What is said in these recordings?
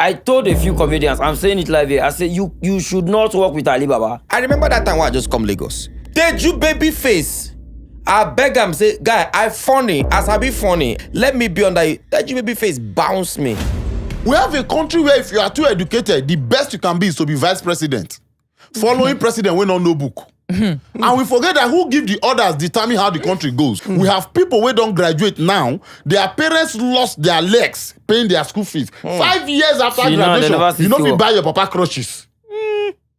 I told a few comedians, I'm saying it live here, I said, you should not work with Alibaba. I remember that time when I just come Lagos. Deju baby face. I beg him, say, guy, I funny. As I be funny, let me be under you. Deju baby face bounce me. We have a country where if you are too educated, the best you can be is to be vice president. Following president wey no know book. And we forget that who give the orders determine how the country goes. We have people who don't graduate now. Their parents lost their legs paying their school fees. 5 years after graduation, you know if you buy your papa crutches.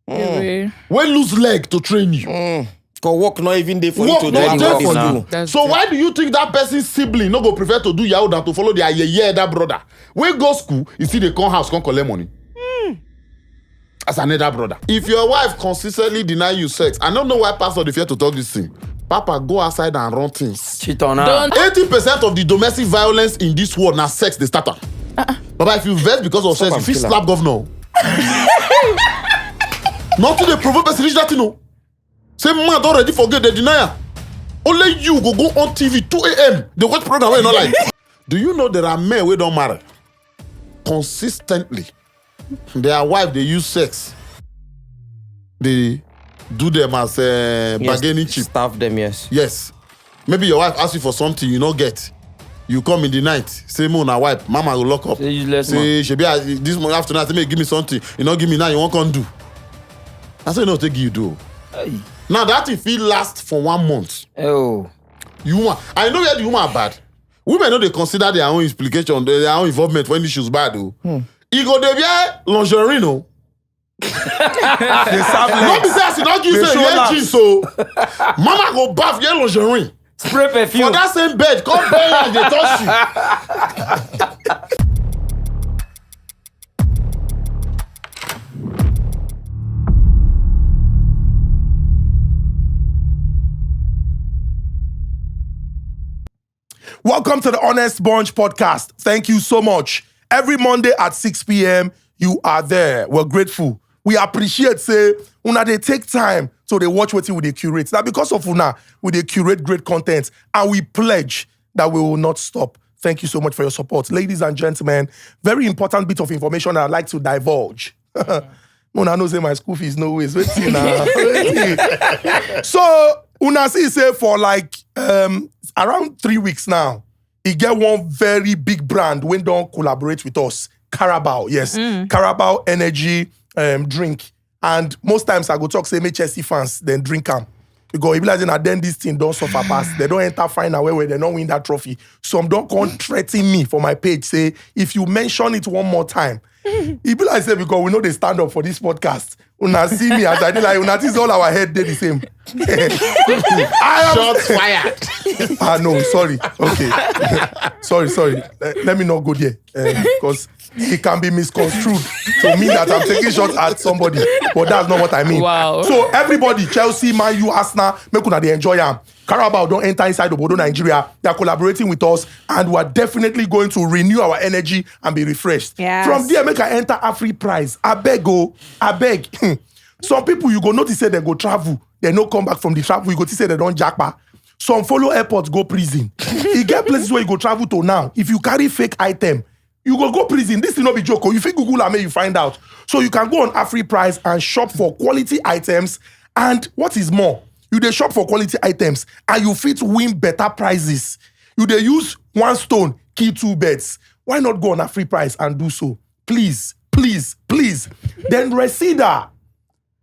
We lose leg to train you. Cause work not even there for you to do. So why do you think that person's sibling no go prefer to do yahoo than to follow their that brother? When go school, you see they come house, come collect money. As another brother. If your wife consistently deny you sex, I don't know why pastor dey fear to talk this thing. Papa, go outside and run things. Cheat on her. 80% of the domestic violence in this world na sex they start am. Baba, if you vex because of sex, you fit slap governor. Nothing dey provoke person reach that, you know. Say man don already forget the denier. Only you go on TV 2 a.m. They watch program where you not like. Do you know there are men wey don't marry consistently? Their wife they use sex. They do them as bargaining chip. Staff them, yes. Yes. Maybe your wife asks you for something you not get. You come in the night, say mo na wife, mama will lock up. Say useless say she be this morning afternoon, say give me something. You not give me now, you won't come do. I say no, take you do. Hey. Now that if it lasts for 1 month. Oh. I know that the woman are bad. Women know they consider their own implication, their own involvement when issues bad though. He go dey wear lingerie, no. They serve legs. Not because you don't give say jeans, so mama go bath wear lingerie. Spray perfume. For that same bed, come bend and they touch you. Welcome to the Honest Bunch podcast. Thank you so much. Every Monday at 6 p.m., you are there. We're grateful. We appreciate, say, una they take time so they watch what we they curate. Now, because of una, we they curate great content, and we pledge that we will not stop. Thank you so much for your support. Ladies and gentlemen, very important bit of information I'd like to divulge. Una know say my school fees no ways. So, una see say for like around 3 weeks now, he get one very big brand when don't collaborate with us. Carabao, yes. Carabao energy drink. And most times I go talk, say, me Chelsea fans, then drink them. Because if like then this thing don't suffer pass. They don't enter final where they don't win that trophy. Some don't come threaten me for my page, say, if you mention it one more time, it be like say, because we know they stand up for this podcast. Una see me as I did like, una see all our head did the same. Shots fired. No, sorry. Okay. sorry. Let me not go there. Because it can be misconstrued to mean that I'm taking shots at somebody. But that's not what I mean. Wow. So everybody, Chelsea, Man U, Arsenal, make una they enjoy them. Carabao don't enter inside Obodo, Nigeria. They are collaborating with us, and we are definitely going to renew our energy and be refreshed. Yes. From there, make I enter a free prize. I beg. Some people, you go notice say they go travel. They no come back from the travel. You go to say they don't jackpot. Some follow airports, go prison. You get places where you go travel to now. If you carry fake item, you go prison. This will not be joke. You think Google and you find out. So you can go on AfriPrice and shop for quality items. And what is more, you dey shop for quality items and you fit win better prizes. You dey use 1 stone, kill 2 birds. Why not go on AfriPrice and do so? Please. Then Resida.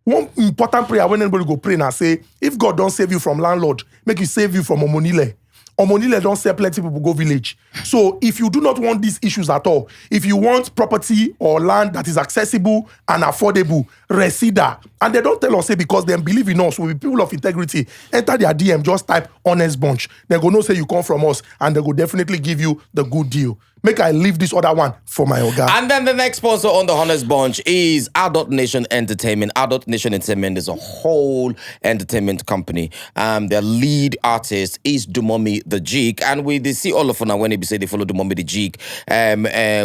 One important prayer when anybody go pray now say, if God don't save you from landlord, make you save you from Omonile. Omonile don't sell plenty people go village. So if you do not want these issues at all, if you want property or land that is accessible and affordable, Resida. And they don't tell us say because they believe in us, we be people of integrity. Enter their DM, just type Honest Bunch. They go know say you come from us and they go definitely give you the good deal. Make I leave this other one for my Oga. And then the next sponsor on the Honest Bunch is Adult Nation Entertainment. Adult Nation Entertainment is a whole entertainment company. Their lead artist is Dumomi the Jig. And we see all of them when they say they follow Dumomi the Jig.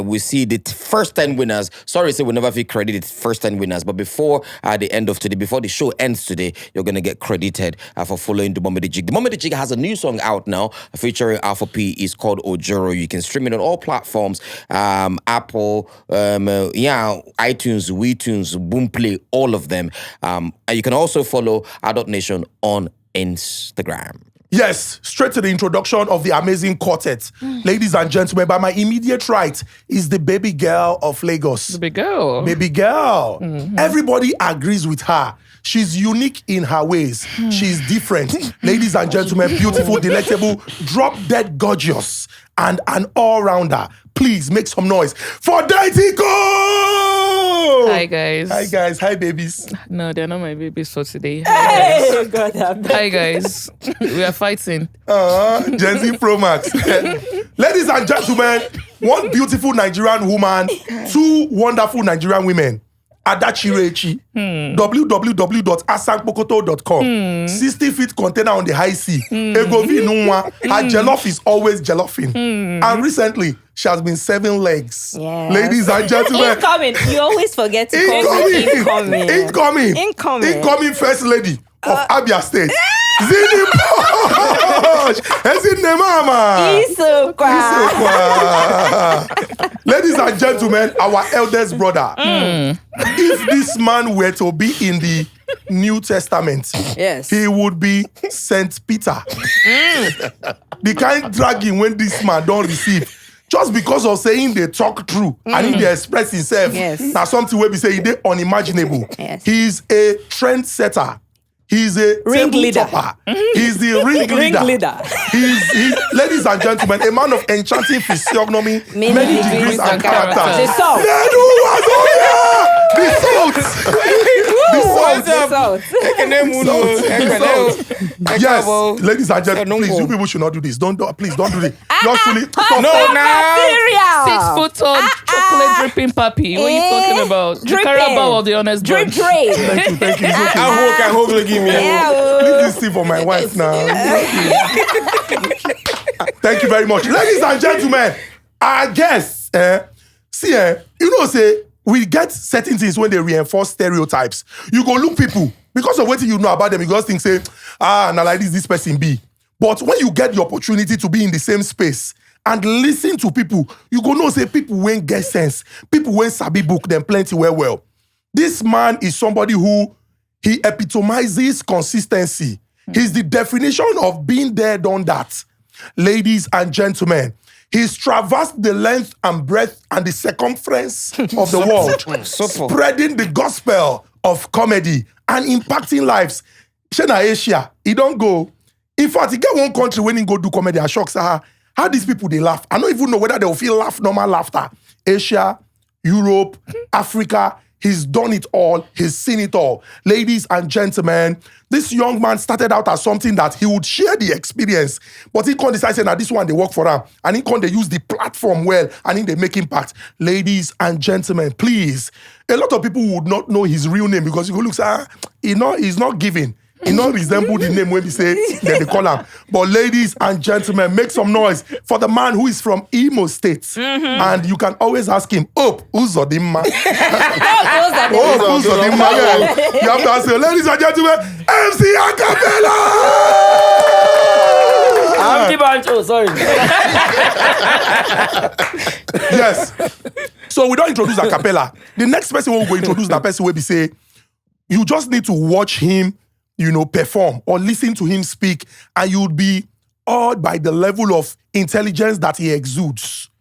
We see the first 10 winners. Sorry, say we never feel credited first 10 winners. But before the end of today, before the show ends today, you're going to get credited for following Dumomi the Jig. Dumomi the Jig has a new song out now featuring Alpha P. It's called Ojoro. You can stream it on all platforms, Apple, iTunes, WeTunes, Boomplay, all of them. And you can also follow Adult Nation on Instagram. Yes, straight to the introduction of the amazing quartet. Ladies and gentlemen, by my immediate right is the baby girl of Lagos. The big girl. Baby girl. Everybody agrees with her. She's unique in her ways. She's different. Ladies and gentlemen, beautiful, delectable, drop-dead gorgeous, and an all-rounder. Please make some noise for Deity Cole! Hi, guys. Hi, guys. Hi, babies. No, they're not my babies for today. Hey, God, Hi, guys. We are fighting. Gen Z Pro Max. Ladies and gentlemen, one beautiful Nigerian woman, two wonderful Nigerian women. Adachirechi, www.asankpokoto.com. 60 feet container on the high sea. Egovi Nunwa. Her jollof is always jollophing. And recently, she has been 7 legs. Yes. Ladies and gentlemen. Incoming. You always forget to call me incoming. Incoming first lady of Abia State. Ezinne Posh. Ezinne Mama. Isokwa. Ladies and gentlemen, our eldest brother. If this man were to be in the New Testament, Yes. he would be Saint Peter. The kind dragging when this man don't receive. Just because of saying they talk true and they express himself. Yes. Now something where we say they unimaginable. Yes. He's a trendsetter. He's a Ringleader. topper. He's the ringleader. Ringleader. Ladies and gentlemen, a man of enchanting physiognomy, Many many degrees degrees and and character. character. The salt. Nedu was on here! The salt! The salt! Yes, ladies and gentlemen, please, you people should not do this. Please don't do this. Just really stop. No, now. 6 foot tall chocolate dripping puppy. What are you talking about? The Dripping. Carabao of the honest Drip bunch. trade. Thank you. It's okay. I hope give me Leave this thing for my wife now. Thank you very much. Ladies and gentlemen, I guess, say, we get certain things when they reinforce stereotypes. You go look people, because of what you know about them, you just think, say, now like this person be. But when you get the opportunity to be in the same space and listen to people, you go know, say, people won't get sense. People won't sabi book them plenty well. This man is somebody who, he epitomizes consistency. He's the definition of being there, done that. Ladies and gentlemen, he's traversed the length and breadth and the circumference of the world, spreading the gospel of comedy and impacting lives. Shena Asia, he don't go. In fact, he get one country when he go do comedy, I shock how these people they laugh. I don't even know whether they will feel normal laughter. Asia, Europe, Africa. He's done it all. He's seen it all. Ladies and gentlemen, this young man started out as something that he would share the experience, but he can't decide saying that this one they work for him, and he can't they use the platform well, and he they make impact. Ladies and gentlemen, please, a lot of people would not know his real name because if you look, he's not giving. He not resemble the name when we say then they call him. But ladies and gentlemen, make some noise for the man who is from Imo State. And you can always ask him, Uzodimma. Uzodimma. You have to ask him, ladies and gentlemen, MC Acapella! I'm the banjo, sorry. Yes. So we don't introduce Acapella. The next person we'll go introduce that person will be say, you just need to watch him, perform or listen to him speak, and you'll be awed by the level of intelligence that he exudes.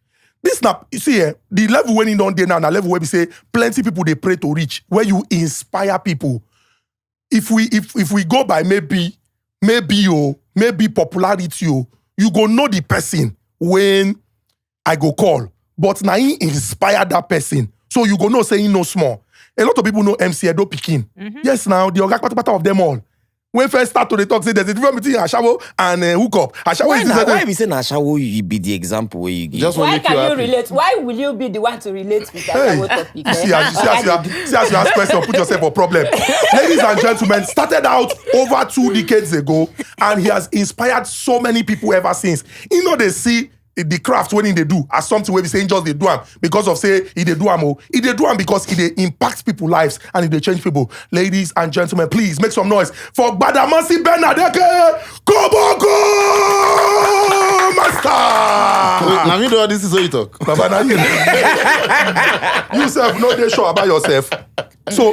This now, you see, the level when he don't there now, the level where we say plenty people they pray to reach, where you inspire people. If we go by maybe popularity, you go know the person when I go call, but now he inspire that person, so you go know saying no small. A lot of people know MC Edo Pikin. Yes, now the ogakpata of them all. When first start to the talk, say there's a difference between Ashawo and hookup. Ashawo Why we say Ashawo you be the example where you give? Just Why make you can you happy. relate? Why will you be the one to relate with that topic? See as you ask question, put yourself a problem. Ladies and gentlemen, started out over 2 decades ago, and he has inspired so many people ever since. They see the craft when they do as something where we saying just they do them because of say they do them because they impact people's lives and they change people. Ladies and gentlemen, please make some noise for Badamasi Benadeke Koboko Master. Now me do all this is how you talk. Baba, now you self no dey sure about yourself. So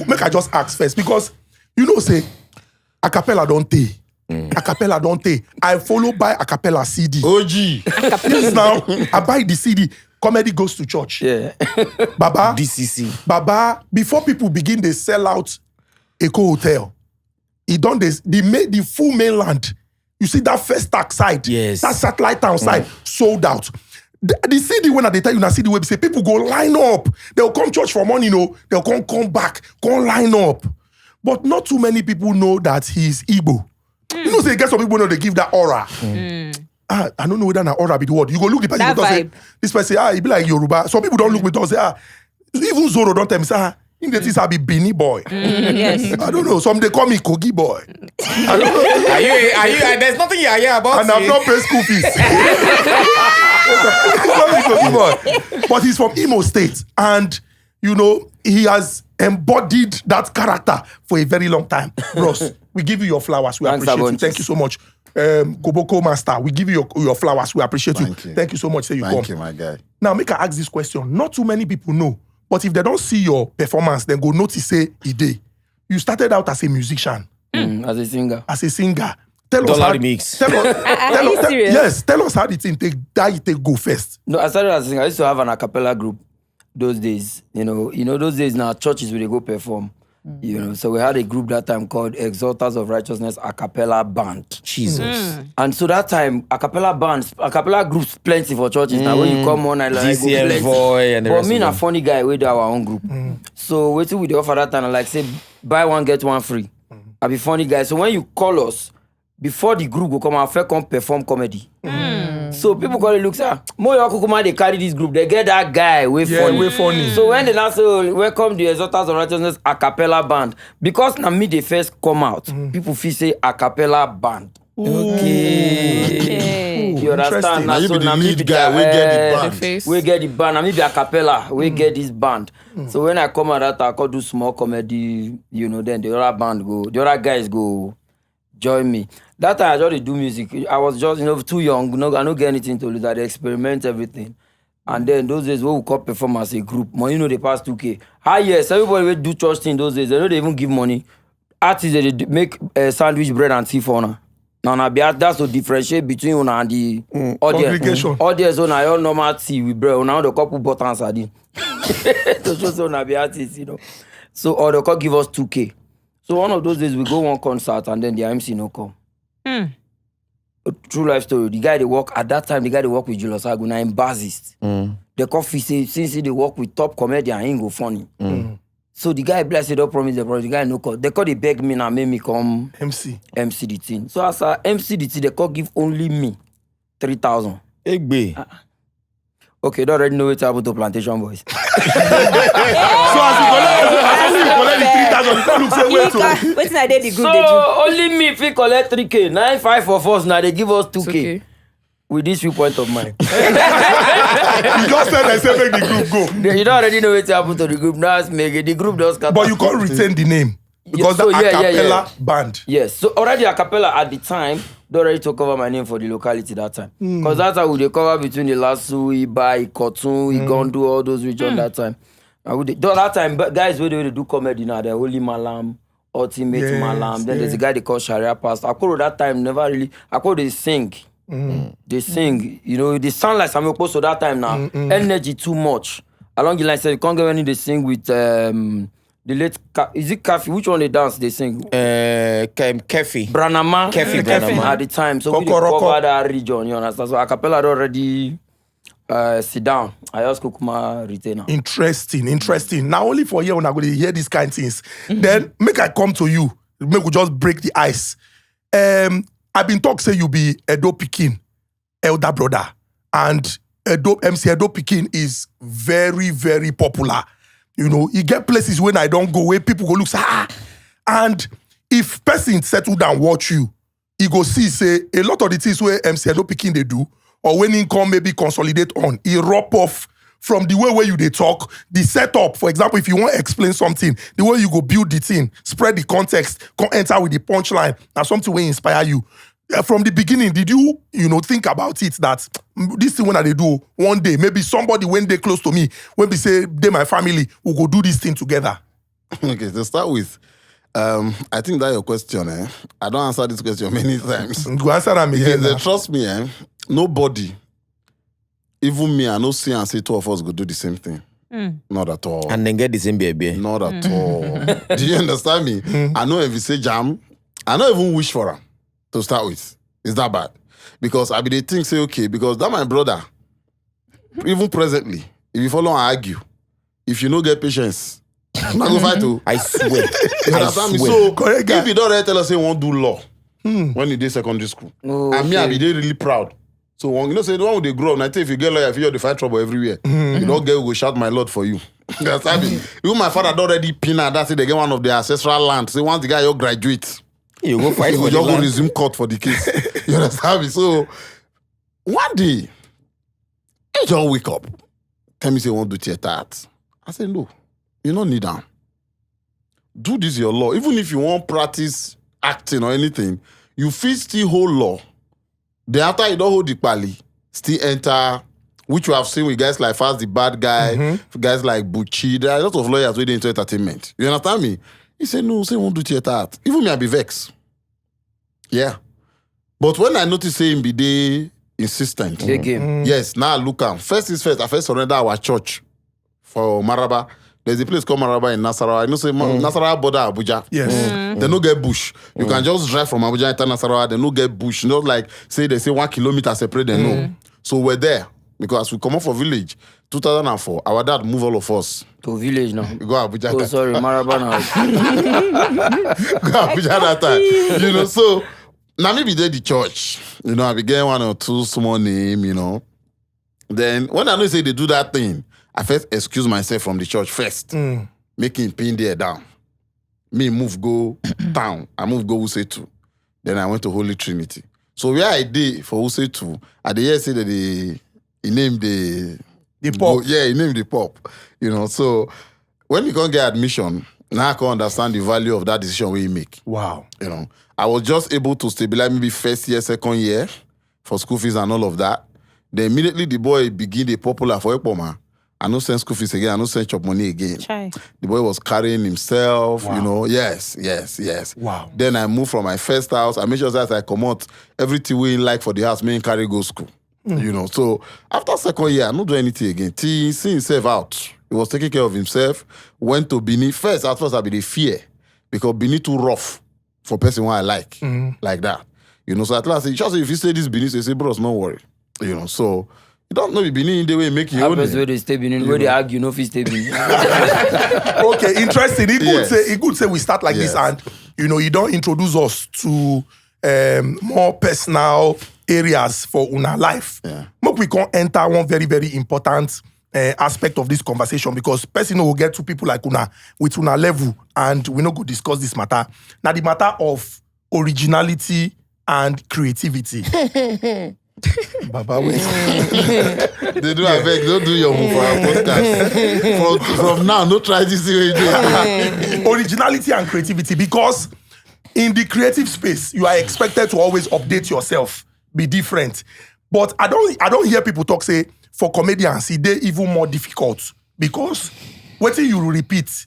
make I just ask first because say Acapella don't take. Acapella don't take. I follow buy Acapella CD. OG. Yes, now I buy the CD. Comedy goes to church. Yeah. Baba, DCC. Baba, before people begin, they sell out Eco Hotel. He done this. They made the full mainland. You see that first tax side, Yes. that satellite town side, sold out. The CD when they tell you na CD web say people go line up. They'll come church for money, they'll come back, come line up. But not too many people know that he's Igbo. Say get some people know they give that aura. I don't know whether an aura be the word. You go look the person, That say, vibe. this person, he be like Yoruba. Some people don't look with us, say, even Zoro don't tell me, say, in the things I be Bini boy. Yes. I don't know. Some they call me Kogi boy. I don't know. Are you? There's nothing you are here about. And I've not paid school fees. Kogi boy. But he's from Imo State. And, he has embodied that character for a very long time. Bros, we give you your flowers. We Thanks, appreciate you. Abonchis. Thank you so much. Koboko Master, we give you your flowers. We appreciate you. Thank you. Thank you so much. Say you Thank come. you, my guy. Now, make I ask this question. Not too many people know, but if they don't see your performance, then go notice say he did. You started out as a musician, As a singer. as a singer. Tell us Dollar how. remix. Tell us. Are you serious? Yes. Tell us how the thing take go first. No, I started as a singer. I used to have an acapella group those days. Those days now churches where they go perform. So we had a group that time called Exalters of Righteousness Acapella Band. Jesus. And so that time, acapella groups plenty for churches. Now when you come on, I like DCL plenty. Voy and the But rest me of na them. funny guy, we do our own group. So waiting with the offer that time, I like say buy one get one free. I be funny guy. So when you call us, before the group go come out, first come perform comedy. So people call it look say, Moyo Kukuma, they carry this group. They get that guy way funny. way funny. So when they now say welcome the Exalters of Righteousness Acapella Band, because now me they first come out, people feel say Acapella Band. Okay. You understand? Interesting. Now you be the me lead guy, we get the The band. face. we get the band. I mean, be acapella. We get this band. So when I come out, that I could do small comedy. Then the other band go. The other guys go join me. That time I just dey do music. I was just too young. I don't get anything to lose. I dey experiment everything. And then those days we would come perform as a group. Money they pass 2K. Yes, everybody will do church thing those days. They don't even give money. Artists they dey make sandwich bread and tea for now. Now that's to differentiate between una and the Congregation. audience. Una all normal tea with bread. Una the couple buttons are to show say una be artists, So or they come give us 2K. So one of those days we go one concert and then the MC no come. True life story. The guy they work at that time. The guy they work with Julius Aguna in bassist. The coffee say since they work with top comedian, he ain't go funny. So the guy blessed don't promise the promise. The guy no call. They call they beg me now, make me come MC. the thing. So as I MC the thing, they call give only me 3,000. Egbe. Okay, don't already know what happened to Plantation Boys. So as you collect the 3,000, you can't look say wait. Wait till I did the group So they do. only me if we collect 3K. 9-5 of us now they give us 2K. It's okay. With this viewpoint of mine. You just said I say make the group go. You don't already know what happened to the group. Now it's make the group does cut. But you can't retain the name. Because so the acapella band. Yes. So already Acapella at the time, they already took over my name for the locality that time. Because that's how we dey cover between the Lasso, Iba, Ikotun, Igondu, all those regions that time. That time, guys where they do comedy now, they're Holy Malam, Ultimate Yes, Malam. Then there's a guy they call Sharia Pastor. Akoro that time never really, Akoro they sing. They sing, they sound like Samuel Poso that time now. Energy too much. Along the line, so you can't get any they sing with the late, is it Kafi? Which one they dance, they sing? Kefi. Branama. Kefi Branama. At the time. So we dey Kokoroko. cover that region, you understand? So Acapella had already sit down. I just Kukuma retainer. Interesting. Now only for here when I go to hear these kind of things. Then make I come to you. Make we just break the ice. I've been talk say you be Edo Pikin, elder brother. And MC Edo Pikin is very, very popular. You get places when I don't go where people go look say, and if person settle down watch you, he go see say a lot of the things where MC Edo Pikin they do, or when income maybe consolidate on, it rub off from the way where you they talk, the setup. For example, if you want to explain something, the way you go build the thing, spread the context, enter with the punchline, and something will inspire you. From the beginning, did you think about it that this thing when they do one day, maybe somebody when they close to me, when we say they my family, will go do this thing together? Okay, to start with, I think that's your question. I don't answer this question many times. Go answer them again. Yes, trust me, nobody, even me, I no see and say two of us go do the same thing. Not at all. And then get the same baby. Not at all. Do you understand me? I know if you say jam, I don't even wish for him to start with. It's that bad. Because I be the thing say, okay, because that my brother, even presently, if you follow and argue, if you no get patience, I'm not gonna fight to. I swear. You understand me? So if you don't already tell us say you won't do law when you did secondary school. And me, I be really proud. So say the one with the grow up, I think if you get lawyer, if you fight trouble everywhere, you don't get who go shout my lord for you. You understand me? Even my father don't already pin out, that's it, they get one of their ancestral land. So once the guy you graduate, You go fight you for just the go land. resume court for the case. You understand me? So one day, I just wake up. Tell me say you want to do theater art. I say no, you don't need that. Do this your law. Even if you want practice acting or anything, you fit still hold law. Then after you don't hold the pali, still enter, which you have seen with guys like Fast the Bad Guy, guys like Bucci. There are a lot of lawyers waiting into entertainment. You understand me? He said, no, say won't do theater art. Even me, I be vexed. Yeah. But when I notice him be dey insistent. Again. Yes, now look am. First is first, I first surrender our church for Maraba. There's a place called Maraba in Nasarawa. I know say Nasarawa border Abuja. Yes. They no get bush. You can just drive from Abuja into Nasarawa. They no get bush. Not like say they say 1 kilometer separate. They know. So we're there because we come up for village. 2004. Our dad move all of us. To village now. We go Abuja. Oh, sorry, Marabana. Go Abuja that time. You know. So now maybe they the church. You know, I be getting 1 or 2 small name. You know. Then when I know say they do that thing, I first excuse myself from the church first. Making pin there down. Me move go town. I move go Usetu. Then I went to Holy Trinity. So where I did for Usetu, I did hear say that he named the pop. Yeah, he named the pop. You know, so when you can't get admission, now I can understand the value of that decision we make. Wow. You know, I was just able to stabilize maybe first year, second year for school fees and all of that. Then immediately the boy begin the popular for Ekpoma. I no send school fees again. I no send chop money again. Chai. The boy was carrying himself, Wow. you know. Yes. Wow. Then I moved from my first house. I made sure that I come out everything we like for the house, me and carry go school. You know. So after second year, I don't do anything again. Till see himself out. He was taking care of himself. Went to Benin. At first I be the fear. Because Benin too rough for person who I like. Like that. You know, so at last, just if you say this Benin, say, bros, no worry. You know, so you don't know if Benin in the way make your own. Happens where they stay Benin, where they argue, no fit stay Benin. Okay, interesting. It could say we start like this, Yes. and you don't introduce us to more personal areas for una life. Yeah. Make we can enter one very, very important aspect of this conversation, because person will get to people like una with una level, and we no go discuss this matter. Now the matter of originality and creativity. Baba, wait. They do I beg, don't do your move for our podcast. From now, no try this way you do. Originality and creativity, because in the creative space you are expected to always update yourself, be different. But I don't hear people talk say for comedians it dey even more difficult, because what you repeat,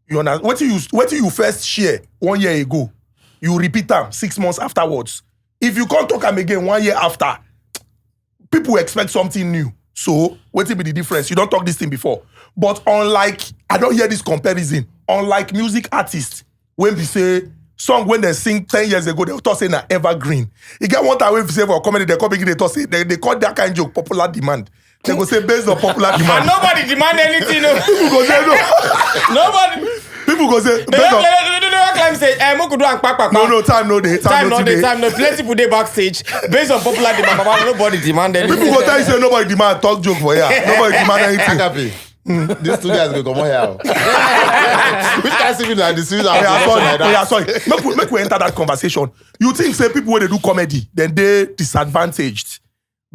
you know, what you first share 1 year ago, you repeat them 6 months afterwards. If you can't talk them again 1 year after, people expect something new. So, what will be the difference? You don't talk this thing before. But unlike, I don't hear this comparison. Unlike music artists, when we say song when they sing 10 years ago, they talk say na evergreen. You get one time when we say for comedy, they come again, they talk say they call that kind of joke popular demand. They go say based on popular And demand. nobody demand anything. No. People go say no. Nobody. People go say They based on. don't claim say, mo could do and pack. No, time no day. Time no not today. the time. No, plenty people they backstage based on popular demand. But nobody demand anything. People go tell you say nobody demand talk joke for here. Nobody demand anything. Agape. These two guys go come on here. Which guys see me like this? Sorry. Make we enter that conversation. You think say people when they do comedy, then they disadvantaged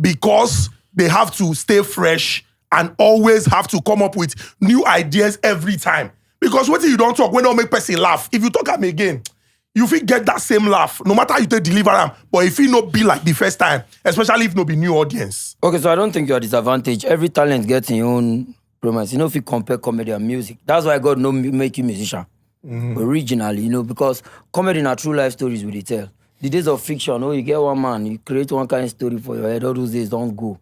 because they have to stay fresh and always have to come up with new ideas every time. Because what if you don't talk, when don't make person laugh? If you talk at me again, you fit get that same laugh, no matter how you take deliver them. But if it not be like the first time, especially if no be new audience. Okay, so I don't think you're disadvantaged. Every talent gets your own promise. You know, if you compare comedy and music, that's why God no make you musician. Originally, you know, because comedy and true life stories will tell. The days of fiction, you get one man, you create one kind of story for your head, all those days don't go.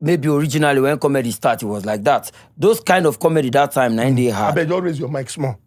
Maybe originally when comedy started, it was like that. Those kind of comedy that time, 90 I hard. beg you raise your mic small.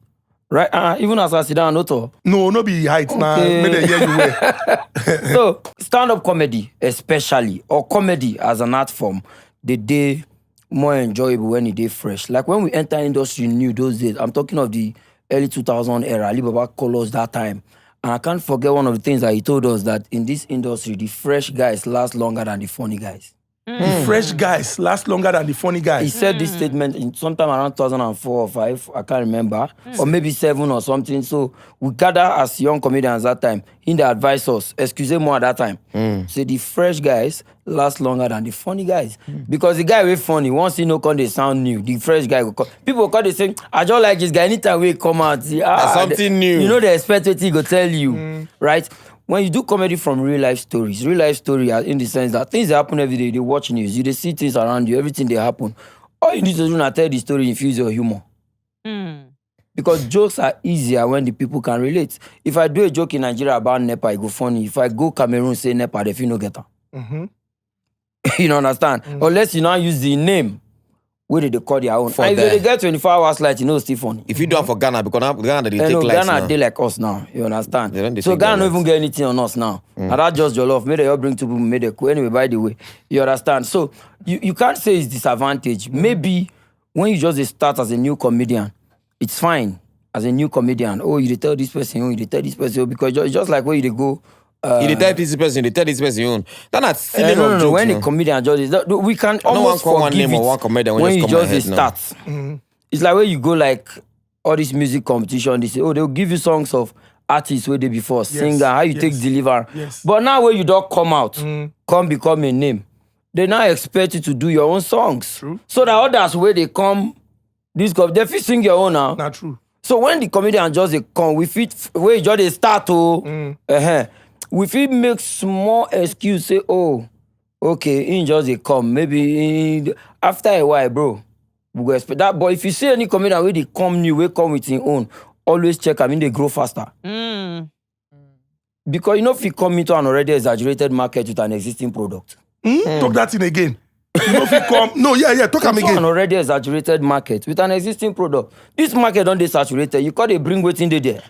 Right? Even as I sit down, not all. No be height. Nah, make them hear you well. So, stand-up comedy, especially, or comedy as an art form, the day more enjoyable when it is fresh. Like when we enter industry new those days, I'm talking of the early 2000 era, Alibaba colors that time. And I can't forget one of the things that he told us, that in this industry, the fresh guys last longer than the funny guys. The fresh guys last longer than the funny He guys. said this statement in sometime around 2004 or 5, I can't remember, or maybe 7 or something. So we gather as young comedians that time. He advised us, excusez-moi at that time. Say the fresh guys last longer than the funny guys. Because the guy way funny, once he know come they sound new, the fresh guy will come. People will come they say, I just like this guy, anytime we come out. Something new. You know they expect what he go tell you, right? When you do comedy from real life story in the sense that things that happen every day, they watch news, they see things around you, everything they happen. All you need to do is tell the story, infuse your humor. Because jokes are easier when the people can relate. If I do a joke in Nigeria about NEPA, it go funny. If I go Cameroon, say NEPA, they feel no get am. You don't understand? Unless you now use the name, where they call their own. And if they get 24 hours light, you know it's still funny. If you do it for Ghana, because Ghana they take lights Ghana now. they like us now. You understand? They So take Ghana their don't even get anything on us now. And that just your love. Maybe they all bring two people, maybe they cool. Anyway, by the way, you understand? So you can't say it's disadvantage. Maybe when you just start as a new comedian, it's fine. As a new comedian, you tell this person, you tell this person, because it's just like where you go. You tell this person, you tell this person. That's not silly No. jokes, When no. the comedian just we can one almost call one forgive name it or one comedian when when just you come just ahead start. It's like when you go like all this music competition, they say, they'll give you songs of artists where they before, singer, how you take deliver. Yes. But now when you don't come out, come become a name, they now expect you to do your own songs. True. So that others where they come, they fit sing your own now. Not true. So when the comedian just they come, we fit where you just they start to we fit make small excuse, say, okay, in just they come. Maybe after a while, bro, we go expect that. But if you see any comedian where they come new, we come with his own, always check, they grow faster. Because if you come into an already exaggerated market with an existing product. Talk that in again. You know if you come. No, talk am Into again. an already exaggerated market with an existing product. This market don't they saturated. You can't bring waiting there.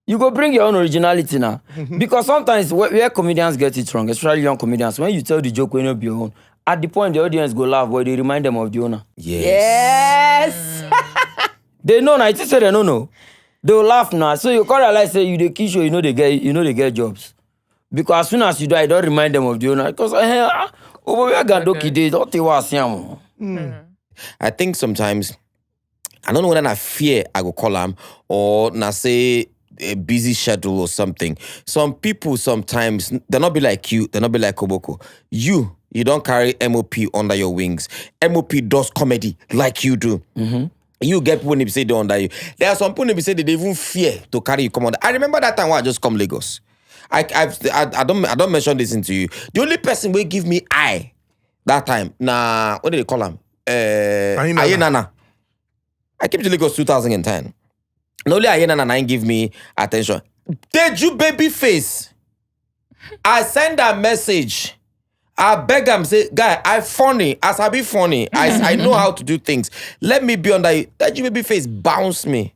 You go bring your own originality now. Because sometimes where comedians get it wrong, especially young comedians, when you tell the joke when you be your own, at the point the audience go laugh, but they remind them of the owner. Yes. They know now. It is say they no. They will laugh now. So you can't realize say you the key show, they get jobs. Because as soon as you die, don't remind them of the owner. Because over where Gandoki did, don't they was I think sometimes, I don't know whether I fear I go call them or na say a busy schedule or something. Some people sometimes, they'll not be like you, they'll not be like Koboko. You don't carry MOP under your wings. MOP does comedy like you do. You get people who say they under you. There are some people who say they even fear to carry you come under. I remember that time when I just come Lagos. I don't mention this into you. The only person will give me eye that time. Nah, what do they call him? Ayenana. I came to Lagos 2010. Not only Ayenana ain't give me attention. Deju baby face. I send a message. I beg him, say, guy, I funny. As I be funny, I know how to do things. Let me be under you. Deju baby face bounce me.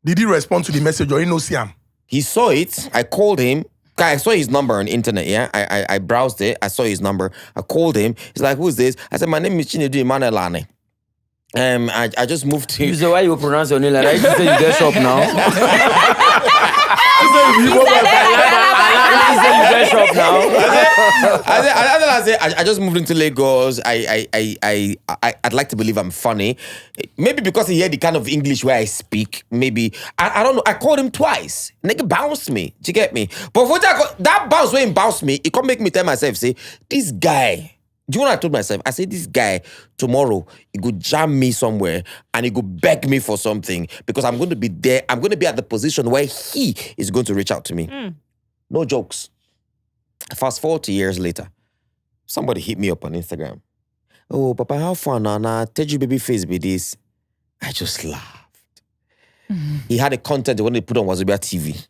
Did he respond to the message or he no see him? He saw it. I called him. I saw his number on the internet, yeah? I browsed it. I saw his number. I called him. He's like, who's this? I said, my name is Chinedu Emmanuel Lane. I just moved to. You say why you pronounce your name like that? You say you get shop now. You get shop now. I just moved into Lagos. I'd like to believe I'm funny. Maybe because he heard the kind of English where I speak. Maybe I don't know. I called him twice. Nigga bounced me. Do you get me? But for that bounce when he bounced me, it can't make me tell myself, say, this guy. Do you know what I told myself? I said, this guy, tomorrow, he could jam me somewhere and he could beg me for something because I'm going to be there. I'm going to be at the position where he is going to reach out to me. No jokes. Fast forward to years later, somebody hit me up on Instagram. Oh, Papa, how far now? Nah, tell you baby face be this. I just laughed. He had a content he wanted to put on Wazobia TV.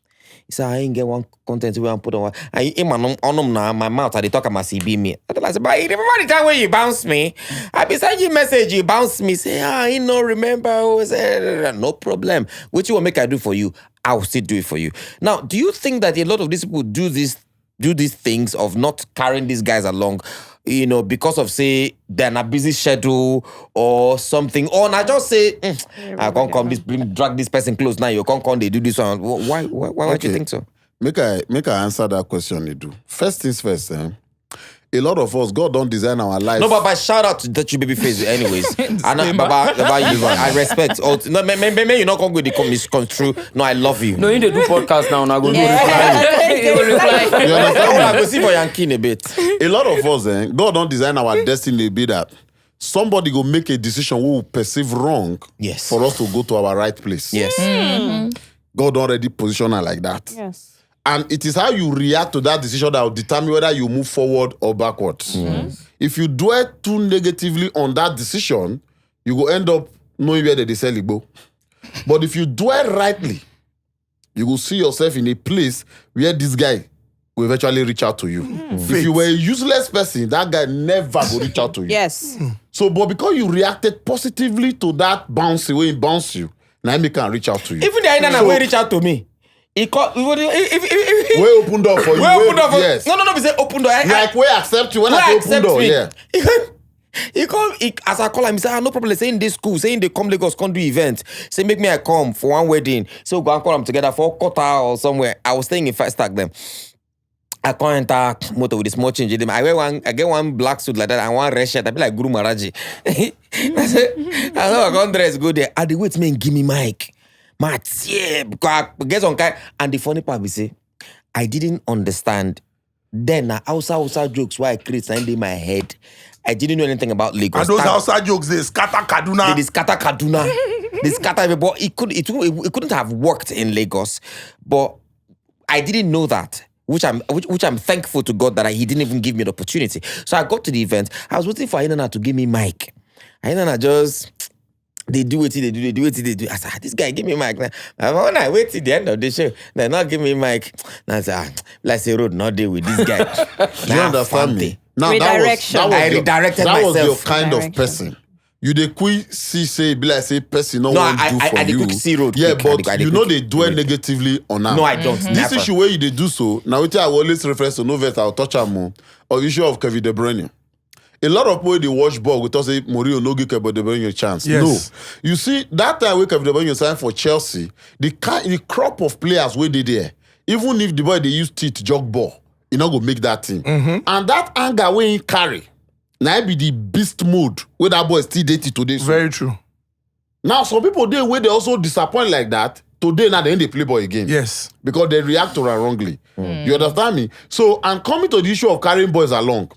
He said, I ain't get one content we want to put on. I in my mouth, I talk about CB me. I said, but remember the time when you bounced me? I be sending you message, you bounced me. Say, I no remember. No problem. What you want make I do for you? I will still do it for you. Now, do you think that a lot of these people do these things of not carrying these guys along, you know, because of, say, they're in a busy schedule or something, or not just say, I can't come, drag this person close now, you can't come, they do this one. Why do you think so? Make I answer that question, Nedu. First things first, a lot of us, God don't design our life. No, but shout out to Deity Babyface anyways. I respect. Oh, no, maybe you're not going to be misconstrued. No, I love you. No, you need to do podcast now. Now go do reply. You understand? I go see for Yankee in a bit. A lot of us, God don't design our destiny be that somebody go make a decision we will perceive wrong Yes. for us to go to our right place. Yes. God already position her like that. Yes. And it is how you react to that decision that will determine whether you move forward or backwards. If you dwell too negatively on that decision, you will end up knowing where they sell Igbo. But if you dwell rightly, you will see yourself in a place where this guy will eventually reach out to you. If you were a useless person, that guy never will reach out to you. Yes. So, but because you reacted positively to that bouncy way he bounced you, now he can reach out to you. Even the Ainana will reach out to me. He called. We opened door for you. We open door for yes. No, we say open door. Like we accept you when I say open door. Me. Yeah. He called. As I call him, he said, no problem. Saying this school, saying they come Lagos, come do event. Say make me I come for one wedding. So go and call them together for Qatar or somewhere. I was staying in Fast Stack then. I can't enter motor with the small change. I get one black suit like that and one red shirt. I be like Guru Maharaji. I said, I know I can't dress go there. I dey wait me and give me mic. My tear, because I get on kind. And the funny part, we say, I didn't understand. Then, outside jokes why I create in my head. I didn't know anything about Lagos. And those outside jokes, they scatter Kaduna. They scatter Kaduna. They scatter everybody. It couldn't have worked in Lagos. But I didn't know that. Which I'm thankful to God that he didn't even give me the opportunity. So I got to the event. I was waiting for Ainana to give me mic. Ainana just... They do it. I said, this guy, give me mic. Now, when I wait till the end of the show, they not give me mic. Now I said, let's say road not deal with this guy. Do you understand me? Now Redirection. I redirected myself. That was your kind of person. You the quick see say be like say person no one do for I you. quick see road. Yeah, quick. but you know they dwell negatively on that. No, I don't. This Never. issue where you they do so. Now I always refer to no vet I'll touch am more or issue of Kevin De Bruyne. A lot of people they watch ball with us say Mourinho no give Kevin De Bruyne a chance. Yes. No, you see that time when Kevin De Bruyne signed for Chelsea, the crop of players where they there, even if the boy they use teeth jog ball, he not go make that team. And that anger when he carry, now be the beast mode where that boy still dated today. So. Very true. Now some people they where they also disappoint like that. Today now they end they play ball again. Yes. Because they react to her wrongly. You understand me? So and coming to the issue of carrying boys along.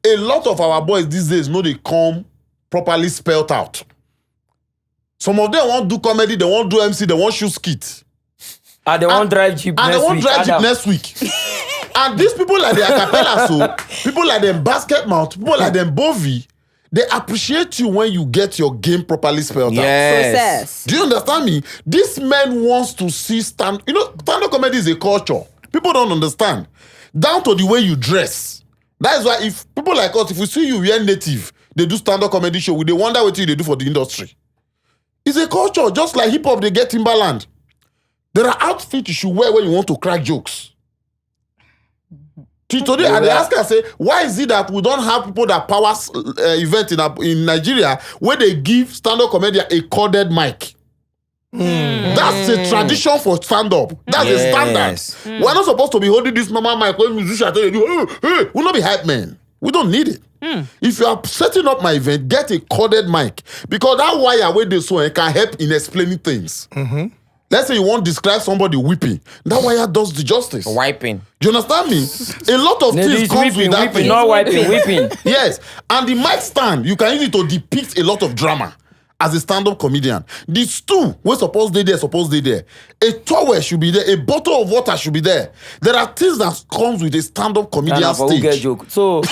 A lot of our boys these days know they come properly spelled out. Some of them won't do comedy, they won't do MC, they won't shoot skit. And they won't drive jeep And next they won't week. drive jeep next week. And these people like the Acapella, so people like them Basket Mouth, people like them Bovi, they appreciate you when you get your game properly spelled out. Process. Do you understand me? This man wants to see stand-up comedy is a culture. People don't understand. Down to the way you dress. That is why if people like us, if we see you wear native, they do stand-up comedy show, they wonder what they do for the industry. It's a culture, just like hip-hop, they get Timberland. There are outfits you should wear when you want to crack jokes. Today, and they ask her, say, why is it that we don't have people that power event in Nigeria where they give stand-up comedian a corded mic? That's a tradition for stand-up. That's a standard. We're not supposed to be holding this normal mic when musicians tell you, hey, we'll not be hype men. We don't need it. If you are setting up my event, get a corded mic. Because that wire where they so can help in explaining things. Let's say you want to describe somebody weeping. That wire does the justice. Wiping. Do you understand me? A lot of things comes with that thing. Not wiping, whipping. Yes. And the mic stand, you can use it to depict a lot of drama as a stand-up comedian. The stool, we're supposed to be there. A towel should be there. A bottle of water should be there. There are things that comes with a stand-up comedian stage. Get joke. So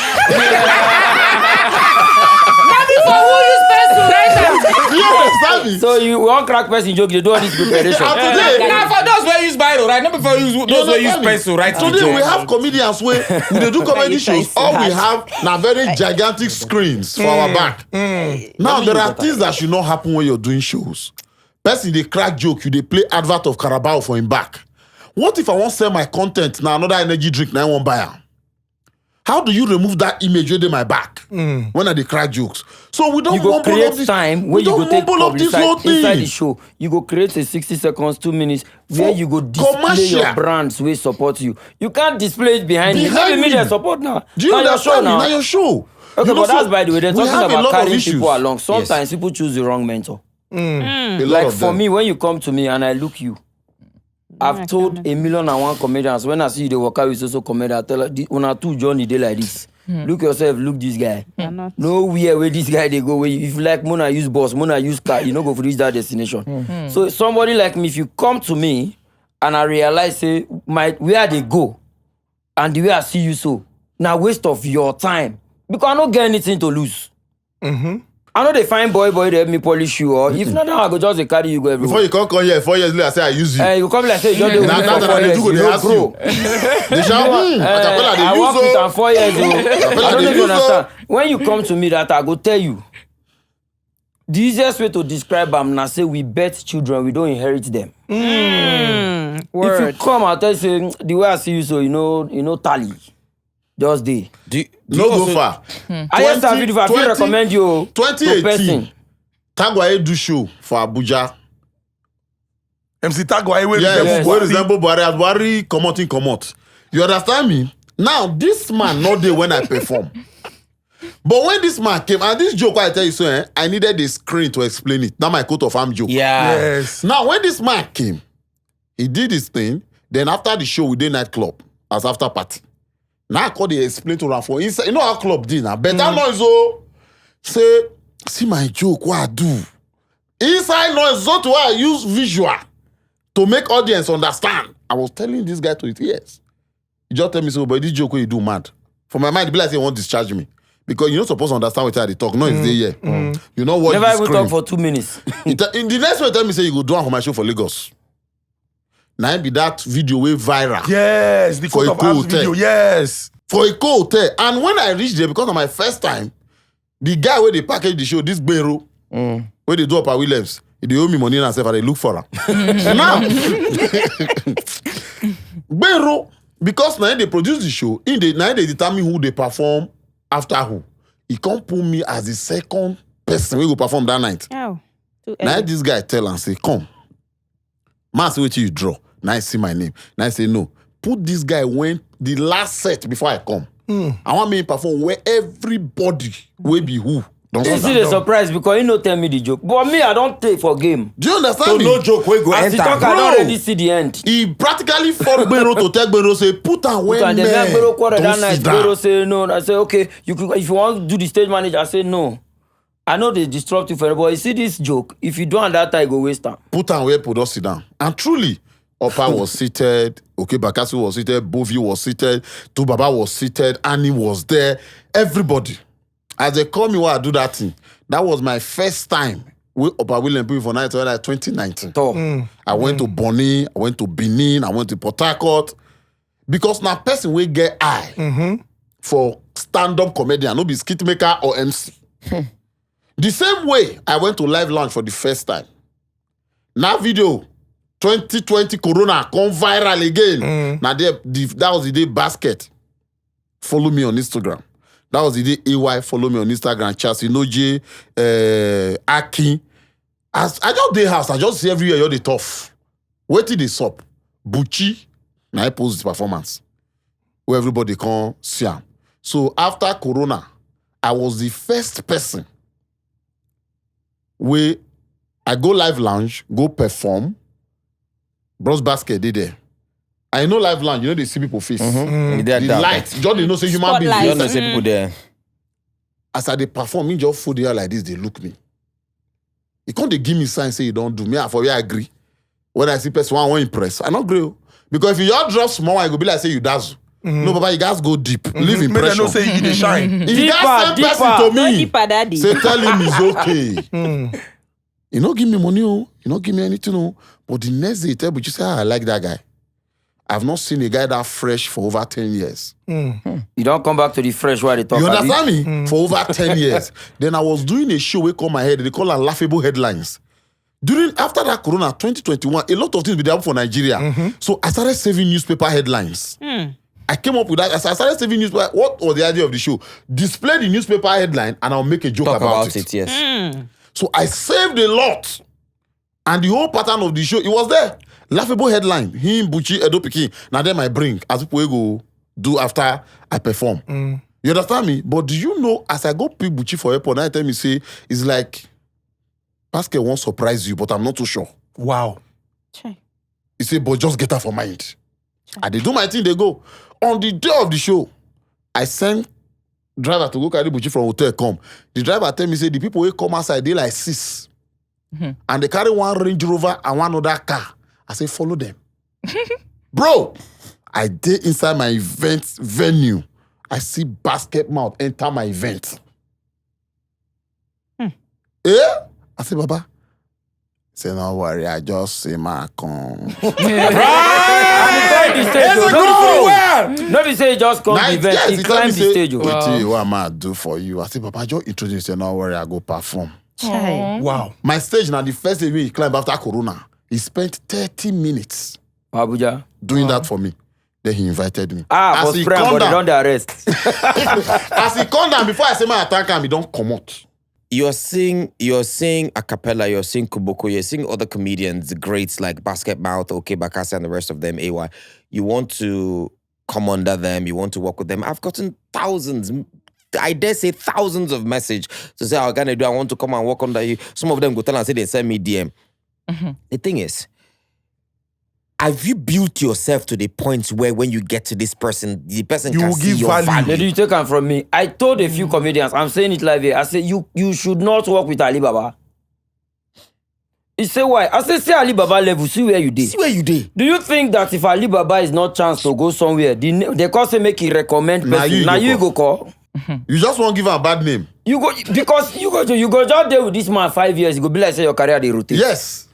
You understand me? so you want crack person joke, they do all this preparation. And today, Now for those where use Bible, right? Not before use those where use pencil, right? Today we have comedians where they do comedy shows. All we have now very gigantic screens for our back. Now there are things that should not happen when you're doing shows. Person they crack joke, you they play advert of Carabao for him back. What if I want to sell my content now another energy drink now I won't buy am? How do you remove that image within my back when I dey crack jokes? So we don't You go mumble create up this, time we where you don't go take mumble up this whole publicize inside the thing. show. You go create a 60 seconds, 2 minutes where For you go display commercial. your brands wey support you. You can't display it behind you. Behind Not me. media support now. Do you Now your show understand me? now. Now your show. Okay, You know, but that's so by the way, they're we talking have a about lot of carrying issues. people along. Sometimes people choose the wrong mentor. A lot Like of for them. me, when you come to me and I look you, I've told 1,000,001 comedians when I see you, they work out with also comedian, I tell her, when I two journey, they like this. Look yourself, look this guy. Nowhere where this guy they go. Where if you like Mona use bus, Mona use car, you know go for reach that destination. So somebody like me, if you come to me and I realize say where they go and the way I see you so, now waste of your time because I don't get anything to lose. I know they find boy they help me polish you or if not now I go just dey carry you go everywhere. Before you come here 4 years later, I say I use you. You come like say you just dey with me Now for that 4 I years, do go, you they no ask grow. you. They shout, Acapella, I they work with use am 4 years. I don't know if you understand. When you come to me that I go tell you. The easiest way to describe am na say we birth children, we don't inherit them. If you come, I'll tell you say the way I see you, so you know tally. Just dey. No go far. I just have video. I feel recommend you to 2018. person. Tagwaye do show for Abuja. MC Tagwaye wey Yes, resemble where Buhari. resemble Buhari. As Buhari come out. You understand me? Now, this man not there when I perform. But when this man came, and this joke I tell you so, I needed a screen to explain it. Now my coat of arm joke. Yeah. Yes. Now, when this man came, he did his thing. Then after the show, we did nightclub as after party. Now I call the explain to him for inside. You know how club did now? Better noise, oh. Say, see my joke, what I do. Inside noise, not why I use visual to make audience understand. I was telling this guy to his ears. He just tell me so, but this joke what you do mad. For my mind, it be like say he won't discharge me. Because you're not supposed to understand what they talk. No, it's there here. You know what? Never even talk for 2 minutes. In the next way, tell me say you go do one for my show for Lagos. Now it be that video way viral. Yes, the For coat a of arms hotel. video. Yes. For a hotel. And when I reached there, because of my first time, the guy where they package the show, this Bero, where they do up at Williams, they owe me money and I say, I look for her. Now, Bero, because now they produce the show, now they determine who they perform after who. He can't put me as the second person who will perform that night. Oh, Now this guy tell and say, come. Man, see what you draw. Now I see my name. Now I say, no. Put this guy when the last set before I come. I want me to perform where everybody will be who. Don't You see the surprise because he no tell me the joke. But me, I don't take for game. Do you understand So me? no joke we go As enter. the talk, I don't already see the end. He practically fought Bero to tell Bero, say, put on when And then men Bero quarter that don't night, sit Bero down. say no. I say, okay, you could, if you want to do the stage manager, I say no. I know they disrupt you for but you see this joke, if you don't at that time, you go waste time. Put on where people don't sit down. And truly, Opa was seated, okay, Bakasu was seated, Bovi was seated, Tubaba was seated, Annie was there, everybody. As they call me while I do that thing, that was my first time with Opa William P for night like 2019. I went to Bonny, I went to Benin, I went to Port Harcourt. Because now person will get eye for stand-up comedian, no be skit maker or MC. The same way I went to live lounge for the first time. Now video 2020 Corona come viral again. Now that was the day basket. follow me on Instagram. That was the day AY follow me on Instagram. Charles Inoje, Aki. As I just day house, I just see every year you're the tough. Wait till they sup. Buchi, now I post this performance. Where everybody can see him. So after Corona, I was the first person where I go live lounge, go perform. Bros Basket did there. I know live lounge, you know they see people face. The Light, just they know say human beings. Spotlight. You don't know say people there. As I dey perform, me just fold the air like this, they look me. You can't they give me sign say you don't do me. I for you agree. When I see person one won't impress, I not agree. Because if you all drop small, I go be like say you dazzle. No, Baba, you guys go deep. Leave Make them impression. know say you dey shine. If you guys send person to Go me, deeper, daddy. say tell him it's okay. You not give me money, oh. You not give me anything, oh. But the next day, you tell me, you say, I like that guy. I've not seen a guy that fresh for over 10 years. You don't come back to the fresh while they talk. You abi? understand me? For over 10 years. Then I was doing a show, we call my head, they call it laughable headlines. After that Corona, 2021, a lot of things be there for Nigeria. So I started saving newspaper headlines. I came up with that. As I started saving newspaper, what was the idea of the show? Display the newspaper headline and I'll make a joke Talk about it. yes. So I saved a lot. And the whole pattern of the show, it was there. Laughable headline. Him, Buchi, Edo Pikin. Now then I bring, as people go do after I perform. You understand me? But do you know, as I go pick Buchi for airport, now I tell me, say, it's like, Basket won't surprise you, but I'm not too sure. Wow. He say, but just get her for mind. And they do my thing, they go. On the day of the show, I send driver to go carry Buchi from hotel come. The driver tell me, say, the people who come outside, they like 6. And they carry one Range Rover and one other car. I say, follow them. Bro, I did inside my event venue. I see Basket Mouth enter my event. I say, Baba. Say, no worry, I just say my con. No be say he just come the event, he climb the stage. Oh. Wait till what am I do for you? I say, Papa, just introduce you. No worry, I go perform. Wow. My stage now, the first day he climbed after Corona, he spent 30 minutes Abuja. doing that for me. Then he invited me. But he friend, come but they down, don't arrest. as he come down, before I say my attack him, he don't come out. You're seeing Acapella, you're seeing Koboko, you're seeing other comedians, the greats like Basket Mouth, OK Bakassi, and the rest of them, AY. You want to come under them, you want to work with them. I've gotten thousands, I dare say thousands of messages to say, how can I do? I want to come and work under you. Some of them go tell and say they send me DM. The thing is, have you built yourself to the point where when you get to this person, the person You can will see give your value. value? Did you take them from me? I told a few comedians, I'm saying it live here. I said, you should not work with Alibaba. He said, why? I said, see Alibaba level, see where you did. See where you did. Do you think that if Alibaba is not chance to go somewhere, they call say make he recommend Now person? you Now go you call. go call. You just want to give her a bad name. You go because you go just there with this man 5 years. You go be like say your career they rotate. Yes.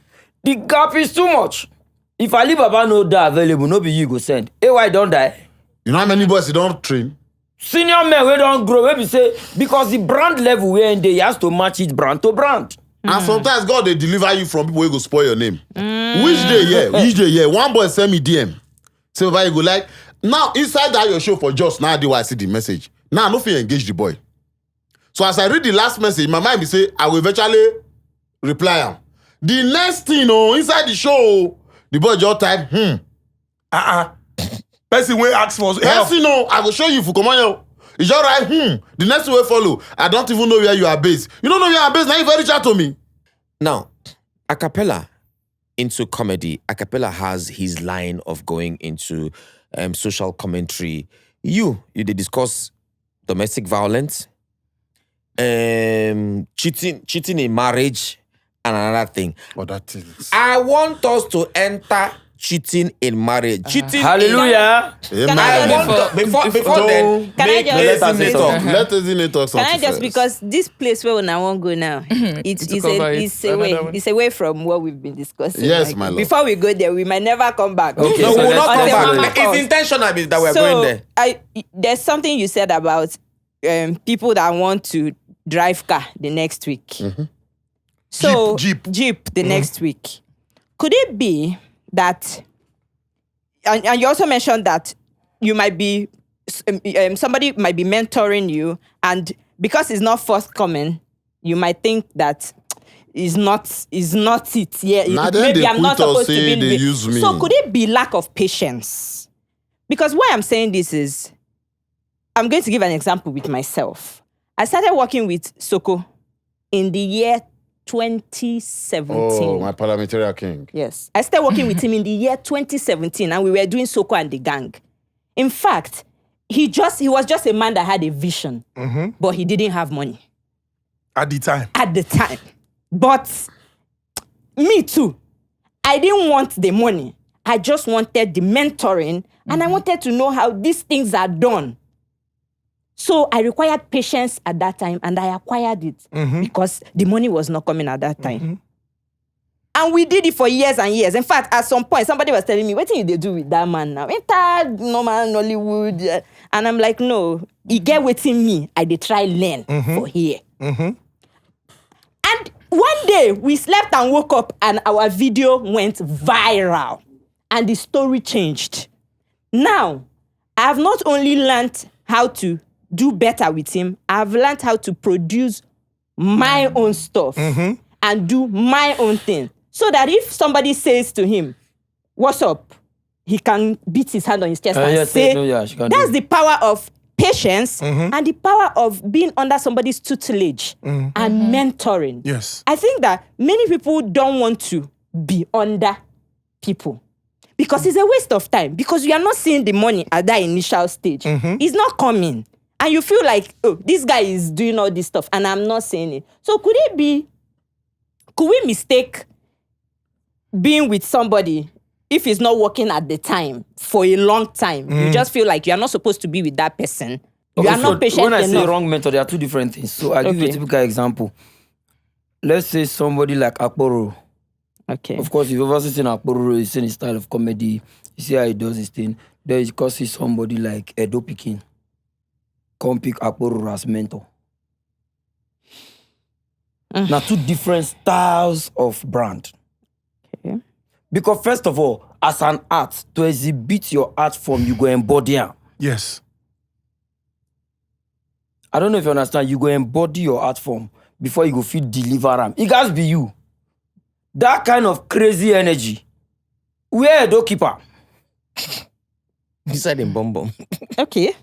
The gap is too much. If Alibaba no die available, no be you go send. AY don't die. You know how many boys you don't train? Senior men we don't grow. We be say because the brand level we in there, he has to match it brand to brand. And sometimes God they deliver you from people who go spoil your name. Which day, yeah. One boy send me DM. Say, Baba, you go like, now inside that your show for just now, I see the message. Now I no fit engage the boy. So as I read the last message, my mind be say, I will eventually reply him. The next thing, inside the show, the boy just type, Person wey ask for help. Person, I will show you if you come on here. It's just right, The next way follow. I don't even know where you are based. You don't know where you are based, now you very chat to me. Now, Acapella into comedy. Acapella has his line of going into social commentary. You did discuss domestic violence, cheating in marriage, and another thing. But that is... I want us to enter cheating in marriage. Cheating. Hallelujah. Before then, Can I just- Let Ezinne talk something Can I just first. because this place where we want to go now, it's away from what we've been discussing. Yes, my love. Before we go there, we might never come back. Okay, No, so we will not let's come go. back. It's intentional that we're going there. There's something you said about people that want to drive car the next week. So Jeep. the next week. Could it be that, and you also mentioned that you might be somebody might be mentoring you, and because it's not forthcoming, you might think that is not it. Yeah, Nah, then maybe they I'm not quit or supposed to say be. they use me. So could it be lack of patience? Because why I'm saying this is, I'm going to give an example with myself. I started working with Soko in the year 2017. Oh, my parliamentary king. Yes. I started working with him in the year 2017, and we were doing Soko and the Gang. In fact, he was just a man that had a vision, but he didn't have money. At the time. But me too. I didn't want the money. I just wanted the mentoring, and I wanted to know how these things are done. So I required patience at that time, and I acquired it because the money was not coming at that time. And we did it for years and years. In fact, at some point, somebody was telling me, what did they do with that man now? Enter normal Nollywood. And I'm like, no, he get waiting me. I did try learn for here. And one day, we slept and woke up, and our video went viral. And the story changed. Now, I have not only learned how to do better with him, I've learned how to produce my own stuff and do my own thing. So that if somebody says to him, what's up? He can beat his hand on his chest and say, that's the power of patience and the power of being under somebody's tutelage and mentoring. Yes. I think that many people don't want to be under people because it's a waste of time, because you are not seeing the money at that initial stage. It's not coming. And you feel like, oh, this guy is doing all this stuff and I'm not seeing it. So could we mistake being with somebody if it's not working at the time for a long time? You just feel like you are not supposed to be with that person. You are not patient enough. When I say wrong mentor, there are two different things. So I'll give you a typical example. Let's say somebody like Akporo. Okay. Of course, if you've ever seen Akporo, you've seen his style of comedy, you see how he does his thing. Then you can see somebody like Edo Pikin. Come pick Akporo as mentor. Now, two different styles of brand. Okay. Because first of all, as an art, to exhibit your art form, you go embody am. Yes. I don't know if you understand. You go embody your art form before you go fit deliver am. It has to be you. That kind of crazy energy. Where a doorkeeper? Beside him, bum. Okay.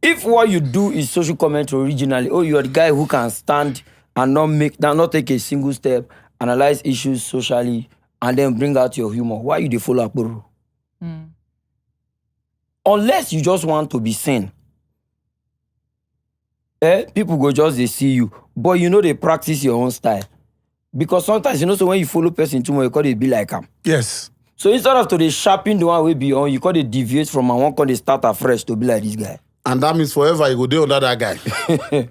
If what you do is social commentary originally, oh, you are the guy who can stand and not take a single step, analyze issues socially, and then bring out your humor, why you dey follow Akporo? Unless you just want to be seen. People go just they see you, but you know they practice your own style. Because sometimes, so when you follow person too much, you call they be like him. Yes. So instead of to the sharpen the one way beyond, you call they deviate from and one call they start afresh to be like this guy. And that means forever you go there under that guy.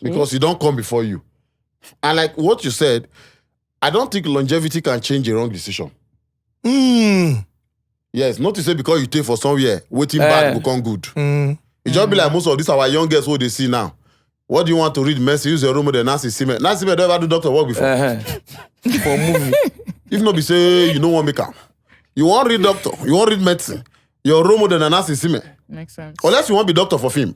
Because he don't come before you. And like what you said, I don't think longevity can change a wrong decision. Yes, not to say because you take for somewhere, waiting bad will come good. It just be like most of these our young girls who they see now. What do you want to read? Messi, use your room with the Nancy Ezinne. Nancy Ezinne don't ever do doctor work before. For movie. If not be say you don't want make am. You want read doctor, you want read medicine. Your room with the Nancy Ezinne. Makes sense. Unless you want to be doctor for film.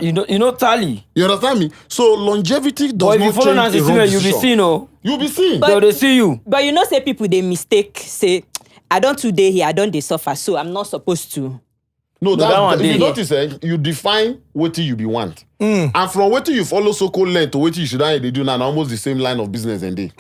You know tally. You understand me? So longevity does But if you not follow change Nancy a wrong Ezinne, you'll be decision. seen, oh. You'll be seen. But they see you. But say people, they mistake, say, I don't today here, I don't they suffer, so I'm not supposed to. No, that one if you dey. notice, you define what you be want. And from what you follow so-called lane to what you should they do now, almost the same line of business and day.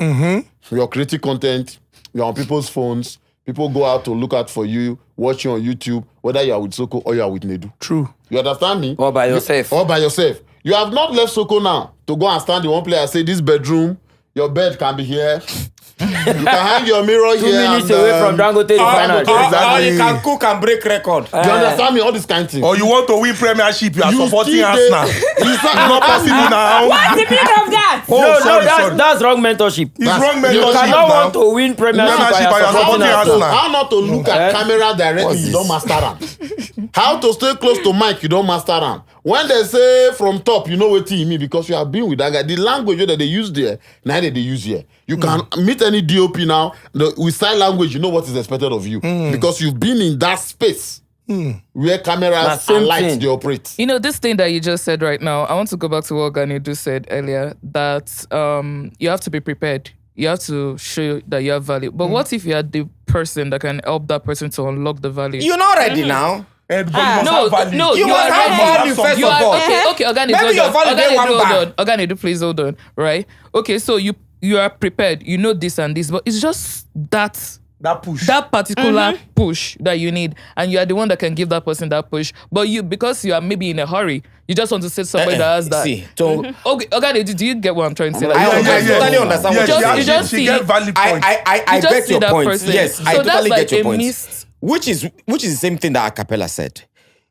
You're creating content, you're on people's phones, people go out to look out for you, watch you on YouTube, whether you are with Soko or you are with Nedu. True. You understand me? All by yourself. All by yourself. You have not left Soko now to go and stand in one place and say, this bedroom, your bed can be here. You can hang your mirror 2 here. minutes away from Dangote Refinery. Exactly. You can cook and break record. You understand me? All this kind of thing. Or you want to win Premiership, you are supporting still Arsenal. dey- It's not possible now. What's the meaning of that? Oh, sorry. That's wrong mentorship. It's wrong You You mentorship cannot now. want to win premiership Premiership by by your supporting supporting Arsenal. Arsenal. How not to look at camera directly, you don't master them. How to stay close to mic, you don't master them. When they say from top, you know what it mean because you have been with that guy. The language that they use there, now that they use here. You can meet any DOP now with sign language, you know what is expected of you because you've been in that space. where cameras and lights they operate. You know, this thing that you just said right now, I want to go back to what Nedu said earlier, that you have to be prepared. You have to show that you have value. But what if you are the person that can help that person to unlock the value? You're not ready now. No, you must have value first of all. Okay, Organic, Maybe your value day one back. Organic, please hold on. Right? Okay, so you are prepared. You know this and this, but it's just that push. That particular push that you need, and you are the one that can give that person that push. But because you are maybe in a hurry, you just want to say somebody that has that. See, so Okay, do you get what I'm trying to say? Like, I totally understand what you're saying. You just see get valid point. I get your point. Person. Yes, So I totally that's get your like point. missed. Which is the same thing that Acapella said.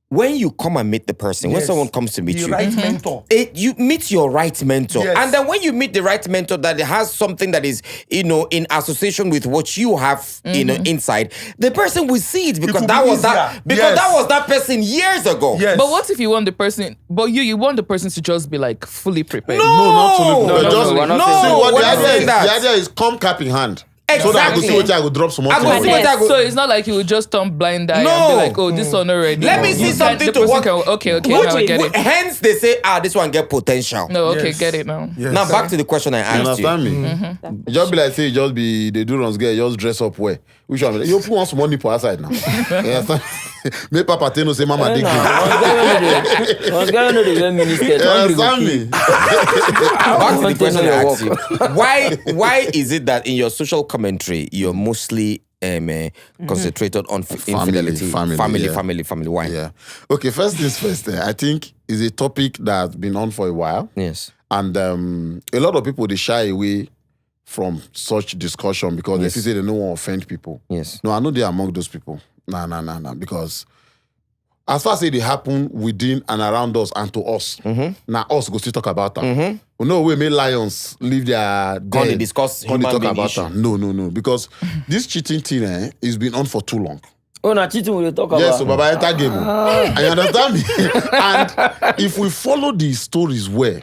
When you come and meet the person, when Yes. someone comes to meet The you, right mentor. you meet your right mentor. Yes. And then when you meet the right mentor that has something that is, in association with what you have, inside, the person will see it because will that be was that easier. because Yes. that was that person years ago. Yes. But what if you want the person? But you want the person to just be like fully prepared. No, not to no, look. Just we're not no, saying see what we're the not idea saying is. that. The idea is come cap in hand. So that I go see Exactly. what I go drop some more. I go things. see what I go. So it's not like you would just turn blind eye and No. be like, oh, this one already. Let me see something to work. Okay, Which- now I get it. Hence, they say, this one get potential. No, okay, Yes. get it now. Yes. Now back to the question I You asked you. understand me? It just be like say you just be they do runs get just dress up well. Which one? You put one small nipple outside now. You understand? Make Papa Teno say Mama dig you. Once guy know the way miniskirt. You understand me? Back to the question I Your asked you. Why is it that in your social commentary you're mostly concentrated on infidelity, family? Why? Yeah. Okay, first things first. I think is a topic that's been on for a while. Yes. And a lot of people, they shy away from such discussion because they feel say they don't want to offend people. Yes. No, I know they're among those people. Nah. Because as far as they happen within and around us and to us, now us go still talk about them. We know we make lions leave their Can't they discuss Can't they human talk being about issue? them. No. Because this cheating thing is been on for too long. Oh, na cheating we dey talk about. Yes, so Baba enter game. And you understand me? And if we follow these stories well,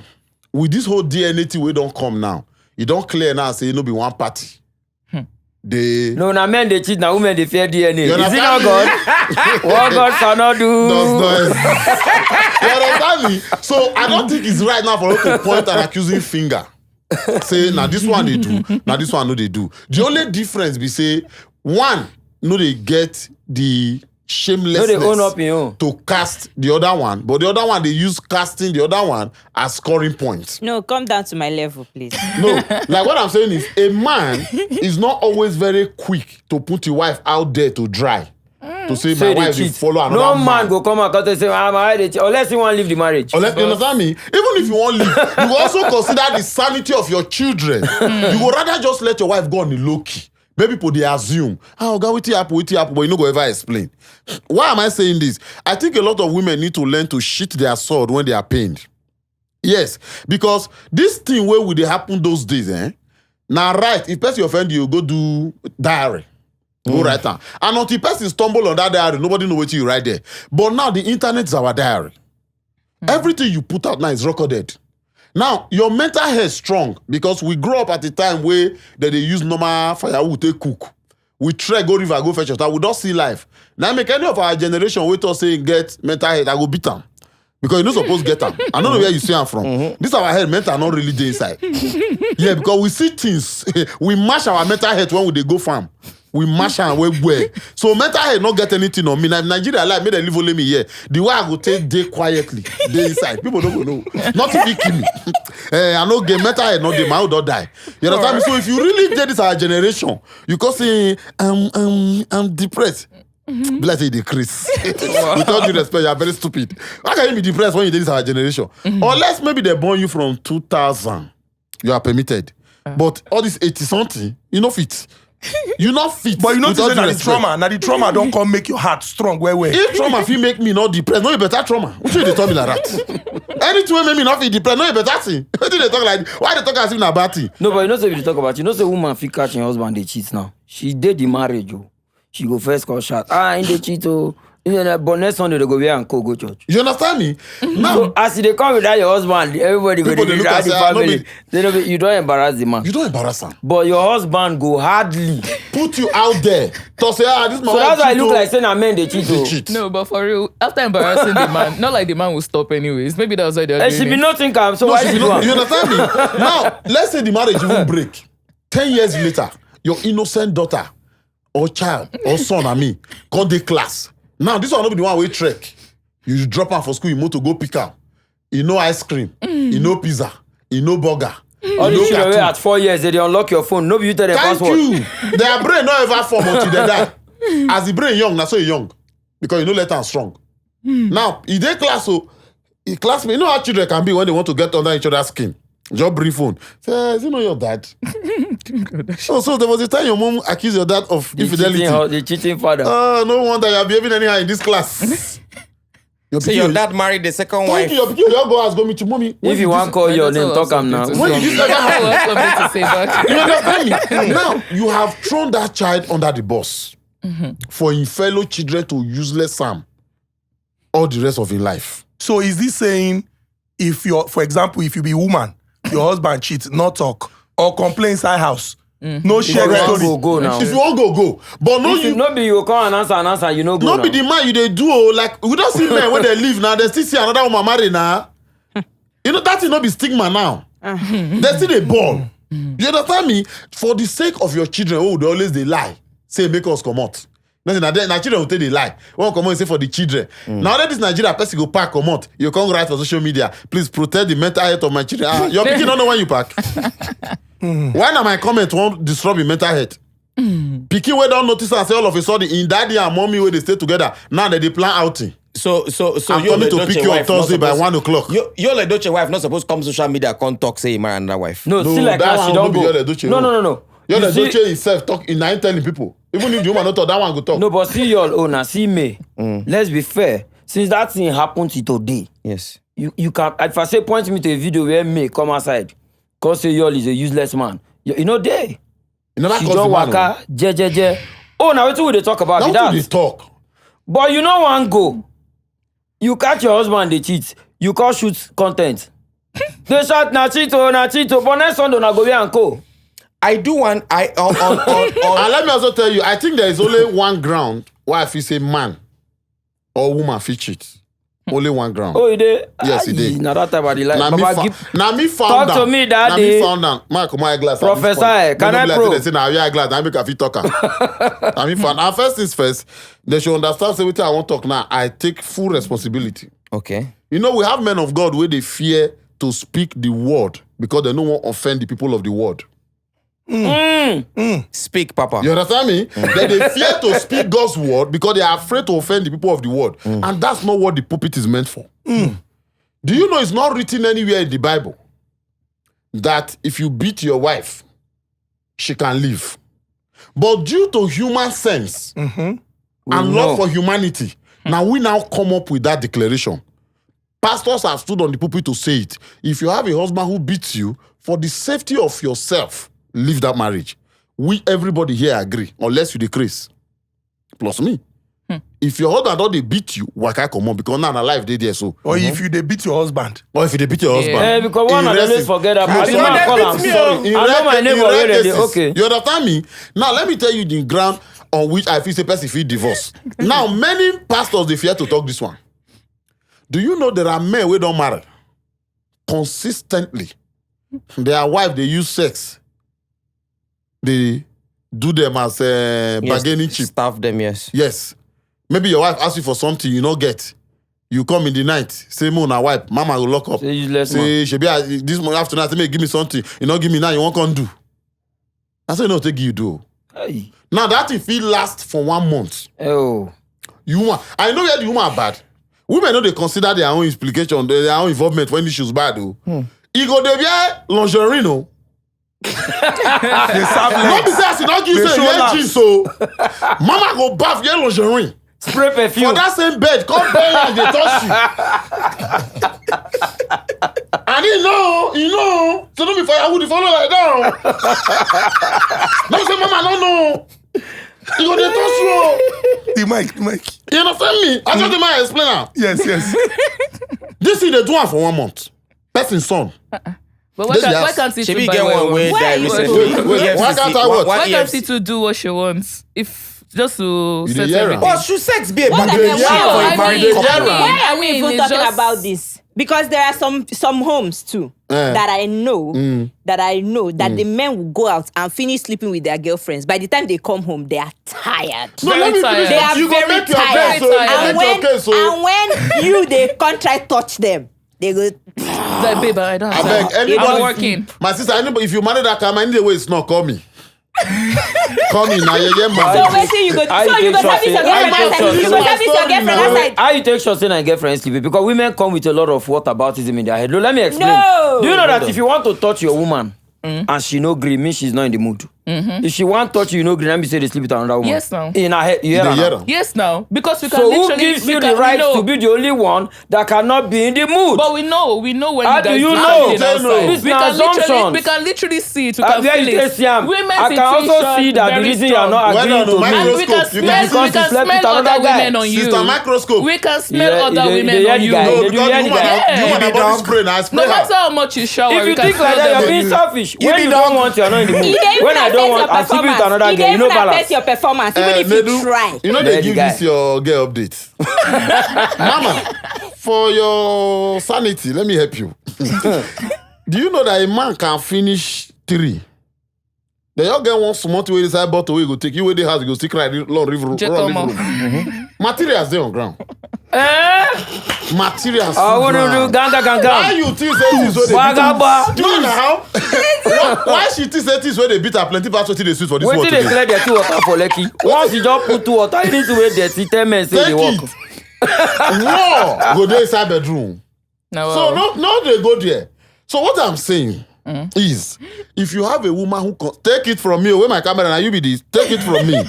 with this whole DNA thing we don't come now, it don't clear now say no be one party. They No, na men they cheat, na women they fear DNA. You Is it understand not me? God? What God cannot do? does You understand me? So I don't think it's right now for us to point an accusing finger. Say, now this one they do, now this one no they do. The only difference be say, one, no they get the No, shamelessness they own up in you. to cast the other one, but the other one they use casting the other one as scoring points. No, come down to my level, please. No, like what I'm saying is a man is not always very quick to put your wife out there to dry. To say Say my they wife will cheat. follow another No man go come out and say, I'm married, they cheat. Unless you want to leave the marriage. Unless, you understand me? Even if you want to leave, you will also consider the sanity of your children. You would rather just let your wife go on the low key. Maybe people they assume, God, with happen, but you no go ever explain. Why am I saying this? I think a lot of women need to learn to sheath their sword when they are pained. Yes, because this thing where would they happen those days, Now, right, if person offend you, go do diary. Go write down. And until person stumble on that diary, nobody know what you write there. But now the internet is our diary. Everything you put out now is recorded. Now, your mental health is strong because we grew up at the time where they use normal firewood to cook. We try go river, go fetch water. We don't see life. Now, make any of our generation wait us say get mental health, I go beat them. Because you're not supposed to get them. I don't know where you see them from. This our head mental not really dey inside. Yeah, because we see things. We mash our mental health when we dey go farm. We mash and we wear. So mental health not get anything on me. Now Nigeria like me they live only me here. The way I go take day quietly, day inside. People don't go know. Not if it kill me. I know get mental health not the mouth don't die. You understand me? So if you really get this our generation, you can say I'm depressed. Bless you, decrease. With all due respect, you are very stupid. How can you be depressed when you did this our generation? Unless maybe they born you from 2000, you are permitted. But all this 80 something, you know fit. You not fit. But you know with all that due the respect. trauma. Now the trauma don't come make your heart strong. Where? If trauma fit make me not depressed, no you better trauma. What you they tell me like that? Anything wey make me not feel depressed, no you better thing. What do they talk like? Why they talk as if na bad thing? No, but you know say we dey talk about, you know say woman fit catch her husband they cheat now. She did the marriage, oh. she go first call shot. In the cheat oh. But next Sunday they go wear and go church. You understand me? Now, So as they come without your husband, everybody go People dey dey look look at and the say, "Ah, no family. be-" They don't you don't embarrass the man. you don't embarrass him. But your husband go hardly. Put you out there to say, this my So wife that's why I cheat, look oh. like saying a men they cheat. They Oh. cheat. No, but for real, after embarrassing the man, not like the man will stop anyways. Maybe that's why they're And doing she be it. not think am. So No, why she she be do not- you am? understand me? Now, let's say the marriage even break. 10 years later, your innocent daughter or child or son and me come dey class. Now, this one not be the one wey trek. You drop her for school, you move to go pick her. You know ice cream, you know pizza, you know burger. All you know these children wey cartoon. at 4 years they unlock your phone. No be you tell them Thank password. you. Their brain not ever form until they die. As the brain young, now so young. Because you know let am strong. Now, if they class, so classmate, you know how children can be when they want to get under each other's skin. Just bring phone. Say, is it not your dad? So there was a time your mom accused your dad of infidelity. The cheating father. No wonder you're behaving anyhow in this class. So your dad married the second Thank wife. you, your pikin, your go ask go meet your mommy. If you want call your That's name, all talk am something now. to When did say. this ever happen? I have something to say back. You understand me? Now, you have thrown that child under the bus for his fellow children to useless Sam all the rest of his life. So is this saying if you're, for example, if you be woman, your husband cheats, not talk, or complain inside house, no share you want story. go now. If you want go. But no, If you you no be you come and answer, you know go no now. be the man you they do. Oh, like we don't see men when they leave now. They still see another woman marry now. You know that will not be stigma now. They still a ball. You understand me? For the sake of your children, they always they lie. Say make us come out. Now children will tell they lie. One come out and say for the children. Now that this Nigeria person go pack come out. You come write for social media. Please protect the mental health of my children. Your pikin don't know when you pack. Why now my comment won't disturb your mental health? Pikin we don't notice and say all of a sudden in daddy and mommy where they stay together. Now they plan outing. So I'm your coming to Ledoche pick you on wife not Thursday by supposed- 1 o'clock. Your Ledoche wife not supposed to come social media come talk say he marry another wife. No, No, still like that that, she one don't no be go. your Ledoche, No, no. no, no, no. You're You the see- Doche himself talk in nine telling people. Even if the woman not talk, that one go talk. No, but see your owner, see me. Let's be fair. Since that thing happened to today, Yes. you can. If I say point me to a video where me come outside, cause say y'all is a useless man. You know they. You never She cause just the man. waka, je. Oh, now what they talk about Now be what do they that. talk? But you know one go. You catch your husband they cheat. You call shoot content. They shout na cheat oh. But next Sunday na go be and co. I do one. And let me also tell you, I think there is only one ground why if you say man or woman fit cheat. Only one ground. Oh, you dey? Yes, he did. Now that time I dey like. Now me, Baba fa- give. now me found Talk out. to me that Now day. me found out. Mark, my glass. Professor, can I prove? They say, now wear glass. Now make a fit talker. I mean, found. And first things first, they should understand. Say, what I want to talk now. I take full responsibility. Okay. You know, we have men of God where they fear to speak the word because they don't want to offend the people of the word. Speak, Papa. You understand me? They fear to speak God's word because they are afraid to offend the people of the word. And that's not what the pulpit is meant for. Do you know it's not written anywhere in the Bible that if you beat your wife, she can live? But due to human sense and love for humanity, now we now come up with that declaration. Pastors have stood on the pulpit to say it. If you have a husband who beats you, for the safety of yourself, leave that marriage. We, everybody here agree, unless you decrease. Plus me. If your husband don't they beat you, waka come on, because now life they there so. Or if you they beat your husband. Or if they beat your husband. Eh, because one in of them always wrestling- forget that. You As the see, man they call beat am, me, sorry. oh. In I know my rare- neighbor in rare already. cases. Okay. You understand me? Now let me tell you the ground on which I feel say person feel divorce. Now many pastors they fear to talk this one. Do you know there are men who don't marry consistently? Their wife they use sex. They do them as bargaining chip. Staff them, yes. Yes. Maybe your wife asks you for something you not get. You come in the night, say moon and wife, mama will lock up. Say useless man. Say she be this morning afternoon, I say, "Make give me something. You not give me now, you won't come do." I say, no, take you do. Hey. Now that if it last for 1 month, Oh. you want. I know where the woman are bad. Women know they consider their own implication, their own involvement when issues bad. Though. You go they wear lingerie, no. They serve Not be legs. say as you not give They say show yeah laps. jeans, so mama go bath yeah lingerie. Spray For perfume. that same bed, come bed and they touch you. And you know, so don't be firewood, you follow like that. No say mama, no. You go dey touch you. The mic. You understand me? I just dey explain am. Yes. This thing they do am for 1 month. Person son. But This why is- can't he Should too we buy get what he one way wants? that Why? recently? Wait, why can't I what? Why can't she to do what she wants? If just to You set dey hear am? everything. But should sex be a What bad are they- for why- a married mean, couple? Why are we I mean, even it's talking just- about this? Because there are some homes too that I know that the men will go out and finish sleeping with their girlfriends. By the time they come home, they are tired. No, let Very me finish. tired. They are You go very make your tired. case, so you Very go make your case, so. And when you the contract touch them, they go. Like, babe, I don't have I beg time. anybody. I'm working. My sister, anybody, if you marry that car, any way it's not, call me. Call me now, yeah, So man. waiting you go. I So you take go service your shots, I girlfriend take outside. shots. You go service your Story girlfriend now. outside. How you take shots and get friends sleeping? Because women come with a lot of whataboutism in their head. No, let me explain. No. Do you know that if you want to touch your woman and she no gree, means she's not in the mood. If she want touch you, no gree, let me say they sleep with another woman. Yes, now. In her head, you hear They her hear now? am. Yes, now because we can So who literally. gives we you can- the right we know. to be the only one that cannot be in the mood? But we know when How you guys do you do know? something Tell outside. no. It's We an can literally, assumption. we can literally see it. We Where can you feel take Siam? it. Women's I can also intuition see that the very reason you are strong. not Well agreeing done, to me. And we can Microscope. You smell, can- because we you can slept smell with other another guy. women on you. Sister Microscope. We can smell Yeah, other they women hear on the you. guy. No, They do because hear the the woman, guy. the woman about to spray now. I spray No matter her. how much you shower, If you can think smell like that, them you're on being you. selfish. You When be you dog. don't want, you're not in the mood. It dey even When I don't affect want, your I'm sleeping with performance. another It girl. dey You know even affect balance. your performance, even if Nedu, you try. you know Yeah, they the give guy. this your girl update. Mama, for your sanity, let me help you. Do you know that a man can finish 3? Then you get one small way inside bottle where you go take you where the house you go stick right long river Giacomo. Materials there on ground. Materials. I want to do ground. ganga Why ganga. you think say this way they Bagaba. beat her? No, now. Why she think say this way they beat her plenty pass wetin dey sweet for this Wait world till they today? clear their 2 water for Lekki. Once you just put 2 water, you need to wait dirty 10 minutes till they Take walk. it. War go dey inside bedroom. No, So no they go there. So what I'm saying is, if you have a woman who take it from me, where my camera and you be this, take it from me.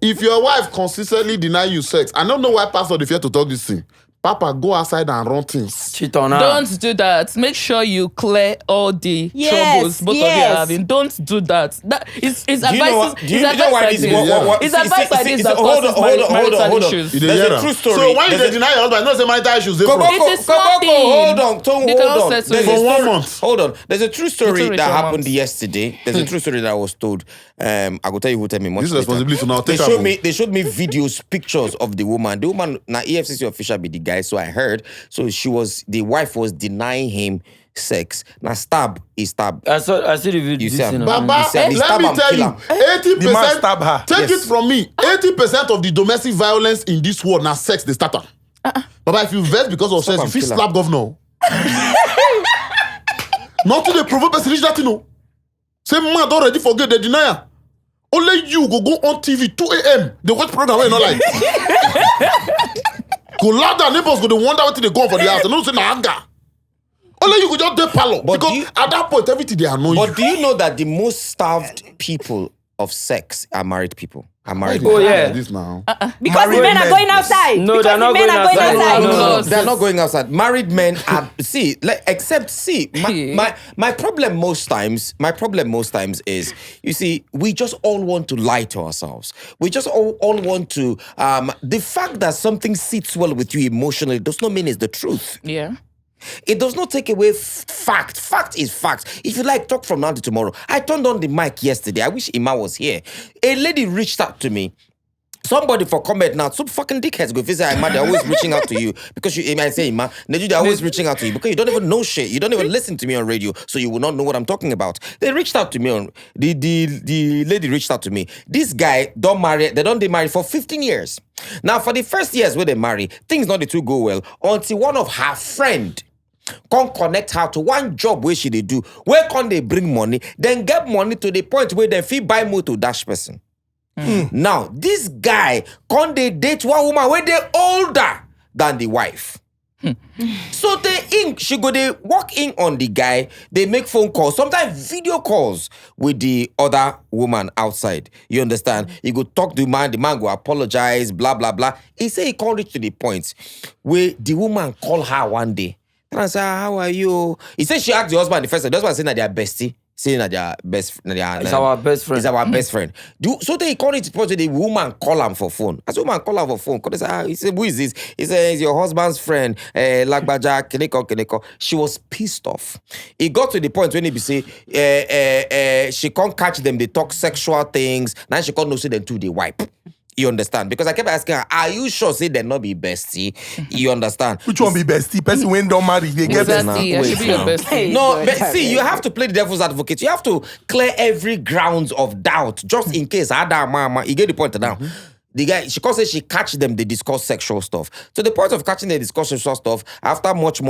If your wife consistently deny you sex, I don't know why pastor dey fear to talk this thing. Papa, go outside and run things. Cheat on her. Don't do that. Make sure you clear all the Yes, troubles both of you yes. are having. Don't do that. That is Do you know what? Do you know why this? It's advice like this that causes marital issues. You dey There's hear a am? true story. So when you There's dey deny your husband, you know say marital issues dey from. It is something. Hold on, They can all hold on. settle There's it. a For 1 story- month. Hold on. There's a true story Little that rich happened romance. yesterday. There's a true story that was told. I will tell you who told me much This later. responsibility now, They take showed am. me. They showed me videos, pictures of the woman. The woman, now EFCC official be the guy. So I heard. So the wife was denying him sex. Now stab is stab. I see the video. You this see, thing, Baba, He said, he let stab me am, tell kill you, am. 80%. The man stab her. Take Yes. it from me. 80% of the domestic violence in this world now sex they start am. Baba, if you vex because of sex, am, you fit kill am. slap governor. Nothing they provoke person reach that, you know. Say man don't ready forget the denier. Only you go on TV 2 a.m. They watch program where you not like. Go louder, neighbors go they wonder what they go on for the house. They don't say na anger. Only you go just dey palo But because do you- at that point everything they annoy you. But do you know that the most starved people of sex are married people? Are married Oh, people. yeah. This now. Because the Married men are men. going outside. No, Because they're not the men going are going outside. outside. No. They're not going outside. Married men are my problem most times is, you see, we just all want to lie to ourselves. We just all want to the fact that something sits well with you emotionally does not mean it's the truth. Yeah. It does not take away fact. Fact is fact. If you like, talk from now to tomorrow. I turned on the mic yesterday. I wish Ima was here. A lady reached out to me. Somebody for comment now. Some fucking dickheads go visit Ima. They're always reaching out to you because you might say Ima. Nedu, they're always reaching out to you because you don't even know shit. You don't even listen to me on radio, so you will not know what I'm talking about. They reached out to me on the lady reached out to me. This guy don't marry. They marry for 15 years. Now for the first years where they marry, things not the two go well until one of her friend can connect her to one job where she they do. Where can they bring money? Then get money to the point where they feel buy motor dash person. Now, this guy can they date one woman where they older than the wife. So she go they walk in on the guy, they make phone calls, sometimes video calls with the other woman outside. You understand? He go talk to the man go apologize, blah, blah, blah. He say he can't reach to the point where the woman call her one day. And I say, how are you? He said she asked the husband the first time. The husband said that they are bestie. saying that their best It's our best friend. It's our best friend. So they call it to the woman call him for phone. As woman call him for phone, because he said, who is this? He said, it's your husband's friend, Lagbaja, Keneko. She was pissed off. It got to the point when he be say, she can't catch them, they talk sexual things. Now she can't know see them too, they wipe. You understand? Because I kept asking her, are you sure say they not be bestie? You understand? Which one be bestie? Person when don't marry, they get Exactly. bestie. I should be your bestie. No, but see, you have to play the devil's advocate. You have to clear every grounds of doubt, just in case. You get the point now. The guy, she calls it, she catch them, they discuss sexual stuff. To the point of catching they discuss sexual stuff, after much,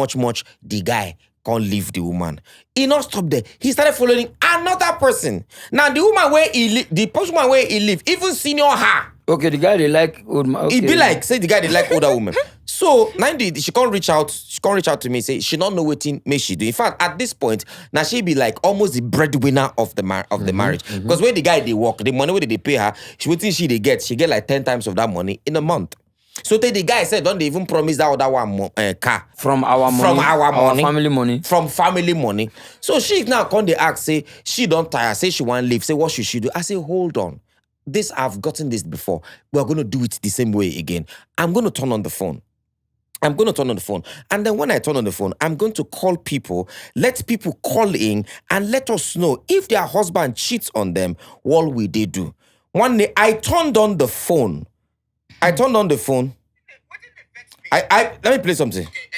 the guy can't leave the woman. He not stop there. He started following another person. Now, the woman where the woman where he live, even senior her. Okay, the guy they like old man. Okay. It be like, say the guy they like older women. So, now she can't reach out to me, say she don't know what may she do. In fact, at this point, now she be like almost the breadwinner of the marriage. Because when the guy they work, the money where they pay her, she get like 10 times of that money in a month. So the guy said, don't they even promise that other one car? From our money. Our family money. From family money. So she now come they ask, say, she don't tire, say she want leave, say, what should she do? I say, hold on. I've gotten this before. We're going to do it the same way again. I'm going to turn on the phone. And then when I turn on the phone, I'm going to call people, let people call in and let us know if their husband cheats on them, what will they do? One day, I turned on the phone. Let me play something. Okay,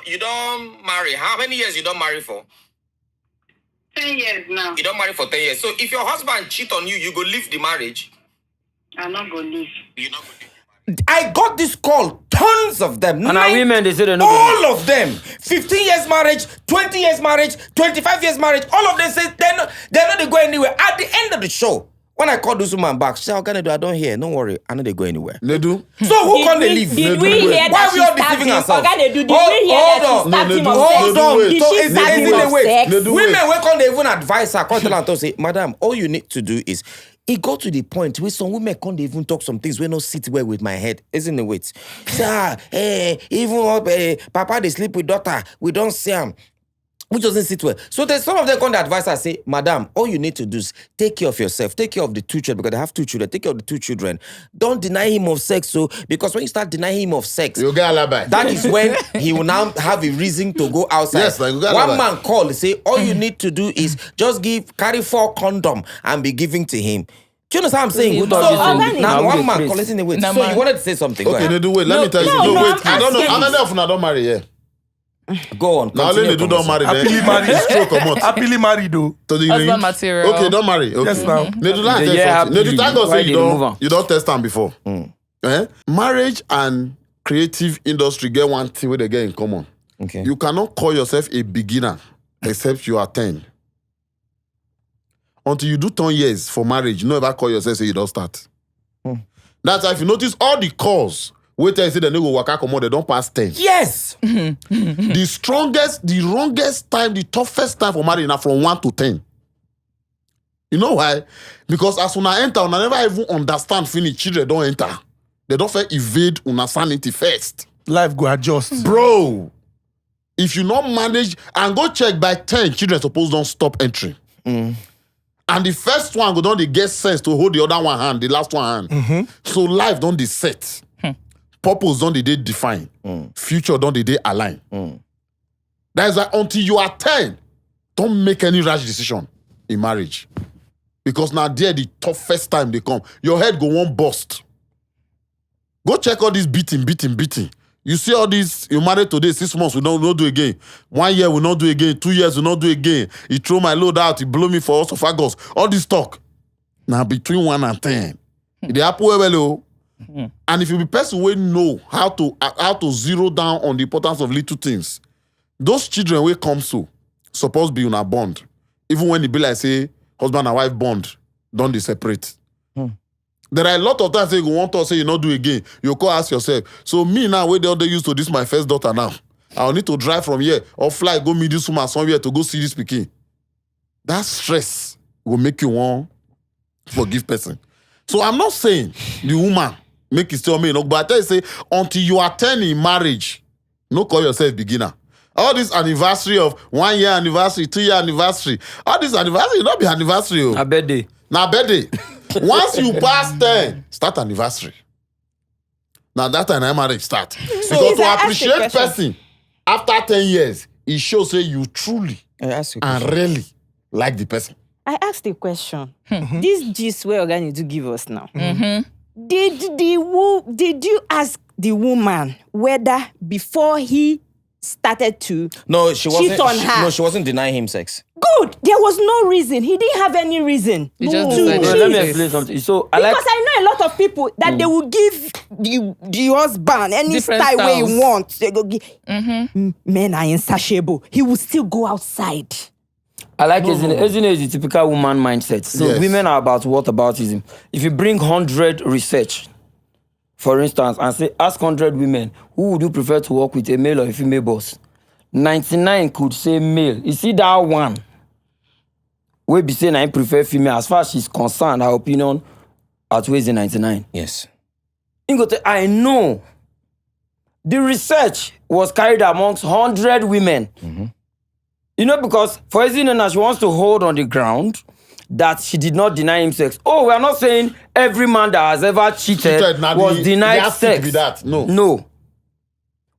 you don't marry. How many years you don't marry for? 10 years now. You don't marry for 10 years. So if your husband cheat on you, you go leave the marriage? I'm not going to leave. You're not going to leave. I got this call, tons of them. And our women, they say they're not all of them. 15 years marriage, 20 years marriage, 25 years marriage. All of them say they're not they go anywhere. At the end of the show, when I call this woman back, she said, "How can I do? I don't hear. Don't worry. I know they go anywhere." Nedu. So who can they leave? Did we hear Why that we she all stabbed deceiving him? ourselves? Did we hear that she stabbed him of sex? Hold on. Did So she it's stab him of sex? Women where can't they even advise her? Can't tell her to say, "Madam, all you need to do is." It got to the point where some women can't even talk some things when not sit well with my head. Isn't it? Wait. Say, even Papa they sleep with daughter. We don't see him. Which doesn't sit well. So there's some of them come to advise her, say, Madam, all you need to do is take care of yourself. Take care of the 2 children, because they have 2 children. Take care of the 2 children. Don't deny him of sex, because when you start denying him of sex, You get alibi. that is when he will now have a reason to go outside. Yes, like, you got one alibi. man call, say, all you need to do is just carry 4 condom and be giving to him. Do you understand what I'm saying? Who So, does this thing? now Now one we man praise. call, listen, wait. Nah, So man. you wanted to say something. Go Okay, ahead. Nedu, wait. Let me tell you. no, Wait. I'm I don't know. asking. How many of them don't marry? Yeah. Go on. Now only continue Nedu don't marry. Happily Then married. stroke or what? Happily married though. To the Husband ring. material. Okay, don't marry. Okay. Yes, now. Nedu, let me The tell year you something. happily. Nedu, thank God Why say did they move on? you don't test them before. Marriage and creative industry get one thing where they get in common. Okay. You cannot call yourself a beginner except you are 10. Until you do 10 years for marriage, you never call yourself say you don't start. That's why if you notice all the calls, wait till you say the nigga waka come on, they don't pass 10. Yes. The strongest, the longest time, the toughest time for marriage now from 1 to 10. You know why? Because as una enter, una never even understand finish. Children don't enter. They don't first evade una sanity first. Life go adjust. Bro, if you not manage and go check by 10, children suppose don't stop entering. And the first one go down, they get sense to hold the other one hand, the last one hand. So life don't they set. Purpose don't they define. Future don't they align. That is why until you are 10, don't make any rash decision in marriage. Because now there the toughest time they come. Your head go one bust. Go check all this beating. You see all this, you married today, 6 months, we don't do again. 1 year, we not do again. 2 years, we not do again. He throw my load out, he blow me for esophagus. All this talk. Now between 1 and 10. They happen well. And if you be person who know how to zero down on the importance of little things, those children will come supposed be in a bond. Even when it be like say, husband and wife bond, don't they separate? There are a lot of times you want to say you not do again. You go ask yourself. So me now, where the other used to this my first daughter now. I'll need to drive from here or fly, go meet this woman somewhere to go see this pikin. That stress will make you want forgive person. So I'm not saying the woman make it still me, but I tell you say until you are 10 in marriage, no call yourself beginner. All this anniversary of 1 year anniversary, 2 year anniversary. All this anniversary, not be anniversary. A birthday. Now birthday. Once you pass 10, start anniversary. Now that time marriage start. Because to appreciate person after 10 years, it shows say you truly and really like the person. I asked a question. This gist where Organi do give us now. Did you ask the woman whether before he started to No, she wasn't. cheat on her? No, she wasn't denying him sex. Good. There was no reason. He didn't have any reason He just to decided. Well, cheat. let me explain something. So I Because like. I know a lot of people that they will give the husband any Different style way he styles. wants. They go give. Men are insatiable. He will still go outside. I like Ezinne. Ezinne is the typical woman mindset. So Yes. women are about whataboutism. If you bring 100 research, for instance, and say ask 100 women, who would you prefer to work with, a male or a female boss? 99 could say male. You see that one? We be saying I prefer female. As far as she's concerned, her opinion outweighs the 99. Yes. I know the research was carried amongst 100 women. You know, because for Ezinne, she wants to hold on the ground that she did not deny him sex. Oh, we are not saying every man that has ever cheated Now was the denied yardstick sex. be that. No. No.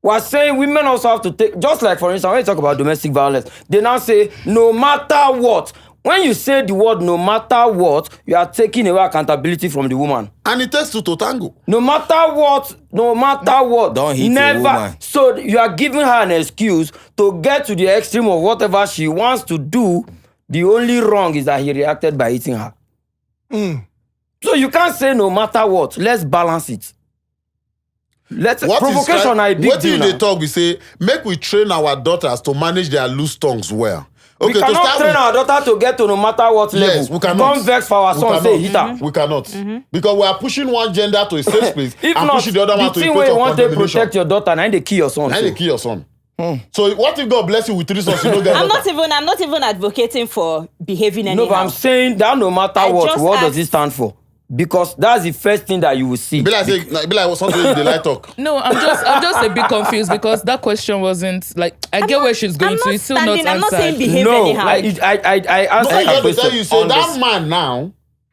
We're saying women also have to take, just like for instance, when you talk about domestic violence, they now say no matter what. When you say the word no matter what, you are taking away accountability from the woman. And it takes two to tango. No matter what, Don't hit a never. woman. So you are giving her an excuse to get to the extreme of whatever she wants to do. The only wrong is that he reacted by hitting her. So you can't say no matter what. Let's balance it. Provocation are a big what deal if now. they talk? We say, make we train our daughters to manage their loose tongues well. We cannot train our daughter to get to no matter what level. Yes, we cannot. Don't vex for our son, say hit her. We cannot. Because we are pushing one gender to a safe place If and not, pushing the other one the to a thing place where you of want to condemnation. protect your daughter, now they kill your son. Now so. they kill your son. So what if God bless you with 3 sons? You don't get I'm daughter? not even advocating for behaving anyhow. No, but I'm saying that no matter I what just does asked- it stand for? Because that's the first thing that you will see. Be like something they like talk. No, I'm just a bit confused because that question wasn't like I get where she's going I'm to. not It's still not standing, I'm not saying answered. behave No, anyhow. like I No, answered I her got to question. tell you, say on that this. man now,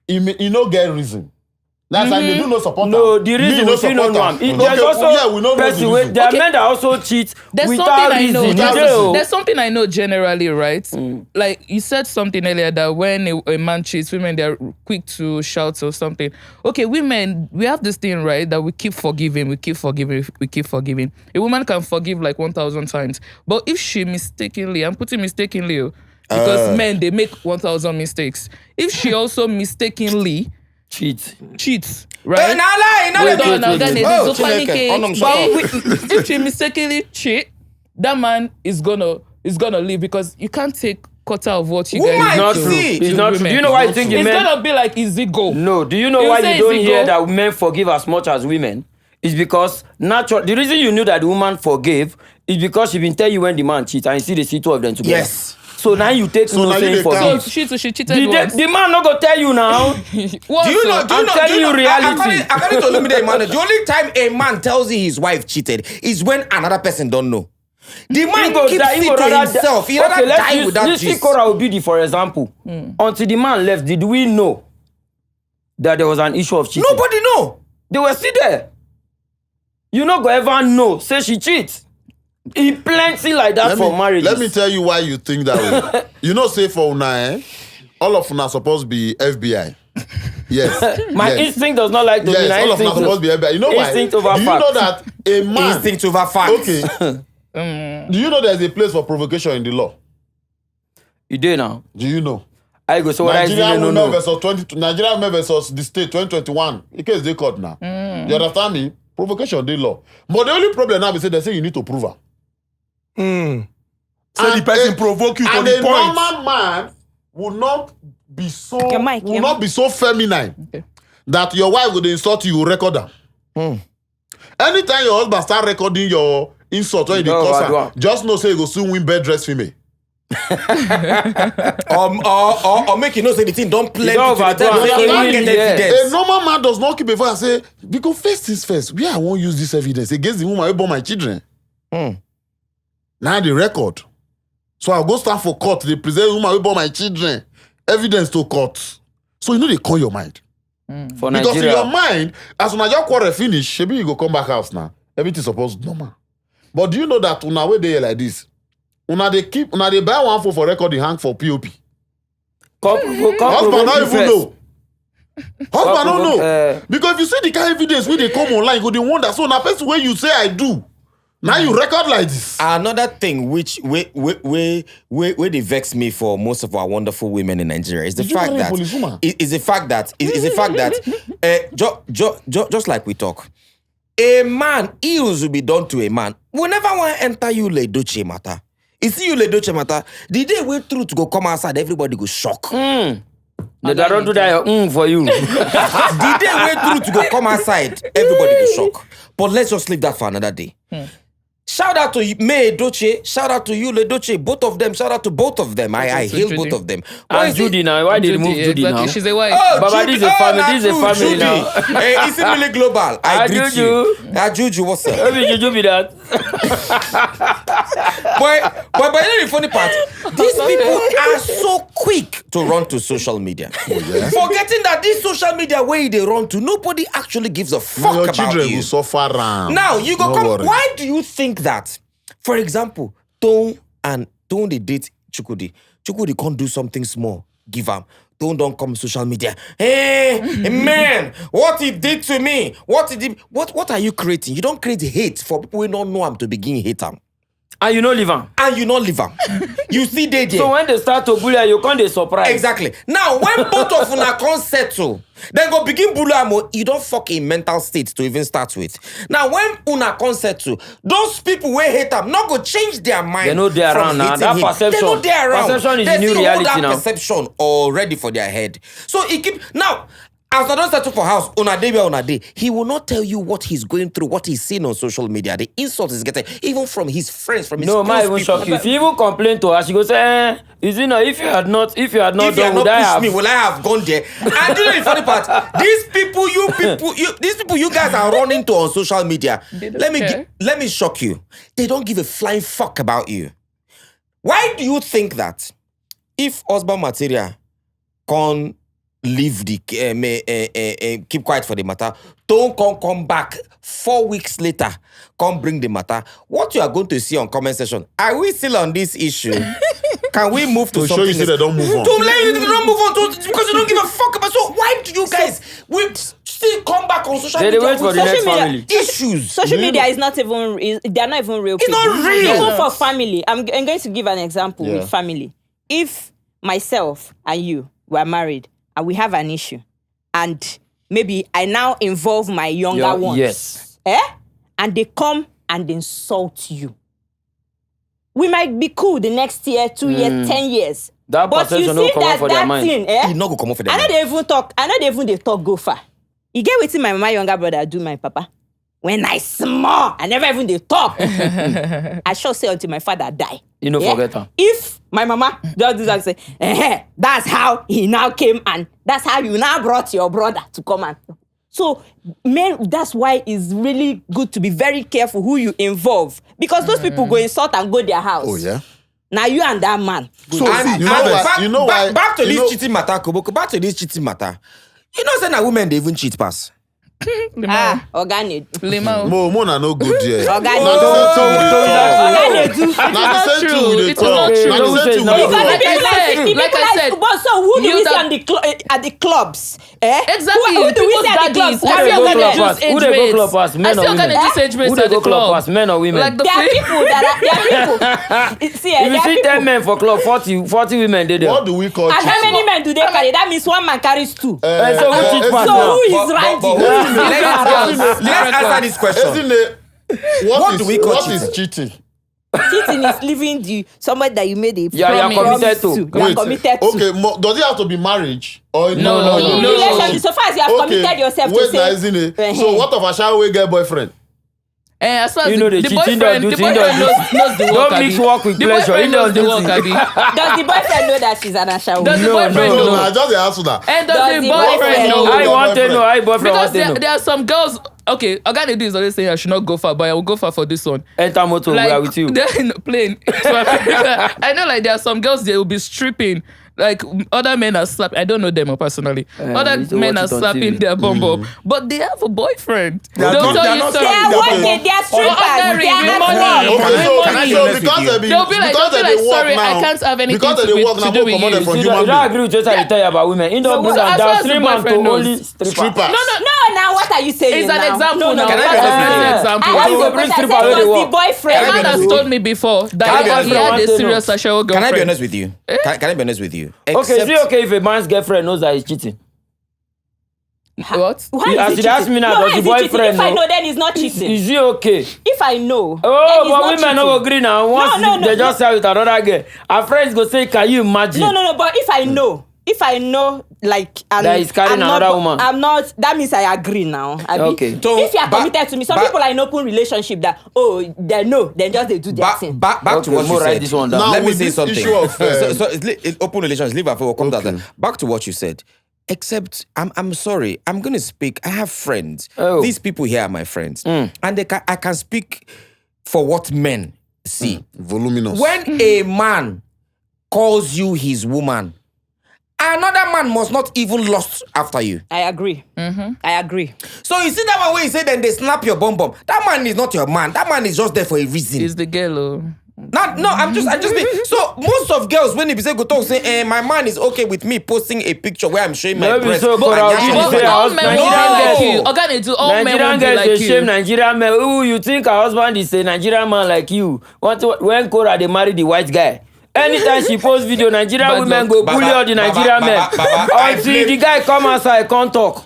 he no get reason. That's why they do no support. No, the reason we feel no one. There's also person wey there are men that also cheat There's without something I know. reason. You dey o. There's something I know generally, right? Like you said something earlier that when a man cheats, women they're quick to shout or something. Okay, women, we have this thing, right? That we keep forgiving. A woman can forgive like 1,000 times, but if she mistakenly, I'm putting mistakenly, because men they make 1,000 mistakes. If she also mistakenly cheats, right? If she mistakenly cheat, that man is gonna leave because you can't take quarter of what you guys It's not do true. to It's not true. women. Do you know why you think the It's men? gonna be like easy go. No. Do you know You why say you don't it's hear ego? that men forgive as much as women? It's because natural. The reason you knew that the woman forgave is because she been tell you when the man cheats and you see the see two of them together. Yes. So now you take So now you saying dey forgive. count. So she cheated once. The man not gonna tell you now. What, Do you know? so? Do you I'm know? telling do you know, you reality. According to Olumide Emmanuel, the only time a man tells you his wife cheated is when another person don't know. The man keeps it to himself. He rather die without this gist. Cora Obidi, for example. Until the man left, did we know that there was an issue of cheating? Nobody know. They were still there. You not go ever know. Say she cheats. He plenty like that for marriage. Let me tell you why you think that way. You know, say for una, all of una supposed to be FBI. Yes. My yes. instinct does not like to be. Yes, My all of una instinct- supposed to be FBI. You know why? Instinct over Do you fact. know that a man... Instinct over fact. Okay. Do you know there's a place for provocation in the law? You do now. Do you know? I go. So what I Nigerian no women no. versus Nigerian women versus the state 2021. In case they court now. You understand me? Provocation, they law. But the only problem now is they say you need to prove her. So the person provoke you to And the a point. normal man will not be so Your mic, will your not be so feminine that your wife will insult you, record her. Anytime your husband start recording your insult when you dey No, curse I her, don't. just know say you go soon win bed dress female. Or make you know say the thing don't play. You don't to the overdo time, am. say you don't Yes. get evidence. A normal man does not keep a voice and say, because first things first, where I won't use this evidence against the woman who born my children. Now the record. So I'll go stand for court. They present woman who born my children. Evidence to court. So you know they call your mind. For Because in Nigeria. your mind, as soon as your quarrel finish, maybe you go come back house now. Everything's supposed to be normal. But do you know that una way they like this? Una they buy one for record, they hang for POP. Husband don't even know. Husband don't know. Because if you see the kind of evidence when they come online, you go dey wonder. So na person where you say I do. Now you record like this. Another thing which they vex me for most of our wonderful women in Nigeria is the fact that just like we talk, a man ills will be done to a man. Whenever one enter you le doche matter, you see you le doche matter. The day we truth go come outside, everybody go shock. They don't do that for you. The day we truth go come outside, everybody go shock. But let's just leave that for another day. Shout out to May Doche. Shout out to you, Ledoche. Both of them. Shout out to both of them. I hail both of them. And Judy now. Why did they remove Judy now? She's a wife. Oh, Baba, this is a family. This is a family Judy. now. Hey, it's really global. I greet you. Juju, what's up? Maybe Juju be that. But you know the funny part? These people are so quick to run to social media. Forgetting that this social media way they run to, nobody actually gives a fuck Your about children you. will suffer around. Now, you go No come. worry. Why do you think that? For example, Tone they date Chukudi. Chukudi can't do something small. Give him. Tone don't come social media. Hey, man, what he did to me? What are you creating? You don't create hate for people who don't know him to begin hate him. And you know live on. And you not live him. You see they there. So when they start to bully you, can't they surprise? Exactly. Now, when both of una can't settle, then go begin bully am. You don't fuck a mental state to even start with. Now, when una can't settle, those people who hate him not go change their mind. They know they're from around now. hating That him. perception. They know they're around. Perception is They the new still hold reality that now. perception already for their head. So he keep now. As I don't settle for house, on a day, he will not tell you what he's going through, what he's seen on social media, the insults he's getting, even from his friends, from his No, close ma even people. shock you. If you even complain to her, she go say, Ezinne, if you had not If you done, had would not I pushed have? me, will I have gone there? And you know the funny part? These people you guys are running to on social media. Let me shock you. They don't give a flying fuck about you. Why do you think that if husband material can leave the keep quiet for the matter, don't come back 4 weeks later, come bring the matter, what you are going to see on comment section? Are we still on this issue? Can we move to To show something you see else? they don't move on. To let you don't move on because you don't give a fuck about. So why do you guys we still come back on social They media wait for with the next social media- family. issues? Social media is not even, they're not even real people. not real. Even for family. I'm going to give an example Yeah. with family. If myself and you were married and we have an issue, and maybe I now involve my younger ones, Yes. and they come and insult you, we might be cool the next year, 2 years, 10 years. That But you perception no see come out that for their mind. thing, You not go come off for I know them. they even talk. I know they even go far. You get wetin my younger brother do my papa. When I small, I never even they talk. I sure say until my father die. You know, forget her. If my mama just do that, say, that's how he now came and that's how you now brought your brother to come and. So, men, that's why it's really good to be very careful who you involve, because those people go insult and go their house. Oh, yeah? Now you and that man. So, And you know why? back, You know why? back to you this know- cheating matter, Koboko. Back to this cheating matter. You know, saying that women they even cheat pass. Organic. Lima. Mo na no good there. Organic. Na the same thing we dey talk. Organic do. Na the same thing we dey It's not talk. true. Na the same thing we Because dey Like talk. I said, like I said, but so who do you we see that- at the clubs? Exactly. Who do we People's see at the daddies. clubs? I Who see they go organic club juice pass? Who age they go rates. club pass? I Men see or organic women? juice age Who rates they at the go club club. pass? Men or women? Like the There are fake- people that are people. See, If you there are see 10 people. men for club, 40 women they there. What do we call And how cheating? many men do they carry? That means one man carries two. So who cheat pass So now? who is ranking? Let's answer this question. Isn't What do we call what is cheating? Cheating is leaving somebody that you made a Yeah, you're promise committed to. You are committed to. Okay, does it have to be marriage? Or No. In relationship, so far as you have committed yourself wait to na say. Ezinne. So what of a shower we get boyfriend? As far as You know the the cheating boyfriend, don't the do boyfriend thing, knows the work. Don't mix Abi. work with The pleasure. boyfriend He knows the don't work, do thing. Abi. Does the boyfriend know that she's an ashawo? Does the No, boyfriend No, know? I just dey ask that. And does Does the the boyfriend boyfriend know? know? I want to know. I boyfriend Because want to know. there are some girls okay, Nedu is always saying I should not go far, but I will go far for this one. Enter motor, we are with you. They're in a plane. So I know like there are some girls they will be stripping. Like other men are slapping. I don't know them personally. Other men are slapping their bum bum, but they have a boyfriend. They'll tell you They are working. They are strippers. They are money. Okay, so Can I be so honest because with they you? They'll be like, sorry, now, I can't have anything because to they do work now, with come you. from You human don't being. agree with what I tell you about women. You don't So bring as that far as the stream man to boyfriend only knows. Strippers. No, now what are you saying? It's an now? example. No, Now. Can I That's be honest an with you? example. Why you What go bring I stripper said where they was the work? boyfriend. A man has told me before Can I that be honest he with had you? a serious sexual Can I be girlfriend. honest with you? Can I be honest with you? Okay, is it okay if a man's girlfriend knows that he's cheating? What? Why As is you he ask me cheating? now, No, does why the is he cheating? boyfriend If I know? know, then he's not cheating. Is it okay? If I know, Oh, then he's but not women cheating. don't agree now. Once No, they just say with another girl, our friends go say, "Can you imagine?" No. But if I know, like, That he's carrying another woman. I'm not. That means I agree now. Okay. So, if you are back- committed to me, some back- people are in open relationship that they know, then just they do their thing. Back to Okay, what you more write said. this one down. Now, Let me with say this something. issue of, so it's open relations, leave and we'll come to that. Back to what you said. Except, I'm sorry, I'm going to speak. I have friends. Oh. These people here are my friends. And I can speak for what men see. Voluminous. When a man calls you his woman, another man must not even lust after you. I agree. I agree. So you see that one where you say then they snap your bum bum. That man is not your man. That man is just there for a reason. Is the girl? Oh. I just mean. So most of girls when they say go talk say, my man is okay with me posting a picture where I'm showing my Maybe breast. so, and Cora, yeah, you But say all us men won't Nigerian be like girls. you. Organize all men Nigerian won't be girls, like they you. shame Nigerian men. Ooh, you think her husband is a Nigerian man like you? When Cora they marry the white guy? Anytime she post video, Nigerian Bad women luck. go bully all the Nigerian men. Until the guy come outside, can't talk.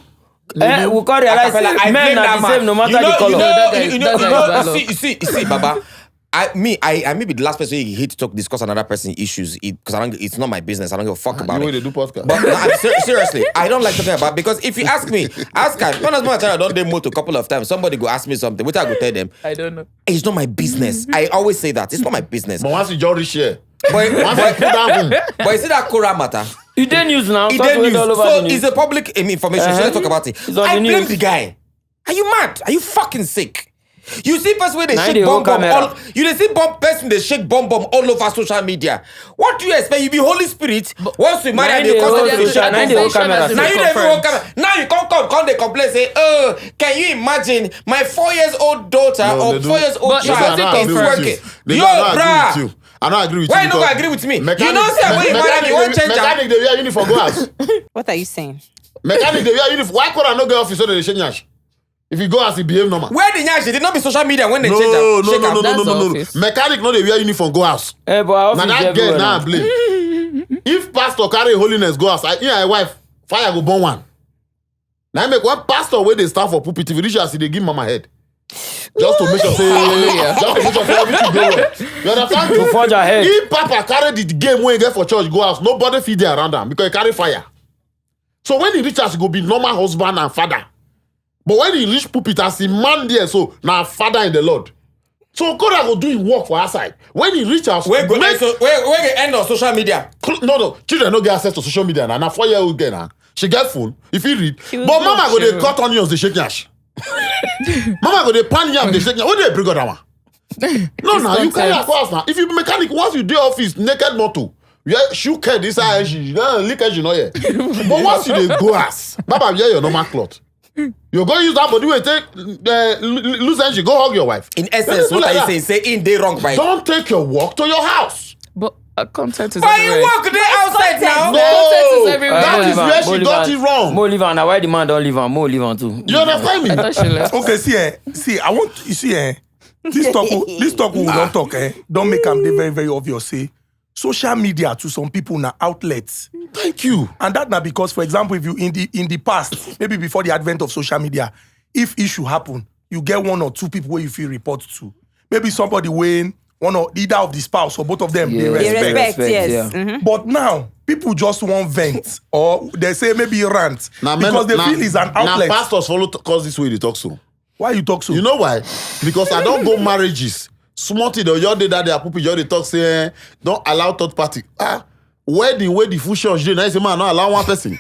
We can't realize Acapella, I men blame are that the man. same no matter the color. That guy is See, Baba. I may be the last person you hate to discuss another person's issues because it's not my business. I don't give a fuck about The way it. they do podcast. But no, seriously, I don't like talking about because if you ask me, ask her. When I don't demo to a couple of times, somebody go ask me something, which I go tell them. I don't know. It's not my business. I always say that it's not my business. But once you just reach here, But once you put down, but you see that Cora matter. You didn't use now. It Talk then to it news. all over So the news. it's a public information. So let's talk about it. It's on I the blame news. the guy. Are you mad? Are you fucking sick? You see person where they Now shake they bomb hold bomb camera. all. You dey see bomb person they shake bomb bomb all over social media. What do you expect? You be Holy Spirit. Once you marry, Now they they cause hold them to social- shake now bomb they bomb. hold camera. Now you never hold camera. Now you come they complain say, oh, can you imagine my 4-year-old daughter or 4-year-old But child it's is working? Yo, bruh. I don't agree with Why you. you no go because agree with me? mechanic- You know say when you marry me, you want change am. Mechanic they wear uniform go house. What are you saying? Mechanic they wear uniform. Why could I not go office so they change yash? If you go as he behave normal. Where the nyash? They did not be social media when they No, change am. no, Shake no, am. no, no, That's no, no, no. office. Mechanic no they wear uniform go house. But our Now office that girl everywhere now now. blame. If pastor carry holiness go house, my wife fire go burn one. Now I make one pastor where they start for pulpit if you reach as they give mama head. Just to make sure say, just to make sure say everything go well. You understand? To forge ahead. If Papa carry the game when he get for church go house, nobody feed there around him because he carry fire. So when he reach us, he go be normal husband and father. But when he reach pulpit as a man there, so now father in the Lord. So God go do his work for our side. When he reach us, Where the end of social media? no, children don't get access to social media now. Now 4-year-old girl now, she get phone. If he read, will but go mama go through. they cut onions, they shake yash. Mama go they pan yam, they shake yash. What they bring out that one? No, now you carry across now. If you be mechanic, once you do office, naked motor, you shoe head this eye, leakage, you know yeah. But once you dey go ass, Baba wear your normal cloth. You go use that body wey take loose energy, go hug your wife. In essence, what are you saying? Say in they wrong by. Don't take your work to your house. But content is Why you everywhere. walk there outside now? Content is No, everywhere. that is where she got it wrong. Mo leave on. Now why the man don't leave on? Mo leave on too. You understand me? I thought she left. Okay, see, I want you see, this talk we don't talk, don't make them very, very obvious. Say, social media to some people now outlets, Thank you. and that now because, for example, if you in the past, maybe before the advent of social media, if issue happen, you get 1 or 2 people where you feel report to. Maybe somebody weighing one or either of the spouse or both of them they Yeah. They respect. respect, yes. yeah. Mhm. But now people just want vent or they say maybe rant Now, because they feel it's an outlet. Now pastors follow cause this way they talk so. Why you talk so? You know why? Because I don't go marriages. Smart the your day that they are poopy, your they talk say don't allow third party. Wedding where the full church dey. Now you say man, not allow one person.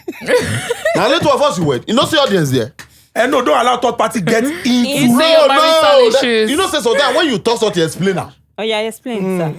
Now let 2 of us you wed. You know see audience there. And no, don't allow third party get into. It's your marital issues. You know, say sometimes when you talk something, explain now. Oh yeah, explain, sir.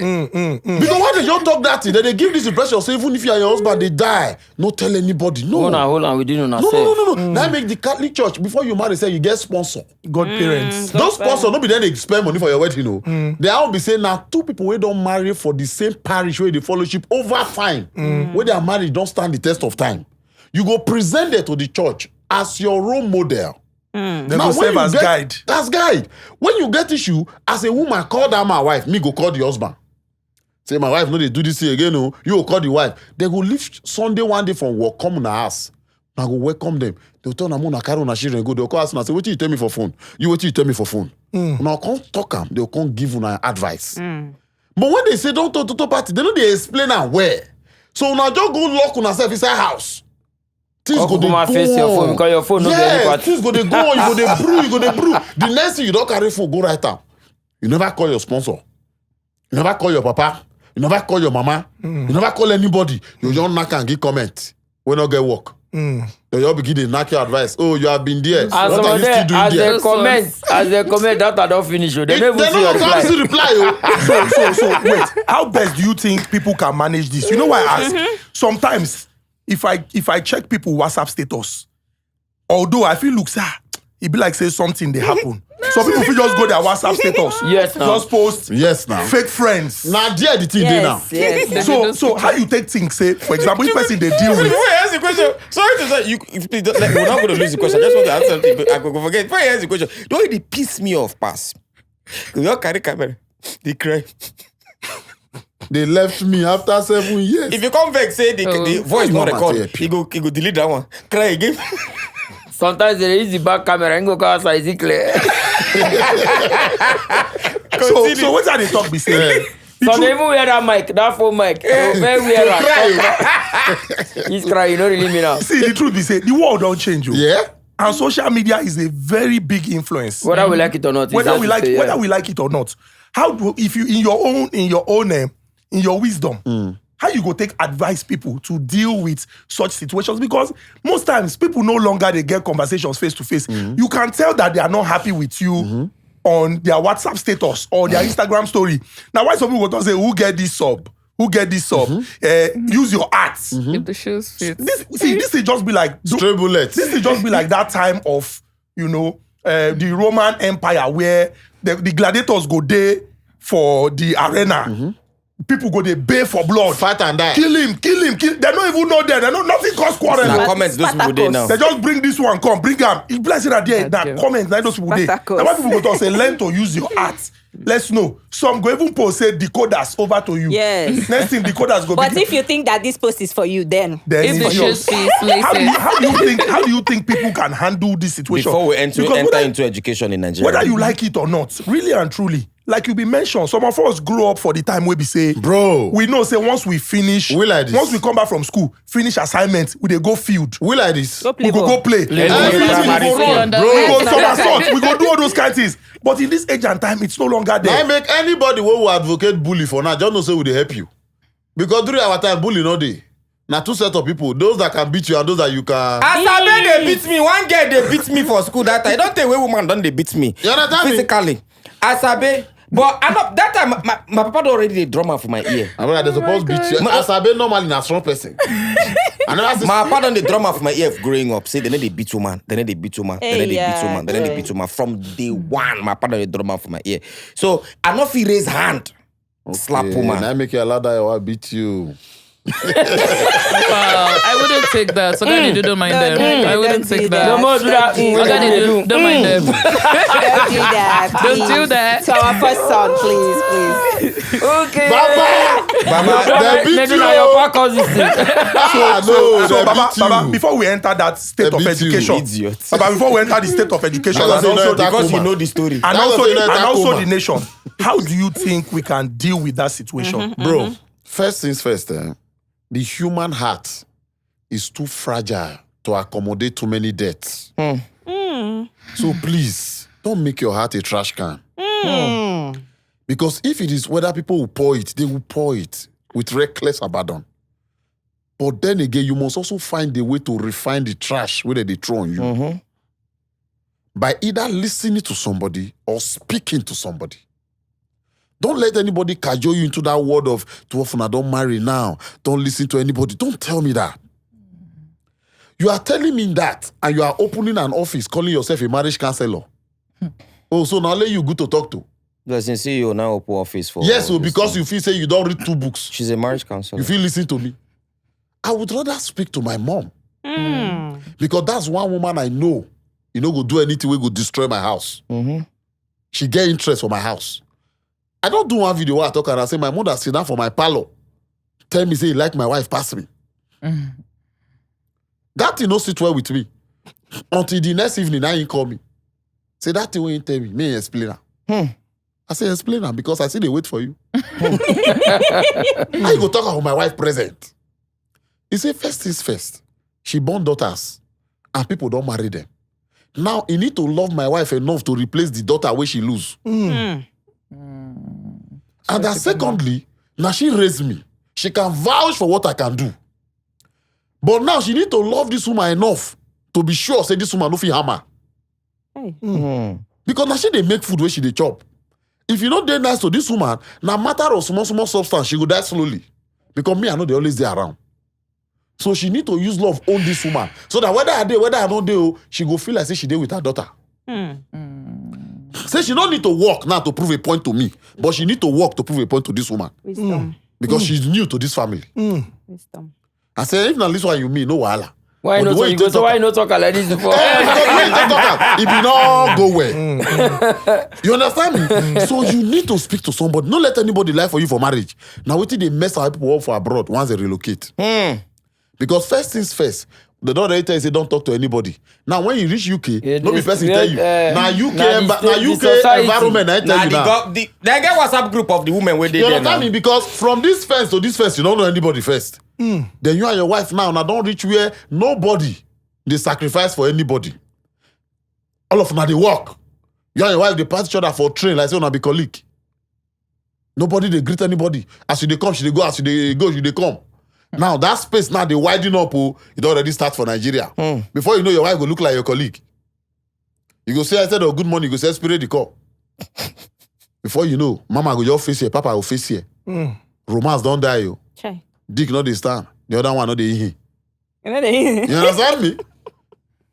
Because why they don't talk that thing? Then they give this impression, say even if you and your husband they die, not tell anybody. No. Hold on, we didn't know. No. That make the Catholic Church before you marry say you get sponsor. Godparents. Those sponsors no be then they spend money for your wedding, you know. They all be saying now two people who don't marry for the same parish where they fellowship over time. Where they are married don't stand the test of time. You go present it to the church as your role model. They go serve as guide. As guide. When you get issue, as a woman, call that my wife, me go call the husband. Say, my wife, no, they do this thing again, no. You go call the wife. They go leave Sunday one day from work, come in the house. Now go welcome them. They'll tell them, I'm carry on a children, go. They'll call us and say, what you tell me for phone? What you tell me for phone? Now come talk them. They'll come give you advice. But when they say don't talk to party, they know they explain and where. So now just go lock on yourself inside house. Things go dey go face your phone because your phone no get any things go dey go on, you go dey brew. The next thing you don't carry phone, go right now. You never call your sponsor. You never call your papa. You never call your mama. You never call anybody. You just knock and give comment. We not get work. You all begin to knock your advice. Oh, you have been there. What are you still doing there? As they comment, that I don't finish. They never see your reply. So wait. How best do you think people can manage this? You know why I ask? Sometimes if I check people WhatsApp status, although I feel looks it be like say something they happen. Some people feel just go their WhatsApp status. Yes, now. Just post. Yes, now. Fake friends. Now, there the thing they now. Yes. So how you take things? Say, for example, if person they deal with. Before I ask the question, sorry to say, we're not going to lose the question. I just want to answer something, but I could forget. Before I ask the question, don't it piss me off, pass? You all carry camera, they cry. They left me after 7 years. If you come back, say the voice not record, he go delete that one. Cry again. Sometimes they use the back camera and go outside. Is it clear? So what are they talk be saying? So they even wear that mic, that phone mic. He's crying. You don't really mean now. See, the truth is, the world don't change. Yeah. And social media is a very big influence. Whether we like it or not. Whether we like it or not. How do if you in your wisdom, how you go take advise people to deal with such situations? Because most times people no longer they get conversations face to face. You can tell that they are not happy with you on their WhatsApp status or their Instagram story. Now, why some people go to say, who get this sub? Who get this sub? Use your arts. If the shoes fit. This will just be like stray bullets. This will just be like that time of the Roman Empire where the gladiators go there for the arena. People go they bay for blood. Fight and die. Kill him. They don't even know there. They know nothing cause quarrel. Now comments those people there now. They just bring this one, bring him. He bless it at there. Now comments, now those people there. Now why people go to say learn to use your art. Let's know. Some go even post say decoders over to you. Yes. Next thing decoders go. But if you think that this post is for you, then if the shoes fit, how do you think people can handle this situation? Before we enter into education in Nigeria. Whether you like it or not, really and truly. Like you be mentioned, some of us grew up for the time where we say, bro, we know say once we finish, like this. Once we come back from school, finish assignment, we dey go field. We like this. We go play. We go somersault. We go do all those kind of things. But in this age and time, it's no longer there. I make anybody who will advocate bully for now, just know say we dey help you. Because during our time, bully no dey. Now two set of people, those that can beat you and those that you can. Asabe they beat me. One girl they beat me for school that time. I don't think a woman done they beat me. You understand physically. Asabe. But I know that time my papa don't already a drummer for my ear. I'm like, they're supposed to beat you. Asabe normally a strong person. My papa done the drummer for my ear growing up. Say they beat woman, then they beat woman, then they beat woman, then they beat woman. From day one, my papa done the drummer for my ear. So I know if he raise hand, slap woman. I make you allow that I beat you. I wouldn't take that. So Gani, don't mind them. I wouldn't take that. No more do that. Don't mind them. don't do that. Don't do that. To our first son, please. Okay. Baba, they beat you. Your back So Baba, before we enter that state of education, Baba, before we enter the state of education, and also because you know the story, and also the nation, how do you think we can deal with that situation, bro? First things first, the human heart is too fragile to accommodate too many deaths. So please, don't make your heart a trash can. Because if it is whether people will pour it, they will pour it with reckless abandon. But then again, you must also find a way to refine the trash where they throw on you. by either listening to somebody or speaking to somebody. Don't let anybody cajole you into that word of too often I don't marry now. Don't listen to anybody. Don't tell me that. You are telling me that and you are opening an office calling yourself a marriage counselor. Oh, so now let you good to talk to. Because in CEO now open office for. Yes, so because you feel say you don't read 2 books. She's a marriage counselor. You feel listen to me. I would rather speak to my mom. Because that's one woman I know. You know, go do anything we go destroy my house. She get interest for my house. I don't do one video where I talk and I say my mother sit down for my parlor. Tell me say you like my wife pass me. That thing no sit well with me. Until the next evening, now he call me. Say that thing when you tell me, me explain her. I say explain her because I see they wait for you. I go talk about my wife present. He say first things first. She born daughters and people don't marry them. Now he need to love my wife enough to replace the daughter where she lose. And that secondly, now she raised me. She can vouch for what I can do. But now she need to love this woman enough to be sure say this woman no fit hammer. Because now she dey make food where she dey chop. If you not dey nice to this woman, now matter of small substance, she go die slowly. Because me, I know they always dey around. So she need to use love on this woman. So that whether I dey, whether I don't dey, she go feel like say she dey with her daughter. Say she don't need to work now to prove a point to me, but she need to work to prove a point to this woman. Wisdom. Because she's new to this family. Wisdom. I say, if not this one you mean, no wahala. Why But not? the way You go, so why not talk like this before? it be not go well. You understand me? So you need to speak to somebody. Don't let anybody lie for you for marriage. Now wait till they mess our people up for abroad once they relocate. Because first things first, the daughter tell you say don't talk to anybody. Now when you reach UK, no be person tell you. Now UK environment, I tell you now. They get WhatsApp group of the women where they You there understand now. me? Because from this fence to this fence, you don't know anybody first. Then you and your wife now don't reach where nobody they sacrifice for anybody. All of them they work. You and your wife they pass each other for train like say on be colleague. Nobody they greet anybody. As you they come, she they go. As you they go, you they come. Now that space now they widen up. Oh, it already start for Nigeria. Before you know, your wife will look like your colleague. You go say I said, "Oh, good morning." You go say, "Spirit the call." Before you know, Mama go your face here, Papa will face here. Romance don't die you. Chai. Dick not they stand. The other one not they here. You know they- You understand me?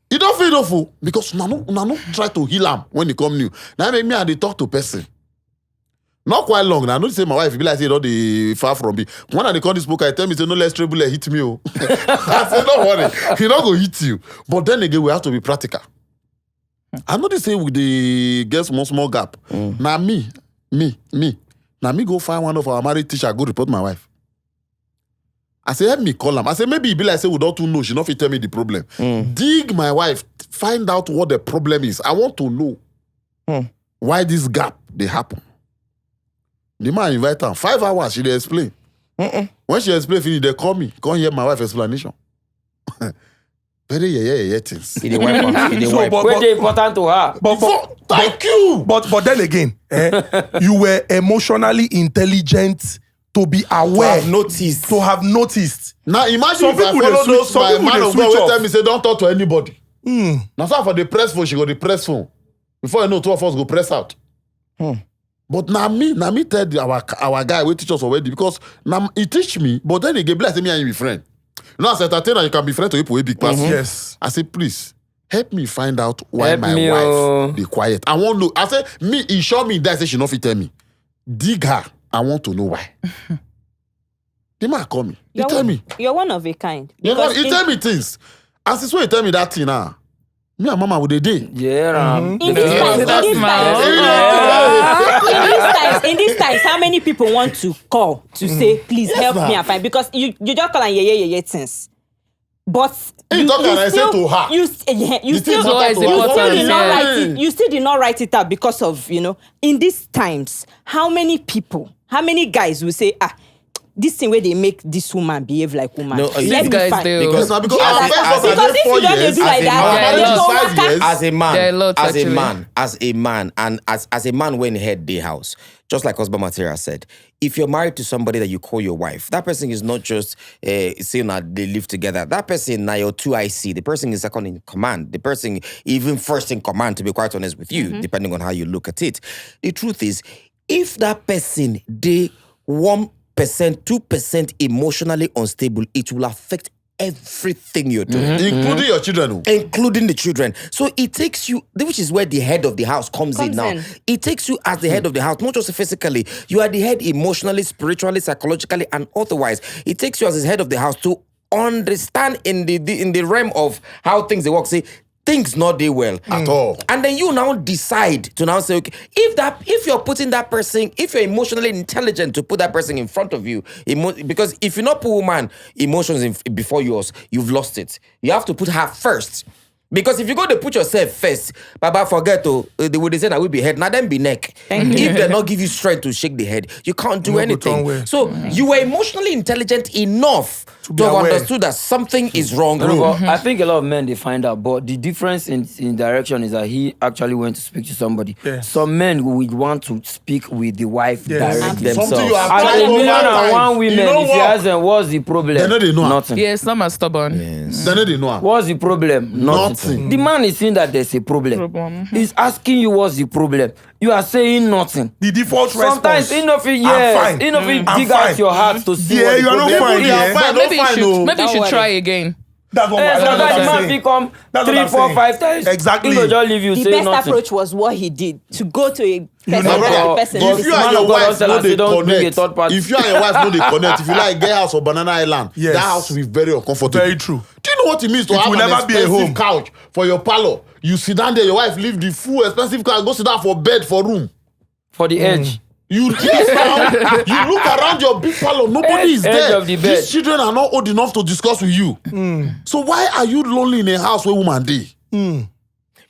You don't feel awful because no try to heal him when they come new. Now make me and they talk to person. Not quite long. Now I know say my wife be like say not the far from me. When they call this book, I tell me say no let's trouble hit me. Oh. I say don't worry, he not go hit you. But then again we have to be practical. I know they say with the get small gap. Now me. Now me go find one of our married teacher go report my wife. I say, help me call him. I say, maybe he be like, say, we don't know. She not fit tell me the problem. Dig my wife. Find out what the problem is. I want to know why this gap they happen. The man invite her. 5 hours, she dey explain. When she explain, finish, they call me. Come hear my wife explanation. Very yeah things. He dey wipe am. He dey wipe. Where they important to her? Thank you. But then again, you were emotionally intelligent to be aware, have noticed. to have noticed. Now imagine Some if I people dey follow switch- those some my people man dey of switch God will off. tell me say don't talk to anybody. Now so for the press phone, she go the press phone. Before you know, 2 of us go press out. But now me tell our guy we teach us already because now he teach me, but then he get blessed me and he be friend. You know, as entertainer, you can be friend to people with big pass. Yes. I say, please help me find out why Help my me, wife be quiet. I want to know. I say, me, he show me that say she not fit tell me. Dig her. I want to know why. The man call me. He tell me. You're one of a kind. You know, Because he tell me things. And since when he tell me that thing now, me and Mama would a day. Yeah, in these times, how many people want to call to say, please help me and find? Because you just call and yeah things. But He talk and I say to her. You The still thing matter to her. did not Yeah. write it. You still did not write it out because of, in these times, how many people, how many guys will say, this thing where they make this woman behave like woman. No, Let these me guys, find- they- Because our Because first if was you 4 don't years. do like that, Our Yeah, marriage is yeah. 5 years. As a man, There are a lot, as actually. a man, and as a man when head the house, just like husband material said, if you're married to somebody that you call your wife, that person is not just saying that they live together. That person now your 2IC. The person is second in command. The person even first in command, to be quite honest with you, depending on how you look at it. The truth is, if that person they 1%, 2% emotionally unstable, it will affect everything you're doing. Including your children. Including the children. So it takes you, which is where the head of the house comes in Comes now. in. It takes you as the head of the house, not just physically. You are the head emotionally, spiritually, psychologically, and otherwise. It takes you as the head of the house to understand in the realm of how things they work. Say, things not do well At all. and then you now decide to now say, okay, if you're putting that person, if you're emotionally intelligent to put that person in front of you, because if you not put woman emotions before yours, you've lost it. You have to put her first. Because if you go to put yourself first, Baba forget to they would say that will be head, now then be neck. If they not give you strength to shake the head, you can't do No go turn anything. way. So you were emotionally intelligent enough to be have aware. understood that something is wrong. No, but I think a lot of men they find out, but the difference in direction is that he actually went to speak to somebody. Yes. Some men would want to speak with the wife Yes. direct Something themselves. you have And tried a over million and time. one You women, know if you what? ask them what's the problem, They know they know. nothing. Yeah, some are stubborn. Then they know. What's the problem? Nothing. The man is saying that there's a problem. He's asking you what's the problem. You are saying nothing. The default Sometimes response. enough, I'm yes, fine. enough, I'm dig out fine. your heart to see Yeah, what the you are not problem fine, is. yeah. Fine, Maybe you fine, should, no. maybe you Don't should worry. try again. That's what Yes, that's what sometimes I'm the man saying. will come That's what 3, I'm 4, saying. 5 times. Exactly. He will just leave you The say best nothing. approach was what he did to go to a person. My brother, that person if is you man and your of God wife don't tell know us they you don't bring a third connect, party. if you and your wife know they connect, if you like get house or Banana Island, Yes. that house will be very uncomfortable. Very true. Do you know what it means to It have will an never be a expensive home. couch for your parlor? You sit down there, your wife leave the full expensive couch, go sit down for bed for room. For the edge. You yes, now, you look around your big parlor, nobody is Edge there. of the bed. These children are not old enough to discuss with you. So why are you lonely in a house where woman dey?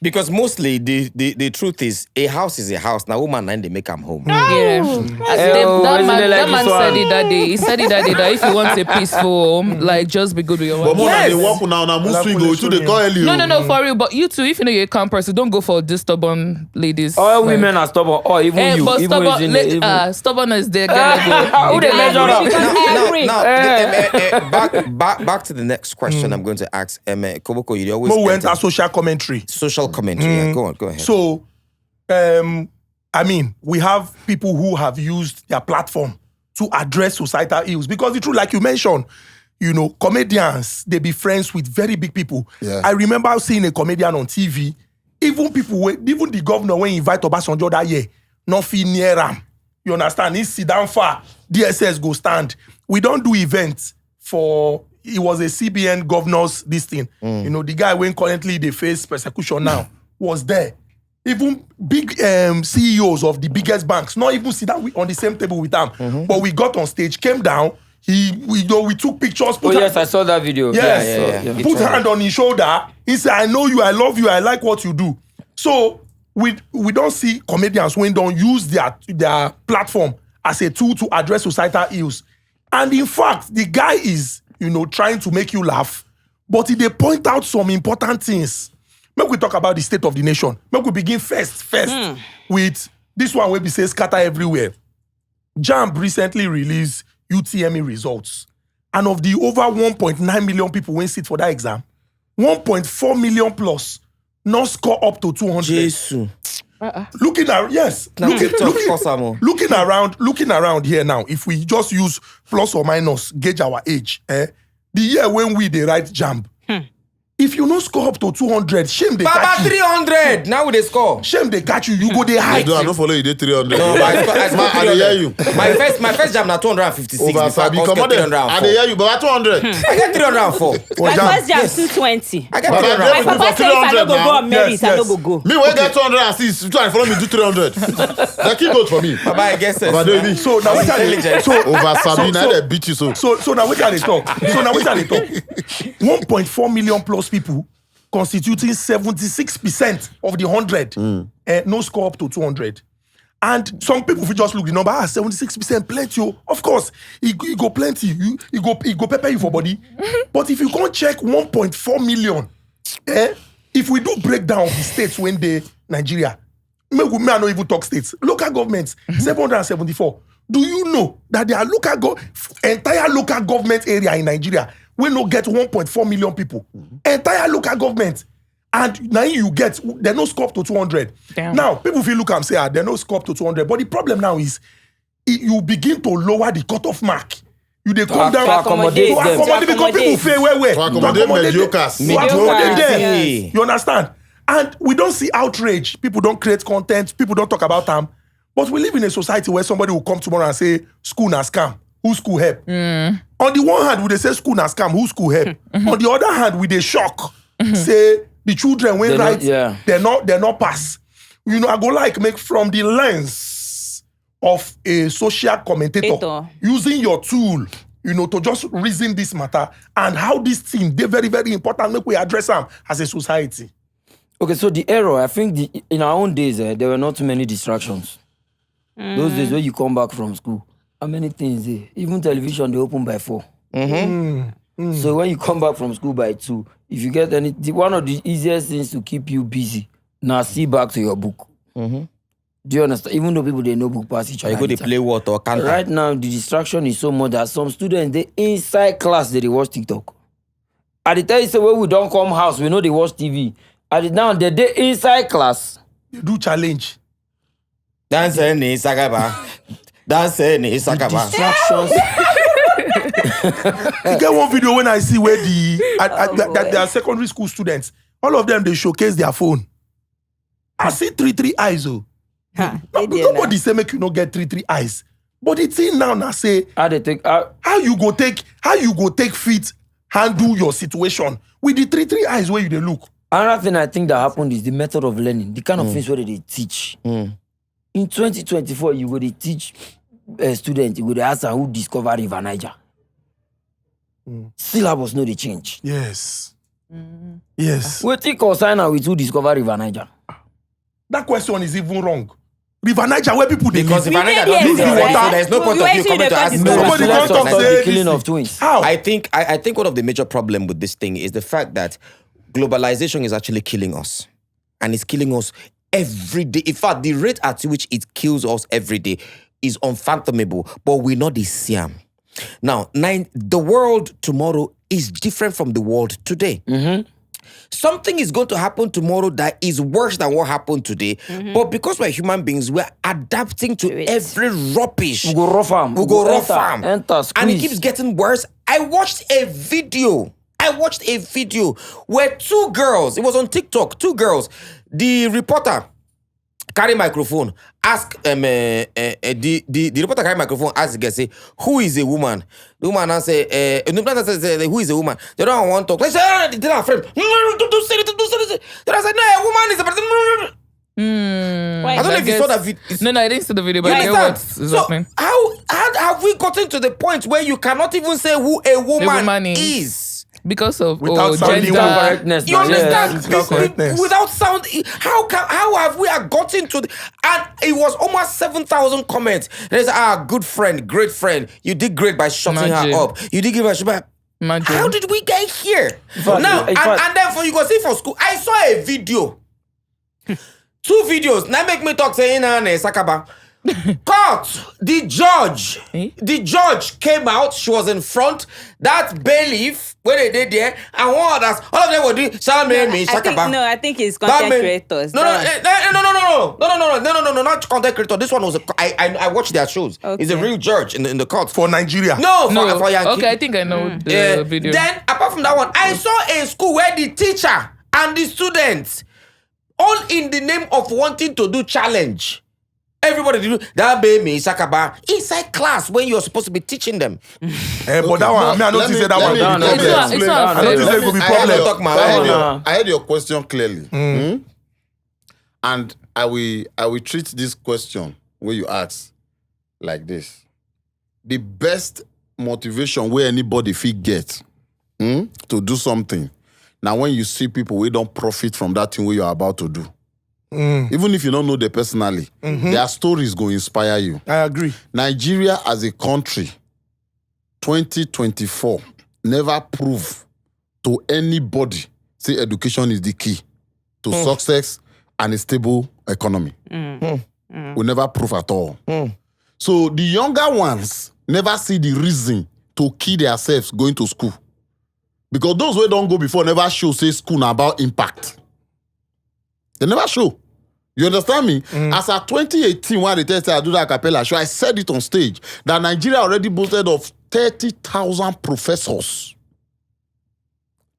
Because mostly the truth is a house is a house. Now woman and they make them home. Yeah. Isn't it like That man this said one? it that day. He said it that day that if you want a peaceful home, like just be good with your But wife. more Yes. than they walk now, mood Like swing police go to the swing. call early. No, for real. But you too, if you know you're a calm person, don't go for these stubborn ladies. All Like- women are stubborn, or even Eh, you. but even even stubbornness there. Who they measure up? Back to the next question I'm going to ask. Koboko, you always Mo went enter a social commentary. social commentary. Yeah, go ahead. So, I mean, we have people who have used their platform to address societal ills because the truth, like you mentioned, you know, comedians, they be friends with very big people. Yeah. I remember seeing a comedian on TV. Even the governor when he invite Obasanjo that year, not feel near him. You understand? He sit down far. DSS go stand. We don't do events for. It was a CBN governor's this thing. You know, the guy when currently they face persecution now was there. Even big CEOs of the biggest banks, not even sit down on the same table with them. But we got on stage, came down. We took pictures. Oh yes, I saw that video. Yes. Yeah. Put hand on his shoulder. He said, I know you, I love you, I like what you do. So we don't see comedians when don't use their platform as a tool to address societal ills. And in fact, the guy is, trying to make you laugh, but they point out some important things. Make we talk about the state of the nation. Make we begin first with this one where we say scatter everywhere. JAMB recently released UTME results. And of the over 1.9 million people who sit for that exam, 1.4 million plus not score up to 200. Jesus. Looking around here now, if we just use plus or minus, gauge our age, the year when we they write JAMB, if you not score up to 200, shame they Baba catch you. 300. Now they score. Shame they catch you. You go they hide. I don't follow you. They 300. No, but I scored I dey hear you. 300. My first jam na 256. Over Before I Sabi, got come on there. 304. I dey hear you, but 200. I get 304. My JAMB. first jam 220. I get Baba, 304. My Go papa for say if I no 300 go go now. on merit, Yes, I no yes. go go. Me when get 206, you try and follow me do 300. That keep good for me. Baba, I guess Baba, do it. So now we intelligent. Over Sabi, now they beat you so. So now we can talk. 1.4 million plus people constituting 76% of the 100 no score up to 200. And some people, if you just look the number, 76% plenty. Of course, it go plenty. You go pepper you for body. But if you can't check 1.4 million, if we do breakdown of the states when they Nigeria, may I not even talk states, local governments, 774. Do you know that there are entire local government area in Nigeria will not get 1.4 million people? Entire local government. And now you get, there's no scope to 200. Damn. Now, people feel look and say, there's no scope to 200. But the problem now is, you begin to lower the cutoff mark. You they come down to accommodate them. because people fail where. To accommodate mediocres. To accommodate them. Yes. You understand? And we don't see outrage. People don't create content. People don't talk about them. But we live in a society where somebody will come tomorrow and say, school na scam. Who school help? On the one hand, we they say school na scam. Who school help? On the other hand, we they shock. Say, the children when right, they're not pass. You know, I go like make from the lens of a social commentator using your tool, you know, to just reason this matter and how this thing they're very, very important. Make we address them as a society. Okay, so the error, I think in our own days, there were not too many distractions. Those days when you come back from school, how many things there? Even television, they open by 4. So when you come back from school by 2, if you get one of the easiest things to keep you busy, now see back to your book. Do you understand? Even though people, they know book pass each other. You go to play what or can't. Right now, the distraction is so much that some students, they inside class, they watch TikTok. At the time, say, when we don't come house, we know they watch TV. At the now, they inside class. They do challenge. Dance any Sakaba. Dance any Sakaba. Distractions. You get one video when I see where there are secondary school students. All of them, they showcase their phone. I see 3 eyes. Nobody say make you not get 3 eyes. But it's in now say How they take how you go take fit handle your situation with the 3 eyes where you they look. Another thing I think that happened is the method of learning, the kind of things where they teach. In 2024, you go to teach students, you go to ask them who discovered River Niger. Syllabus no they change. Yes. Yes. We think consign with who discovered River Niger. That question is even wrong. River Niger, where people they Because live. if I did don't the know, exercise. so there's no point of you coming to ask me. Nobody Let's can't talk talk about say the killing this of twins. How? I think one of the major problem with this thing is the fact that globalization is actually killing us. And it's killing us every day. In fact, the rate at which it kills us every day is unfathomable, but we know the same. Now, the world tomorrow is different from the world today. Something is going to happen tomorrow that is worse than what happened today. But because we're human beings, we're adapting to every rubbish. We go rough arm. We go rough arm. Enter, And it squeeze. keeps getting worse. I watched a video where 2 girls, it was on TikTok, 2 girls, the reporter carry microphone, ask the reporter carry microphone, ask the guy, say, who is a woman? The woman now say, who is a woman? They don't want to talk. They say, they don't frame. Don't say it. Then I said, no, a woman is a person. I don't know if you saw that video. No, I didn't see the video, but You I get understand? what's So happening. how have we gotten to the point where you cannot even say who a woman is. Because of Without sounding gender. correctness. You understand? physical correctness. Without sound, how have we gotten to and it was almost 7,000 comments. There's good friend, great friend. You did great by shutting Imagine. her up. You did give her shit. Imagine. How did we get here? fact, Now, in fact- and then for you go see for school, I saw a video. 2 videos. Now make me talk saying Sakaba. Court, the judge came out, she was in front, that bailiff, where they did there, and one others, all of them were doing, I think it's content creators. No, not content creator. This one was, I watched their shows. Okay. He's a real judge in the court. For Nigeria. No, No, for Yankee. okay, I think I know the video. Then, apart from that one, I saw a school where the teacher and the students, all in the name of wanting to do challenge. Everybody do that baby Sakaba inside class when you're supposed to be teaching them. But that one, I noticed that one. It's not I noticed there could be problem. I heard your question clearly. And I will treat this question where you ask like this. The best motivation where anybody feel get to do something. Now when you see people we don't profit from that thing where you're about to do. Even if you don't know them personally, their stories go inspire you. I agree. Nigeria as a country, 2024, never prove to anybody say education is the key to success and a stable economy. We never prove at all. So the younger ones never see the reason to kill themselves going to school. Because those who don't go before never show say school na about impact. They never show. You understand me? As at 2018, when they tested I do the Acapella show, I said it on stage that Nigeria already boasted of 30,000 professors.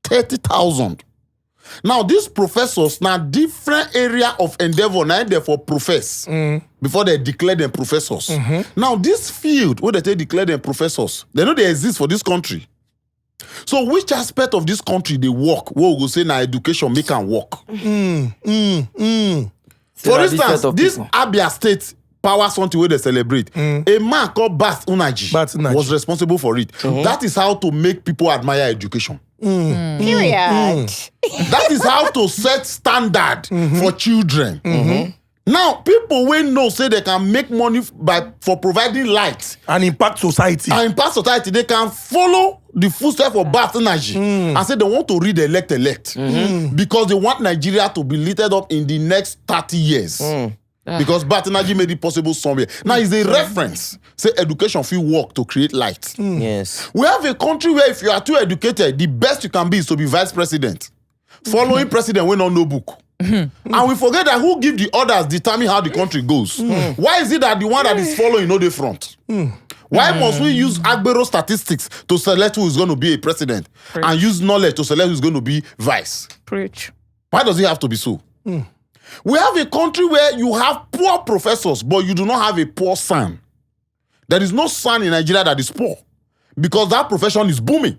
30,000. Now, these professors, now different area of endeavor, now they for profess before they declare them professors. Now, this field where they declare them professors, they know they exist for this country. So, which aspect of this country they work? What we go say now education make them work. For instance, this Abia State power something where they celebrate. A man called Bat Unaji was responsible for it. That is how to make people admire education. Period. That is how to set standard for children. Now, people will know say they can make money for providing light And impact society. and impact society. They can follow the footsteps of Bath Energy and say they want to read elect because they want Nigeria to be lifted up in the next 30 years. Because Bath Energy made it possible somewhere. Now, it's a reference. Say education feel work to create light. Yes. We have a country where if you are too educated, the best you can be is to be vice president. Following president we don't know book. And we forget that who give the orders determine how the country goes. Why is it that the one that is following know the front? Why must we use Agbero statistics to select who is going to be a president and use knowledge to select who is going to be vice? Preach. Why does it have to be so? We have a country where you have poor professors, but you do not have a poor son. There is no son in Nigeria that is poor because that profession is booming.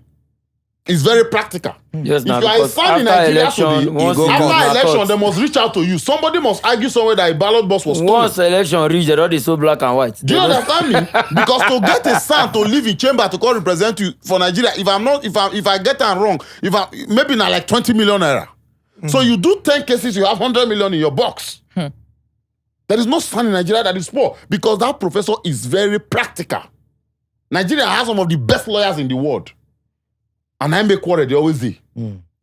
It's very practical. Yes, if now, you are a because son in after Nigeria election, today, once after it election, goes, they must reach out to you. Somebody must argue somewhere that a ballot box was stolen. once election reach, they already so black and white. Do you understand me? Because to get a son to live in chamber to come represent you for Nigeria, if I get that wrong, maybe not like 20 million naira. So you do 10 cases, you have 100 million in your box. There is no son in Nigeria that is poor because that professor is very practical. Nigeria has some of the best lawyers in the world. And I make quarrel, they always say.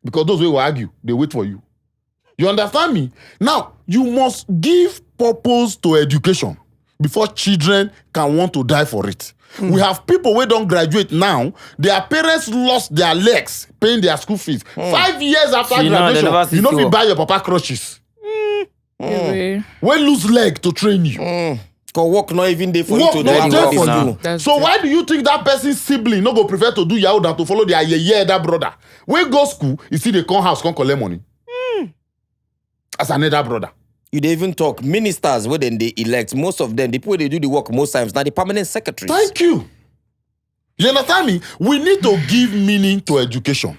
Because those who will argue, they wait for you. You understand me? Now, you must give purpose to education before children can want to die for it. We have people who don't graduate now. Their parents lost their legs paying their school fees. 5 years after graduation, you know if you buy your papa crutches. We lose leg to train you. Because work not even there for you Work to not do there this for now. you. So why do you think that person's sibling no go prefer to do yahoo than to follow their that brother? When go school, you see they come house, come collect money. As another brother. You dey even talk ministers where then they elect. Most of them, the people they do the work most times, now the permanent secretaries. Thank you. You understand me? We need to give meaning to education.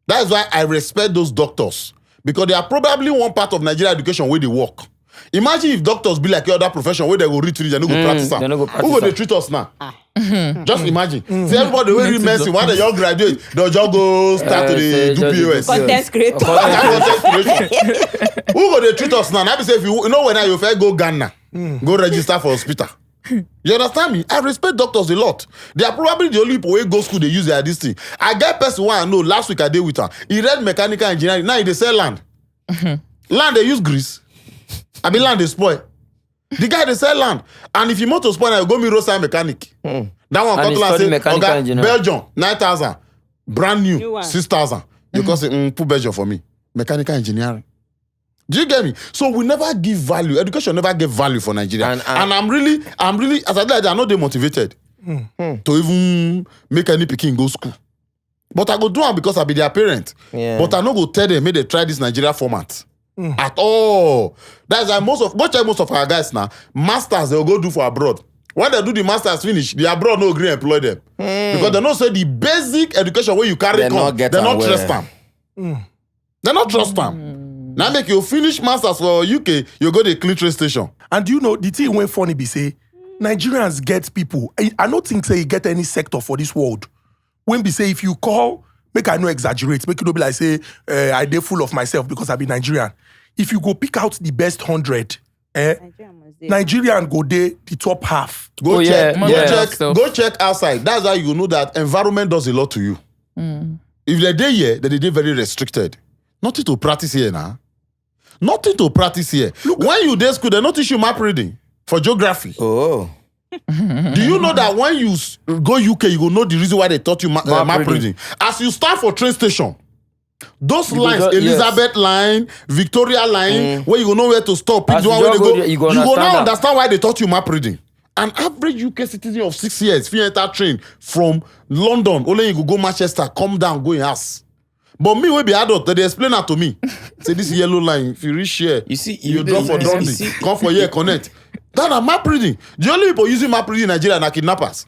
That's why I respect those doctors. Because they are probably one part of Nigeria education where they work. Imagine if doctors be like your other profession where they go read they no go practice. They no go practice. Who go they treat us now? Just imagine. See everybody will read medicine. When they young graduate, they'll just go start to the do POS. Content creator. Who go they treat us now? Now be say if you know when you first go Ghana, go register for hospital. You understand me? I respect doctors a lot. They are probably the only people who go school they use their this thing. I get person one I know last week I did with her. He read mechanical engineering. Now they sell land. Land they use grease. I mean land they spoil. The guy they sell land. And if you motor spoil, I go me roadside mechanic. That one come to say, okay, Belgium 9,000, brand new 6,000. You can say, put Belgium for me. Mechanical engineering. Do you get me? So we never give value. Education never give value for Nigeria. And I'm really, as I said, I'm not demotivated to even make any pikin go school. But I go do it because I be their parent. Yeah. But I no go tell them, make they try this Nigeria format. At all. That's why most of our guys now, masters they'll go do for abroad. When they do the masters finish, the abroad no agree employ them. Because they don't say the basic education where you carry they not trust them. They not trust them. Now make you finish masters for UK, you go to the clean train station. And you know, the thing when funny be say, Nigerians get people. I don't think say you get any sector for this world. When be say if you call, make I no exaggerate, make you no be like say I dey full of myself because I be Nigerian. if you go pick out the best 100, Nigeria must dey. Nigerian go there the top half. Go Oh, check. yeah, Go yeah. check. Stuff. Go check outside. That's how you know that environment does a lot to you. If they day here, then they day very restricted. Nothing to practice here now. Nothing to practice here. When you day school, they not teach you map reading for geography. Oh. Do you know that when you go UK, you will know the reason why they taught you map reading. reading? As you start for train station, those go lines, just- Elizabeth line, Victoria line, where you go know where to stop, pick As the one you where they just go, go there, you go you go understand now that. understand why they taught you map reading. An average UK citizen of 6 years, if you enter train from London, only you go Manchester, come down, go in house. But me, we be adult, they explain that to me. Say this yellow line, if you reach here, You see, you drop for you Dundee, see- come for here, connect. That's a map reading. The only people using map reading in Nigeria are kidnappers.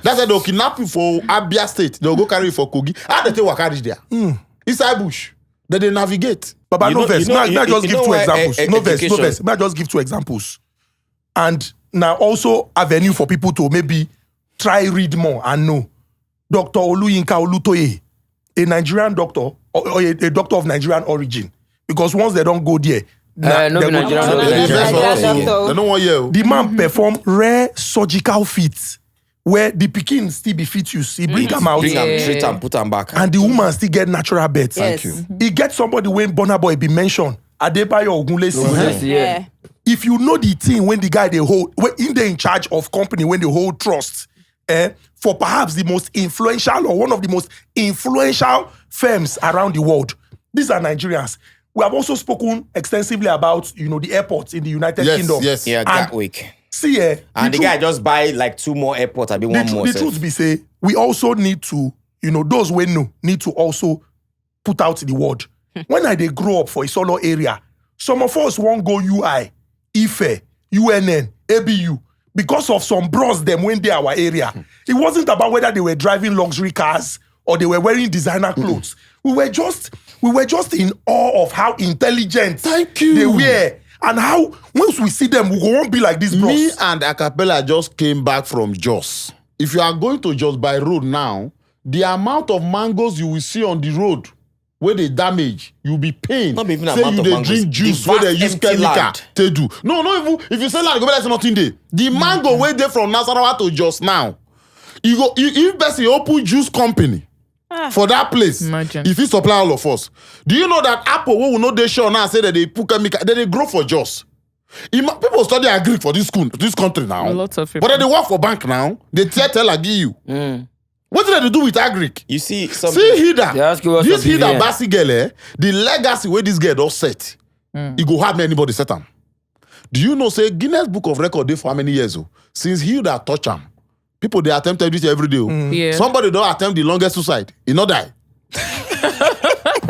That's why they'll kidnap you for Abia State. They'll go carry you for Kogi. How they take Wakari there? Inside bush. Then they navigate. Baba, You no know- verse. you know- May I just you give know two why, examples. No verse, no education- verse. May I just give 2 examples? And now also avenue for people to maybe try read more and know. Dr. Oluyinka Olutoye, a Nigerian doctor, or a doctor of Nigerian origin. Because once they don't go there, no they be go- Nigerian They doctor. dey vex for us. Nigerian doctor. They don't want you. The man perform rare surgical feats where the pikin still be fetus. He bring them out. Bring am, Yeah. treat am, put am back. And the woman still get natural birth. Yes. He get somebody when Burna Boy be mentioned. Adebayo Ogunlesi. Yes, yeah. Yeah. If you know the thing when the guy they hold, when they in charge of company, when they hold trust, for perhaps the most influential or one of the most influential firms around the world, these are Nigerians. We have also spoken extensively about, the airports in the United Yes, Kingdom. yes. Yeah, And Gatwick. see, And the guy just buy like 2 more airports, I be one more. the sef. truth be say, we also need to, those we know, need to also put out the word. When I they grow up for a solo area, some of us won't go UI, IFE, UNN, ABU, because of some bros them when they our area. It wasn't about whether they were driving luxury cars or they were wearing designer clothes. We were just in awe of how intelligent Thank you. they were. And how, once we see them, we won't be like this bros. Me and Acapella just came back from Jos. If you are going to Jos by road now, the amount of mangoes you will see on the road where they damage, you'll be pained. Not even say amount you of dey mangoes, drink the juice where they vast use empty chemical land. to do. No, even if you say land, go be like say nothing there. The mango where they from Nasarawa to Jos now, if person open juice company for that place, Imagine. if he supply all of us, do you know that apple we will know they sure now say that they put chemical, that they grow for Jos. People study agric for this school, this country now. A lot of people. But then they work for bank now. They tell give you. What did they do with agric? You see, some See They Hida. ask you what's This your Hida BVN. Basi girl, the legacy where this girl does set, it go hard anybody set am. Do you know say Guinness Book of Record dey for how many years? Since Hilda touch am, people they attempted this every day. Yeah. Somebody don't attempt the longest suicide, he not die.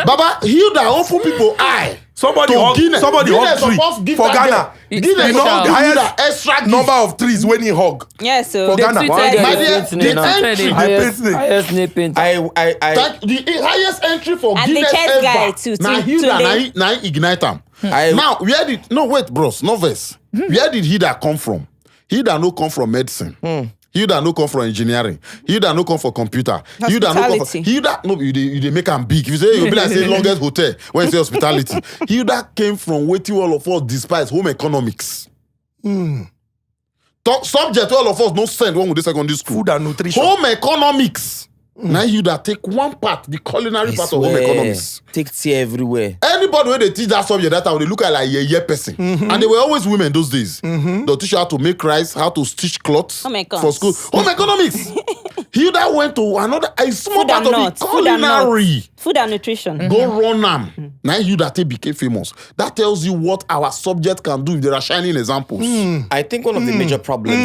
Baba, Hilda open people eye. Somebody to hug Guinness. Guinness Guinness tree supposed give for that Ghana. girl. It's Guinness special. supposed The give highest Hilda extra gift. number of trees when he hug. Yes, so For Ghana. tweeted One it. girl My dey dear, paint the me now. entry, Highest paint me. highest nail paint. Thank the highest entry for And the Guinness chess ever. guy too, Now too, Hilda, today. now ignite am. I- Now where did no wait, bros, no verse. Where did Hilda come from? Hilda no come from medicine. Hilda no come from engineering. Hilda no come for computer. Hilda no come from Hospitality. Hilda no you dey make am big. If you say you be like say longest hotel when you say hospitality. Hilda came from wetin all of us despise home economics. Subject all of us no send when we dey secondary school. Food and nutrition. Home economics. Now Hilda take one part, the culinary part of home economics. Take tea everywhere. Anybody when they teach that subject that time, they look at like a person. And they were always women those days. They'll teach you how to make rice, how to stitch cloths Home econs. for school. Home economics. Hilda went to another, a small Food part and of nuts. the Food and culinary. nuts. Food and nutrition. Go run am. Now Hilda became famous. That tells you what our subject can do if there are shining examples. I think one of the major problems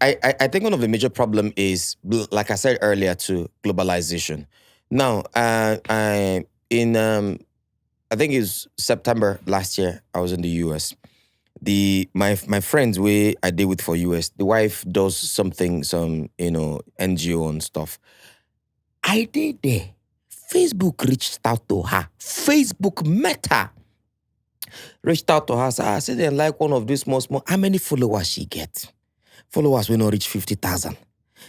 I think one of the major problem is, like I said earlier, to globalization. Now, I think it's September last year, I was in the US. My friends where I did with for US, the wife does some NGO and stuff. I did there. Facebook reached out to her. Facebook met her. Reached out to her. I said they like one of these small. How many followers she get? Followers will not reach 50,000.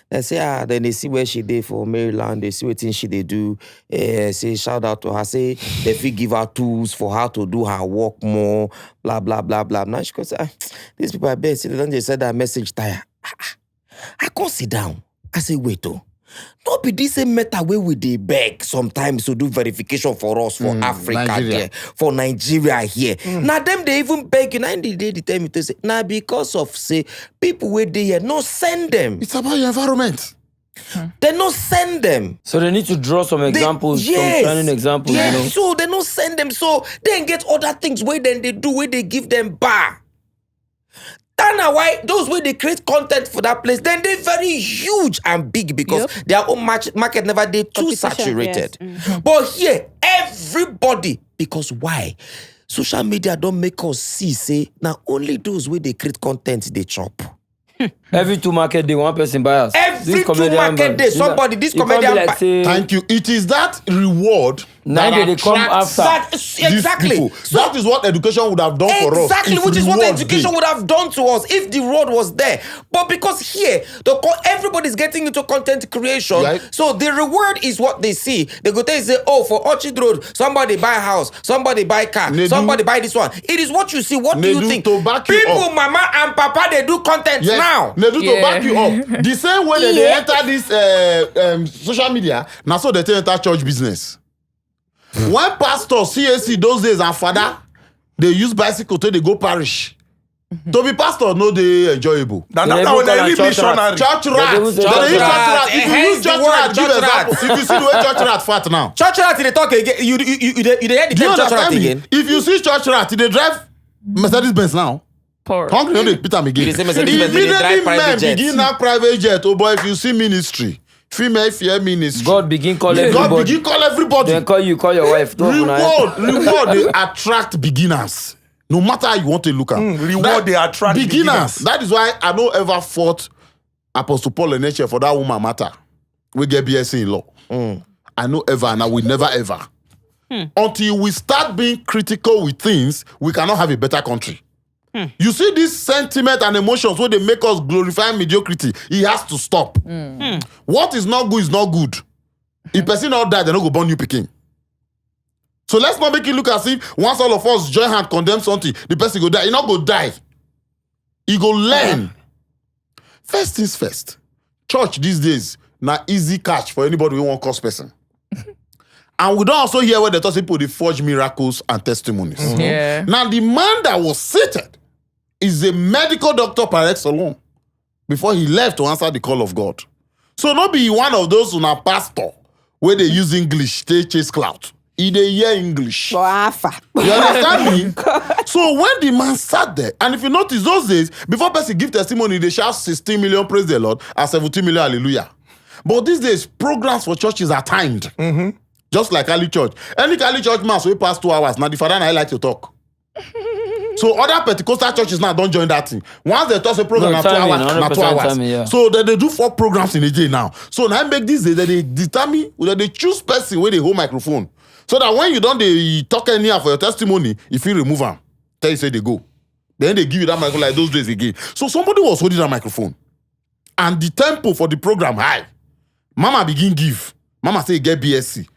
They say, then they see where she did for Maryland, they see what thing she they do. Say, shout out to her, say, they fit give her tools for her to do her work more, blah, blah, blah, blah. Now she goes, these people are best. They don't just say that message tire. I can't sit down. I say, wait, not be this same meta way we dey beg sometimes to do verification for us for Africa Nigeria. there, for Nigeria here. Now them they even beg you. Now they tell me to say, now because of say people where they here, no send them. It's about your environment. They no send them. So they need to draw some examples, some training examples, Yes. you know. So they no send them. So they get other things where then they do, where they give them bar. That's why those way they create content for that place, then they're very huge and big because their own market never they too Competition, saturated. yes. But here, everybody, because why? Social media don't make us see, say, now only those way they create content they chop. Every 2 market day, 1 person buy us. Every 2 market day, somebody, this comedian like say, Thank you. It is that reward Now that they come attracts after. these Exactly. people. That is what education would have done for us. Exactly, if which is what rewards education did. would have done to us if the road was there. But because here, everybody's getting into content creation, Right. so the reward is what they see. They go tell you, say, oh, for Orchard Road, somebody buy a house, somebody buy car, Nedu. somebody buy this one. It is what you see. What do you Nedu, think? to back you People, up. mama and papa, they do content Yes, now. Nedu, to Yeah. back you up. The same way that they enter this social media, now so they enter church business. When pastor, CAC those days and father, they use bicycle till they go parish. To be pastor, no, they enjoyable. Now They when call they am leave church rat. missionary. Church They rat. use They church use church rat. rat. If you Hence use the church word rat, give church example. rat. If you see the way church rat fat now. Church rat, they talk again. You hear the Do you term church rat understand me? again? If you see church rat, they drive Mercedes Benz now. Poor. Hungry, no, they Peter again. You say Mercedes Benz, they drive Immediately private men jets. begin now private jet. Oh boy, if you see ministry, female fear ministry. God begin call God everybody. begin call everybody. Then call your wife. Reward, they attract beginners. No matter how you want to look at. Reward, they attract beginners. That is why I don't ever fought Apostle Paul and nature for that woman matter. We get BSc in law. I know ever and I will never ever. Until we start being critical with things, we cannot have a better country. You see this sentiment and emotions where they make us glorify mediocrity. It has to stop. What is not good is not good. If person not die, they don't go born new picking. So let's not make it look as if once all of us join hand condemn something, the person go die. He not go die. He go learn. First things first. Church these days, now easy catch for anybody who want cause person. And we don't also hear where they talk people they forge miracles and testimonies. Yeah. Now the man that was seated is a medical doctor par excellence before he left to answer the call of God. So not be one of those who are pastor where they use English, they chase clout. He dey hear English. For Alpha. You understand me? So when the man sat there, and if you notice those days, before person give testimony, they shout 16 million praise the Lord and 17 million hallelujah. But these days, programs for churches are timed. Just like Cali Church. Any Cali Church mass will pass 2 hours. Now the father and I like to talk. So other Pentecostal churches now don't join that thing. Once they toss a program, No, now 2 timing, hours, now 2 100% hours. timing, yeah. So then they do 4 programs in a day now. So now make this day that they determine that they choose person where they hold microphone. So that when you don't they talk anyhow for your testimony, if you remove them, tell you say they go. Then they give you that microphone like those days again. So somebody was holding that microphone. And the tempo for the program high. Mama begin give. Mama say get BSc.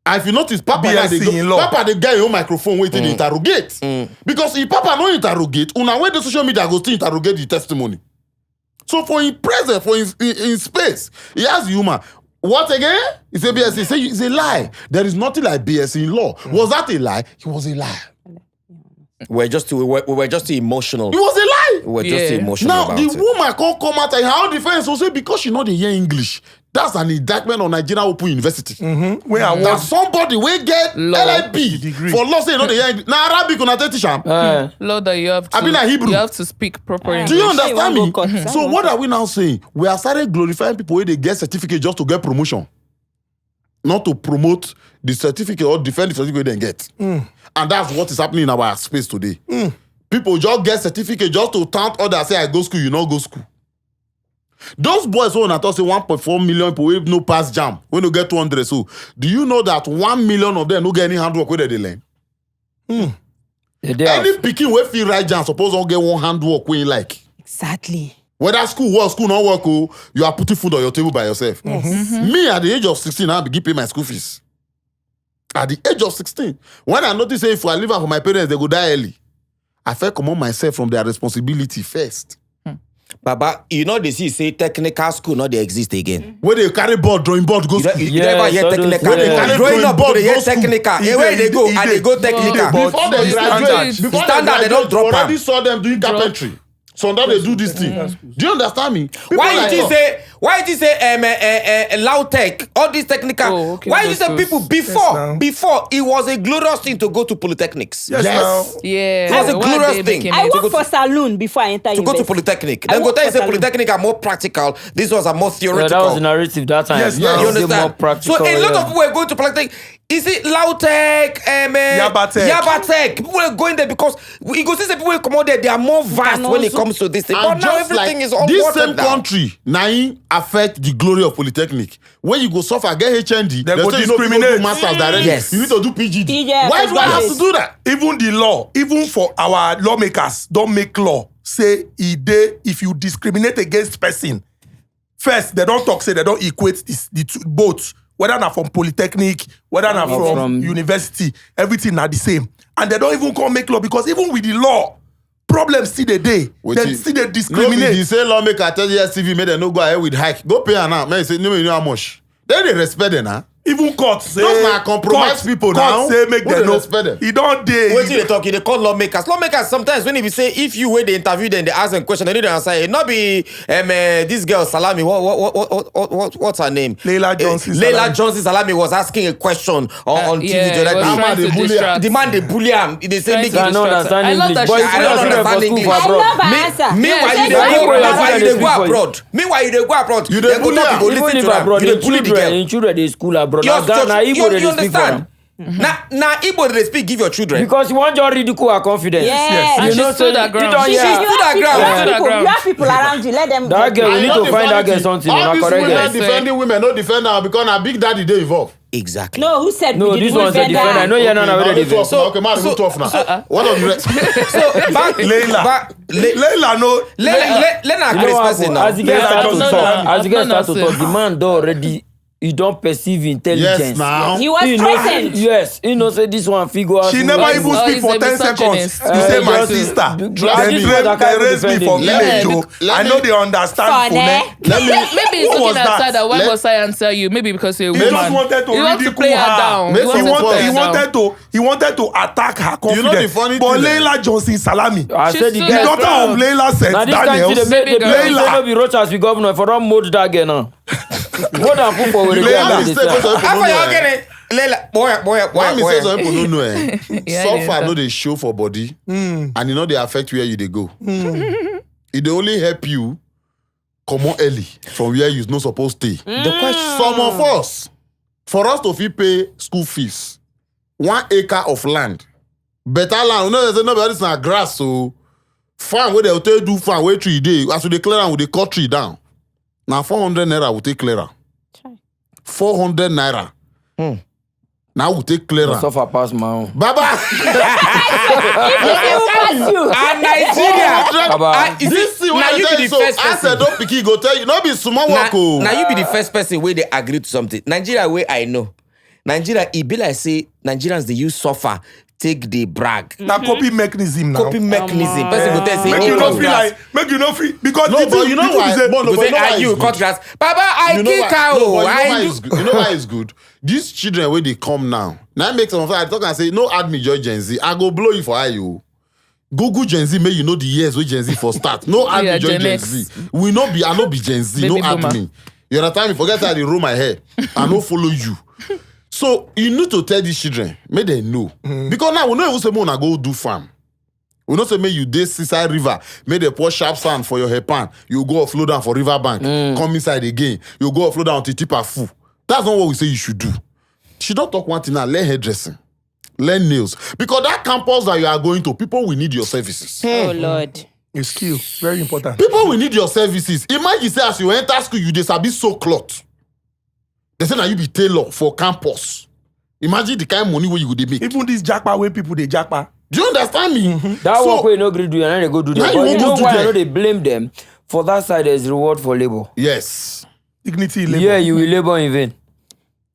And if you notice, Papa BSc in law. Papa the guy your microphone waiting to interrogate. Because if Papa no interrogate, una where the social media goes to interrogate the testimony. So for in present, for in space, he has human. What again? He say BSc. He say it's a lie. There is nothing like BSc in law. Was that a lie? It was a lie. We were just too emotional. It was a lie. We were just too Yeah. emotional Now about the it. woman can't come out and her defense will say because she know they hear English. That's an indictment on Nigerian Open University. Where I That was. somebody will get Law LLB degree. for law say you know they hear English. Now Arabic on a teach am. Lord, that you have to. I mean, like Hebrew. You have to speak proper English. Do you Say understand one me? go cut. So what are we now saying? We are started glorifying people where they get certificate just to get promotion. Not to promote the certificate or defend the certificate they get. And that's what is happening in our space today. People just get certificate just to taunt others, say I go school, you not go school. Those boys who I thought say 1.4 million people will no pass jam, when you get 200. So do you know that 1 million of them no get any handwork where they learn? They Any picking wey fit write jam suppose don't get one handwork when you like. Exactly. Whether school work, school not work, you are putting food on your table by yourself. Me, at the age of 16, I begin pay my school fees. At the age of 16. When I notice if I live for my parents, they go die early. I felt come on myself from their responsibility first. Baba, you know they say technical school not they exist again. Where they carry board, drawing board, go school. You never hear so those- technical. yeah. Growing up, Board, they hear go school. technical. Where they go, and they go technical. Before they graduate, standard. before Standard, they don't drop already am. saw them doing carpentry. So now they do this thing. Do you understand me? People Why like did you us. say loud tech, all these technical? Oh, okay, Why you say those- people before it was a glorious thing to go to polytechnics? Yes, Yes. now. Yeah. That's a why are glorious they thing. making I it? work for saloon before I enter To go to university. polytechnic. I Then go work tell you for say salon. polytechnic are more practical. These ones are more Yeah, theoretical. that was the narrative that time. Yes, Yeah, now. You it's understand? more practical. So a lot yeah. of people were going to polytechnic. Is it Lautech? Yabatech. Yabatech. People are going there because you go see the people who come out there. They are more vast when it also- comes to this thing. And But now just everything like is all this watered same down. country, now affect the glory of polytechnic. When you go suffer, get HND, They they go say you know people discriminate. do masters directly. Yes. You need to do PGD. Yeah, Why do I have to do that? Even the law, even for our lawmakers, don't make law say if you discriminate against person, first they don't talk say they don't equate the two, both, whether not from polytechnic, whether not from university, everything not the same, and they don't even come make law because even with the law, problems still the day, they still they No, discriminate. the same lawmaker tell you STV made them no go ahead with hike. Go pay her now. Man, say no, you know how much. Then they respect them now. Even court say Those na compromise people now. Court say make Who them dey no. respect them? He don't dey. Wait till they talk, they call lawmakers. Lawmakers sometimes when they say if you wait they interview them, they ask them question, they need to answer. It not be this girl Salami. What's her name? Leila Johnson Leila Salami. Johnson Salami was asking a question on TV Yeah, the other it was day. trying to distract. The man they bully him. They say Trying make to I don't understand I love English. that But she- it's I not don't as if understand for school English. for I abroad. love her answer. Meanwhile, Yes, you yes, dey yes. go. English Meanwhile, you dey speak go for you. abroad. Meanwhile, you dey go abroad. You They dey go bully talk, am. you go Even listen if to them. abroad, You the dey bully the children, girl. in children, they school abroad. Your Now Ghana, Igbo, they you speak for understand? them. Now Igbo they speak. Give your children. Because you want your ridicule her confidence. Yes. And You she know, stood so her you ground. don't She hear. You stood have her ground. people- Stood her ground. you have people around you. Let them. That girl, we And need you know to the find funny that girl thing, something. all Una these correct women girl. defending women, no defend now because na big daddy they involved. Exactly. No, who said No, we this didn't one's a defend defender. I her? know you're not now already they tough defend. now. Okay, man, who tough now? What of the rest? So back Leila. Leila no. Let You know Chris what person happen? now. As the girl Leila start to Johnson. talk, as the girl No, start to nonsense. talk, the man don already, he don't perceive intelligence. Yes, now. He was He know, present. yes, he know say this one figure out. She never he's- even oh, speak he's for a 10 seconds. misogynist. You say my just- sister. Trust They me. they raised me for Yeah, village, oh. let I me- know they understand Funny. phone. Let me. Maybe he's Who was looking outside that? that. Why Let- must I answer you? Maybe because you're a He woman. just wanted to He wants to ridicule play her her. down. Make He wants some to fun. play her down. He wanted to attack her confidence. You know the funny but thing, Leila Johnson Salami, I She said the stood the her girl. daughter ground. of Leila said Now this time Daniels. they make Baby the girl. say no be Rochas be governor for don't mold that girl now. More than put for with the Leila girl. mistake they wey say. some people How no far know, y'all eh? getting? Leila, boy. Why me say some people no know eh? Yeah, So it is far that. no dey show for body, and you know they affect where you dey go. It dey only help you come on early from where you no suppose stay. The question. Some of us, for us to fit pay school fees, 1 acre of land, better land. You know they say no be this na grass so farm wey dey take do farm wey tree dey as we dey clear am we dey cut tree down. Na 400 naira we take clear am. 400 naira. Now we take clear am. Suffer pass my own. Baba. And Nigeria. Baba. This thing now when you I tell be you the so, first I said person. don't picky go tell you, no be small work oh. Now you be the first person where they agree to something. Nigeria way I know. Nigeria, it be like say Nigerians they use suffer, take the brag. Na copy mechanism now. Copy mechanism. Person go tell say Make he you cut not feel grass. like, make you not feel because No, the but thing- you the know thing why? is that- But no, Go but say, you know why you it's cut good? grass. Baba, I You know kick why? cow. No, but you know why I it's do. good? You know why it's good? These children when they come now make some of them I talk and say no add me join Gen Z. I go blow you for you. Google Gen Z, may you know the years where Gen Z for start. No add Yeah, me join Gen Gen X. Z. We no be I no be Gen Z. Baby no add boomer. me. You understand me? Forget how they roll my hair. I no follow you. So you need to tell these children, make they know. Because now we know even say more na go do farm. We know say make you dey seaside river, make they pour sharp sand for your hair pan. You go offload down for river bank, come inside again. You go offload down to tipper full. That's not what we say you should do. She don't talk one thing now, learn hairdressing, learn nails. Because that campus that you are going to, people will need your services. Oh Lord. A skill, very important. People will need your services. Imagine say as you enter school, you dey sabi sew cloth. They say now you be tailor for campus. Imagine the kind of money where you would make. Even this jackpot when people they jackpot. Do you understand me? That So- work wey no gree do and then they go do Now them. you But you want know to do why I them. know they blame them? for that side, there's reward for labor. Yes. Dignity labor. Yeah, you will labor in vain.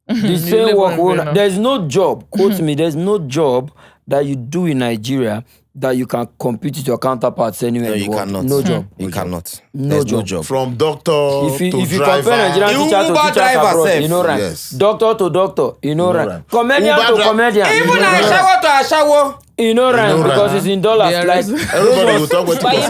The same labor work. in vain, no? There's no job. Quote me. There's no job that you do in Nigeria that you can compete with your counterparts anywhere. No, in the you world. cannot. No job. You cannot. No There's no job. job. From doctor If you to compare driver. Nigerian You teacher to Uber teachers driver abroad, sef. you know right. Yes. Doctor to doctor, you know right. right. Comedian Uber to dri- comedian, Even you know right. Ashawo to Ashawo. You know right know because right. it's in dollars. Yeah, Like Everybody will talk what But you you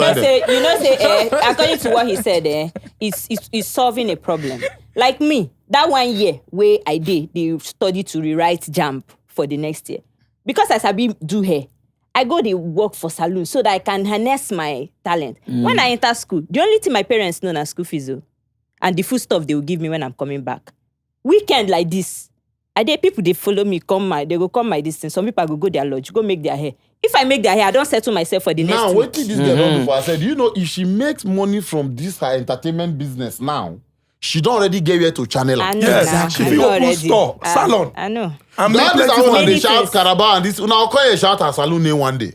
know, say, according to what he said, it's solving a problem. Like me, that 1 year where I did the study to rewrite JAMB for the next year. Because as I do hair, I go to work for saloon so that I can harness my talent. When I enter school, the only thing my parents know is school fees, and the food stuff they will give me when I'm coming back. Weekend like this, people they follow me, they go come my distance. Some people go their lodge, go make their hair. If I make their hair, I don't settle myself for the next Now, week. what did this girl do before? I said, you know, if she makes money from this her entertainment business now, she don't already get where to channel I her. know Yes, now. she I fit know open already. store, salon. I know. And make That is plenty how when money. they shout Anything. Caraba and this. Una will call a shout her salon name one day.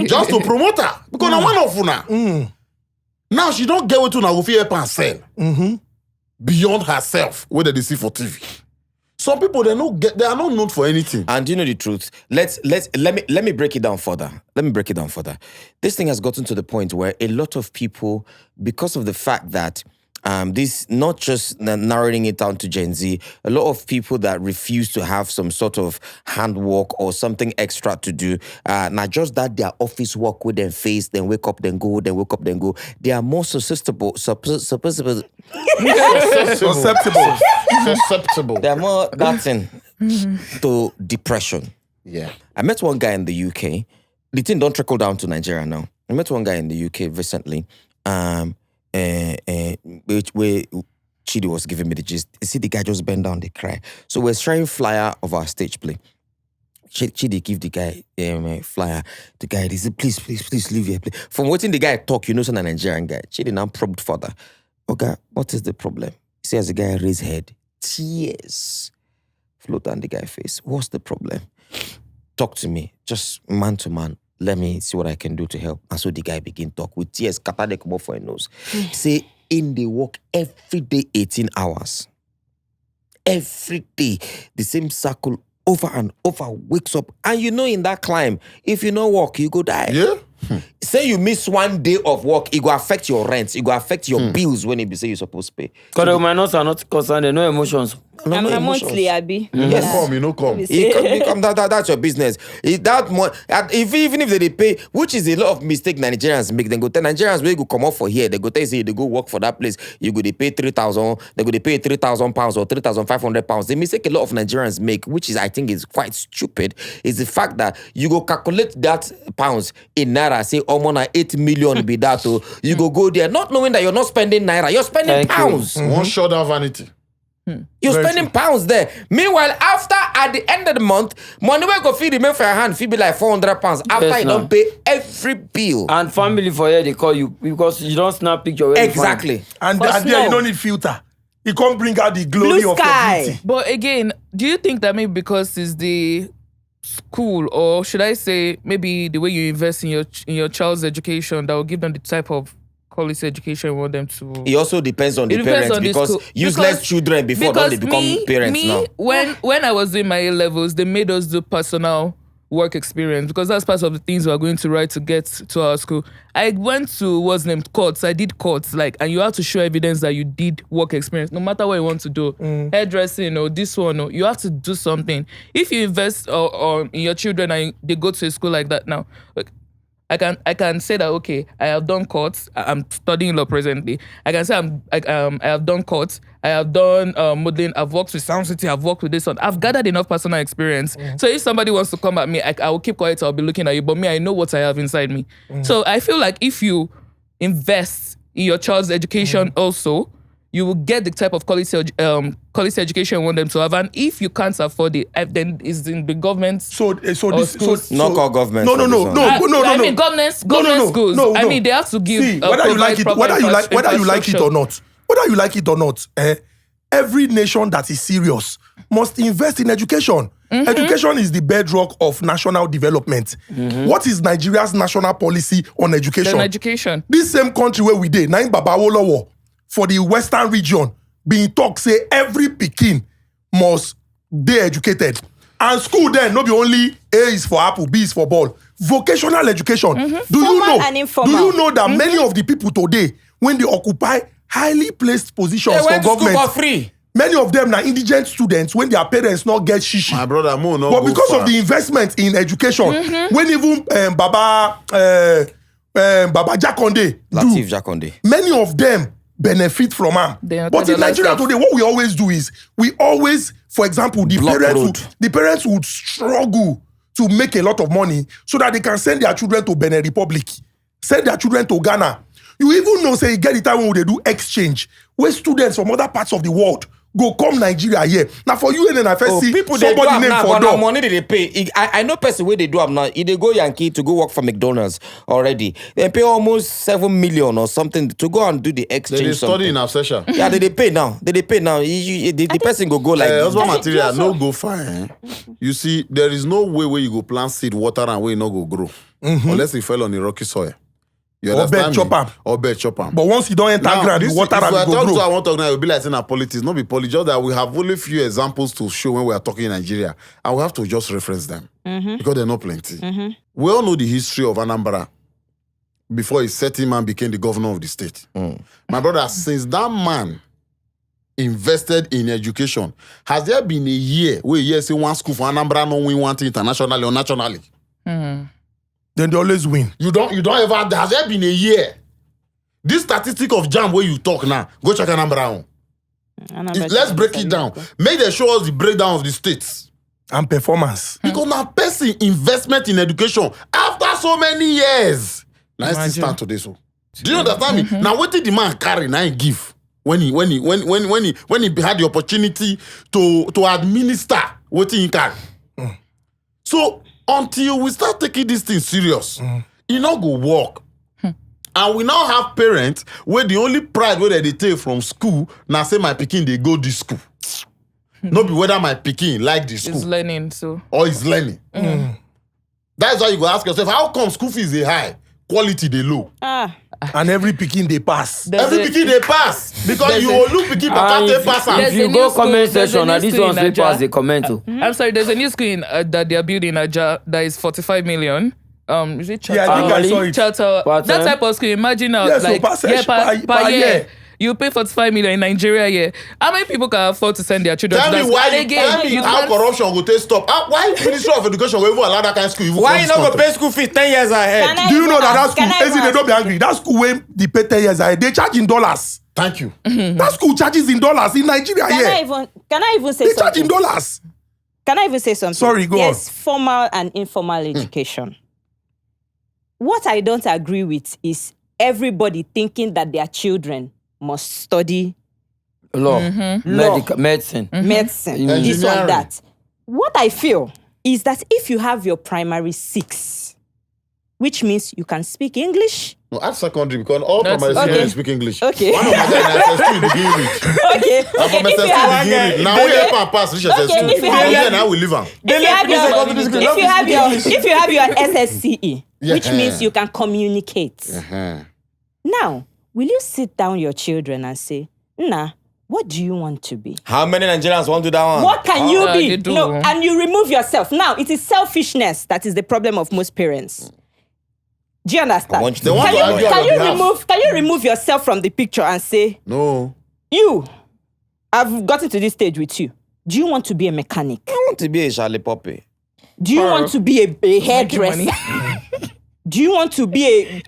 Just to promote her. Because now one of una. Now she don't get what to go fit help and sell. Beyond herself, whether they see for TV. Some people they are not known for anything. And you know the truth. Let me break it down further. This thing has gotten to the point where a lot of people, because of the fact that this not just narrowing it down to Gen Z, a lot of people that refuse to have some sort of handwork or something extra to do, not just that their office work with them face, then wake up, then go, then wake up, then go. They are more susceptible. Susceptible. Susceptible. They are more that thing to depression. Yeah. I met one guy in the UK. The thing don't trickle down to Nigeria now. I met one guy in the UK recently. Where Chidi was giving me the gist. You see the guy just bend down, they cry. So we're sharing flyer of our stage play. Chidi give the guy flyer. The guy, he said, please leave here. Please. From watching the guy talk, you know, some Nigerian guy. Chidi now probed further. Okay, what is the problem? He says the guy raised head. Tears float down the guy's face. What's the problem? Talk to me, just man to man. Let me see what I can do to help. And so the guy begin talk with tears, scatter the come off for his nose. Say, in the work every day, 18 hours. Every day, the same circle over and over, wakes up. And you know in that climb, if you don't work, you go die. Yeah. Say you miss 1 day of work, it go affect your rent, it go affect your bills when it be say you're supposed to pay. Because the minors are not concerned, they no emotions. No, no I'm emotions. monthly, Abby. You no come, you no come. That's your business. Even if they pay, which is a lot of mistake Nigerians make, then go tell Nigerians where you go come off for here, they go tell you say they go work for that place, you go they pay 3,000, they go they pay 3,000 pounds or 3,500 pounds. The mistake a lot of Nigerians make, which is I think is quite stupid, is the fact that you go calculate that pounds in naira, say na 8 million be that, so you go there, not knowing that you're not spending naira, you're spending pounds. One shoulder vanity. You're spending pounds there. Meanwhile, at the end of the month, money will go feed remain for your hand, fee be like 400 pounds. After Yes, you now. don't pay every bill. And family for here, they call you because you don't snap picture. Where Exactly. And For there you snow. don't need filter. It can't bring out the glory Blue of your sky. beauty. But again, do you think that maybe because it's the school, or should I say maybe the way you invest in your child's education that will give them the type of quality education you want them to? It also depends on the It depends parents on the because school. useless children before don't they become parents now. When I was doing my A levels, they made us do personal work experience because that's part of the things we are going to write to get to our school. I went to what's named courts. I did courts, and you have to show evidence that you did work experience, no matter what you want to do, hairdressing or this one, or you have to do something. If you invest in your children and they go to a school like that now, I can say that okay, I have done courts. I'm studying law presently. I can say I have done courts. I have done modeling. I've worked with Sound City. I've worked with this one. I've gathered enough personal experience. So if somebody wants to come at me, I will keep quiet. I'll be looking at you. But me, I know what I have inside me. So I feel like if you invest in your child's education also, you will get the type of quality education you want them to have. And if you can't afford it, then it's in the government. Not call government. No. I mean, government schools. No. I mean, they have to give. See, whether you like it or not, every nation that is serious must invest in education. Education is the bedrock of national development. What is Nigeria's national policy on education? Then education. This same country where we dey, Naim Baba Awolowo, for the western region, being talk say every pikin must be educated. And school then, no be only A is for apple, B is for ball. Vocational education. Do you Formal know? and informal. Do you know that many of the people today, when they occupy highly placed positions They for went to school government, for free. many of them are indigent students when their parents not get shishi. My brother, Mo, no But go because far. of the investment in education, when even Baba Jakonde Latif do, Jakonde. many of them benefit from am. They are But in kind of Nigeria like that. today, what we always do is we always, for example, the Block road. parents would struggle to make a lot of money so that they can send their children to Benin Republic, send their children to Ghana. You even know, say, you get the time when they do exchange, where students from other parts of the world go come Nigeria here. Now for you and then I first see People they do somebody am name now, for but now door. money they pay. I know person where they do am now. They go Yankee to go work for McDonald's already. They pay almost 7 million or something to go and do the They exchange. dey study something. in Absession. Yeah, they pay now. They pay now. The person go like this. Husband I think material also- no go fine. You see, there is no way where you go plant seed, water, and where you no go grow. Unless it fell on the rocky soil. You Or understand bed me? chop am. Or bed chop am. But once you don't enter Now, ground, this, the water if and I it go talk to, I grow. want to talk now, it will be like saying politics, not be politics. Just that we have only few examples to show when we are talking in Nigeria, and we have to just reference them because they're not plenty. We all know the history of Anambra before a certain man became the governor of the state. My brother, since that man invested in education, has there been a year where you say one school for Anambra no win one thing internationally or nationally? Then they always win. You don't ever. Has there been a year? This statistic of jam where you talk now, go check Anambra. Let's break it down. Make them show us the breakdown of the states. And performance. Because now person investment in education after so many years. Now it's still stand today so. Do you understand me? Now what did the man carry now he give when he had the opportunity to administer what he carry? So until we start taking this thing serious, it not go work. And we now have parents where the only pride where they take from school now say my pikin they go this school. No be whether my pikin like the school It's learning, so. or is learning. That's why you go ask yourself, how come school fees they high, quality they low? And every picking they pass. Every pikin they pass because there's you a- will look pikin And papa if, they pass if am. There's you a go new school- comment there's a section, new and this school one's in they pass Naija. the comment. I'm sorry, there's a new school in, that they are building in Naija that is 45 million. Is it Yeah, I think I saw it. Charter. Part That time? type of school. Imagine now, Yeah, so like per session- per year. year. You pay 45 million in Nigeria here. How many people can afford to send their children Tell to me that why school? you And again, tell me you how can't- corruption go take stop. Why Ministry of Education will even allow that kind of school? Even Why come you this not go country? pay school fees 10 years ahead? Can I Do you know even that ask- school, can I even Ezinne, don't be ask- angry. That school when the pay 10 years ahead, they charge in dollars. Thank you. That school charges in dollars in Nigeria Can I here. even say They charge in something? dollars. Can I even say something? Sorry, go on. There's formal and informal education. What I don't agree with is everybody thinking that their children must study Law, Law. medicine. medicine, this Engineering. one, that. What I feel is that if you have your primary 6, which means you can speak English. No, at secondary because all That's- primary okay. students speak English. Okay. One of my guys in SS2 begin with. Okay. I'm Okay. from If you SS2 have, begin with. Now we help and pass reach SS2. if you have- From there now we leave am. if you have your SSCE, which Yeah. means you can communicate. Now, will you sit down your children and say, "Nah, what do you want to be? How many Nigerians want to do that one? What can you be?" they do. No, and you remove yourself. Now, it is selfishness that is the problem of most parents. Do you understand? I want you to They want Can to argue you, on can your you behalf. remove can you remove yourself from the picture and say, No. "You, I've gotten to this stage with you. Do you want to be a mechanic? I want to be a Charlie Poppy. Do you want to be a hairdresser? money. Do you want to be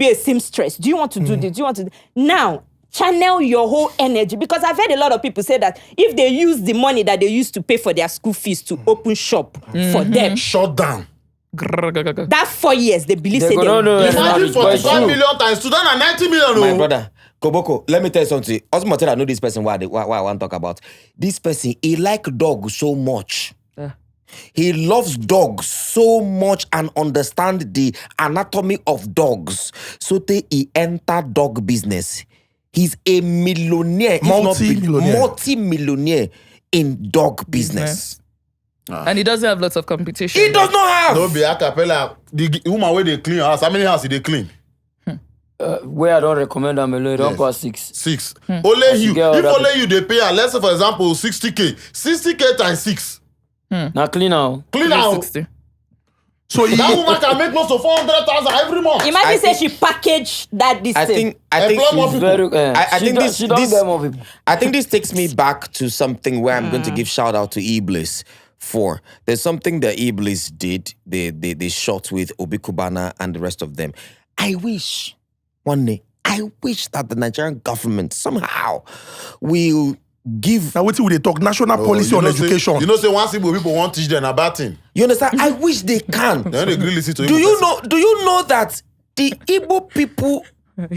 a seamstress? Do you want to do this? Do you want to now channel your whole energy? Because I've heard a lot of people say that if they use the money that they used to pay for their school fees to open shop for them, Shut down. that 4 years they believe They say go, they no, no, will- it's not Imagine it's quite 45 true. million times student and 90 million. My oh. brother, Koboko, let me tell you something. Osmo tell I know this person why I want to talk about. This person, he like dogs so much. He loves dogs so much and understand the anatomy of dogs. So he enter dog business. He's a millionaire. Multi-millionaire. Multi-millionaire. in dog business. And he doesn't have lots of competition. He does not have. No be Acapella. The woman where they clean house. How many houses they clean? Where I don't recommend them alone, don't pass 6. 6. Only you. get If other only you they pay, let's say for example 60K. 60K times 6. Now clean now. Clean out. 360. So he, That woman can make close to 400,000 every month. Imagine say she packaged that this I thing. think Employ more she's people. Very. I think she don't get more people. I think this takes me back to something where I'm going to give shout out to Iblis for. There's something that Iblis did. They shot with Obi Kubana and the rest of them. I wish that the Nigerian government somehow will give. now what will they talk? National policy on education. You know, say once people want to teach them about thing. You understand? I wish they can. Then they agree listen to Do Igbo you person. know? Do you know that the Igbo people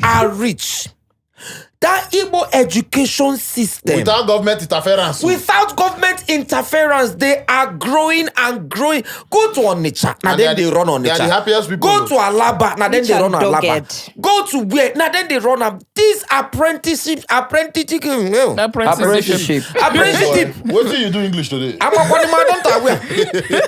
are rich? That Igbo education system, Without government interference. without government interference, they are growing and growing. Go to Onitsha, now And then they they are run the- Onitsha. they are the happiest people, Go though. to Alaba, now then Which they are run Alaba. dogged. Go to where? Now then they run up. This apprenticeship. Apprenticeship. Apprenticeship. What do you do English today? I'm a body man, don't aware.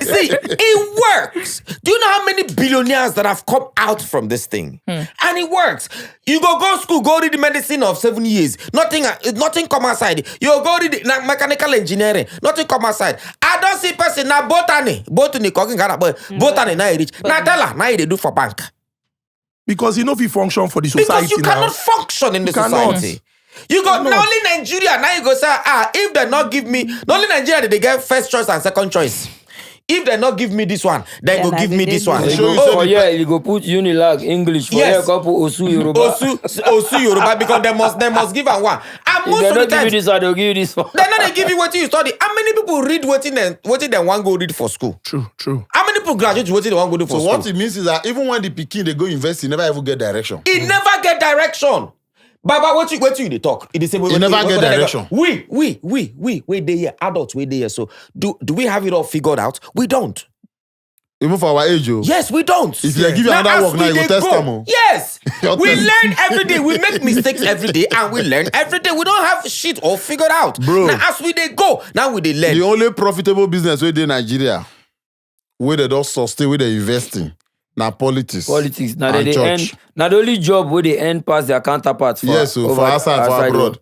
See, it works. Do you know how many billionaires that have come out from this thing? And it works. You go school, go read the medicine of 7 years. Nothing come outside. You go read mechanical engineering. Nothing come outside. I don't see person na botany cooking botany na rich. Na tell her, na they do for bank. because you know if you function for the society Because you now. cannot function in the cannot. society. You go not only Nigeria, now you go say, if they not give me, not only Nigeria they get first choice and second choice. If they not give me this one, then Then go I give did me it. this one. They show you For yeah, you go put Unilag English. For Yes. here, couple Osu Yoruba. Osu Yoruba, because they must give and one. And If most they of the don't give you time, this one, they'll give you this one. they not they give you what you study. How many people read what they want go read for school? True. How many people graduate what they want go do for So school? what it means is that even when the Peking they go invest, you never ever get direction. It never get direction. Baba, what you they talk? It is You never get direction. We they here, adults, we they here. So do we have it all figured out? We don't. Even for our age, oh. Yes, we don't. If they give you another as work now, we you go dey test go, them, oh. Yes. Your We test. learn every day. We make mistakes every day and we learn every day. We don't have shit all figured out. Bro. Now as we they go, now we they learn. The only profitable business within Nigeria, where they don't sustain, where they investing, now politics. Politics. Now and they church. end. Now the only job where they end past their counterparts. For, Yes, so for over- outside, for abroad.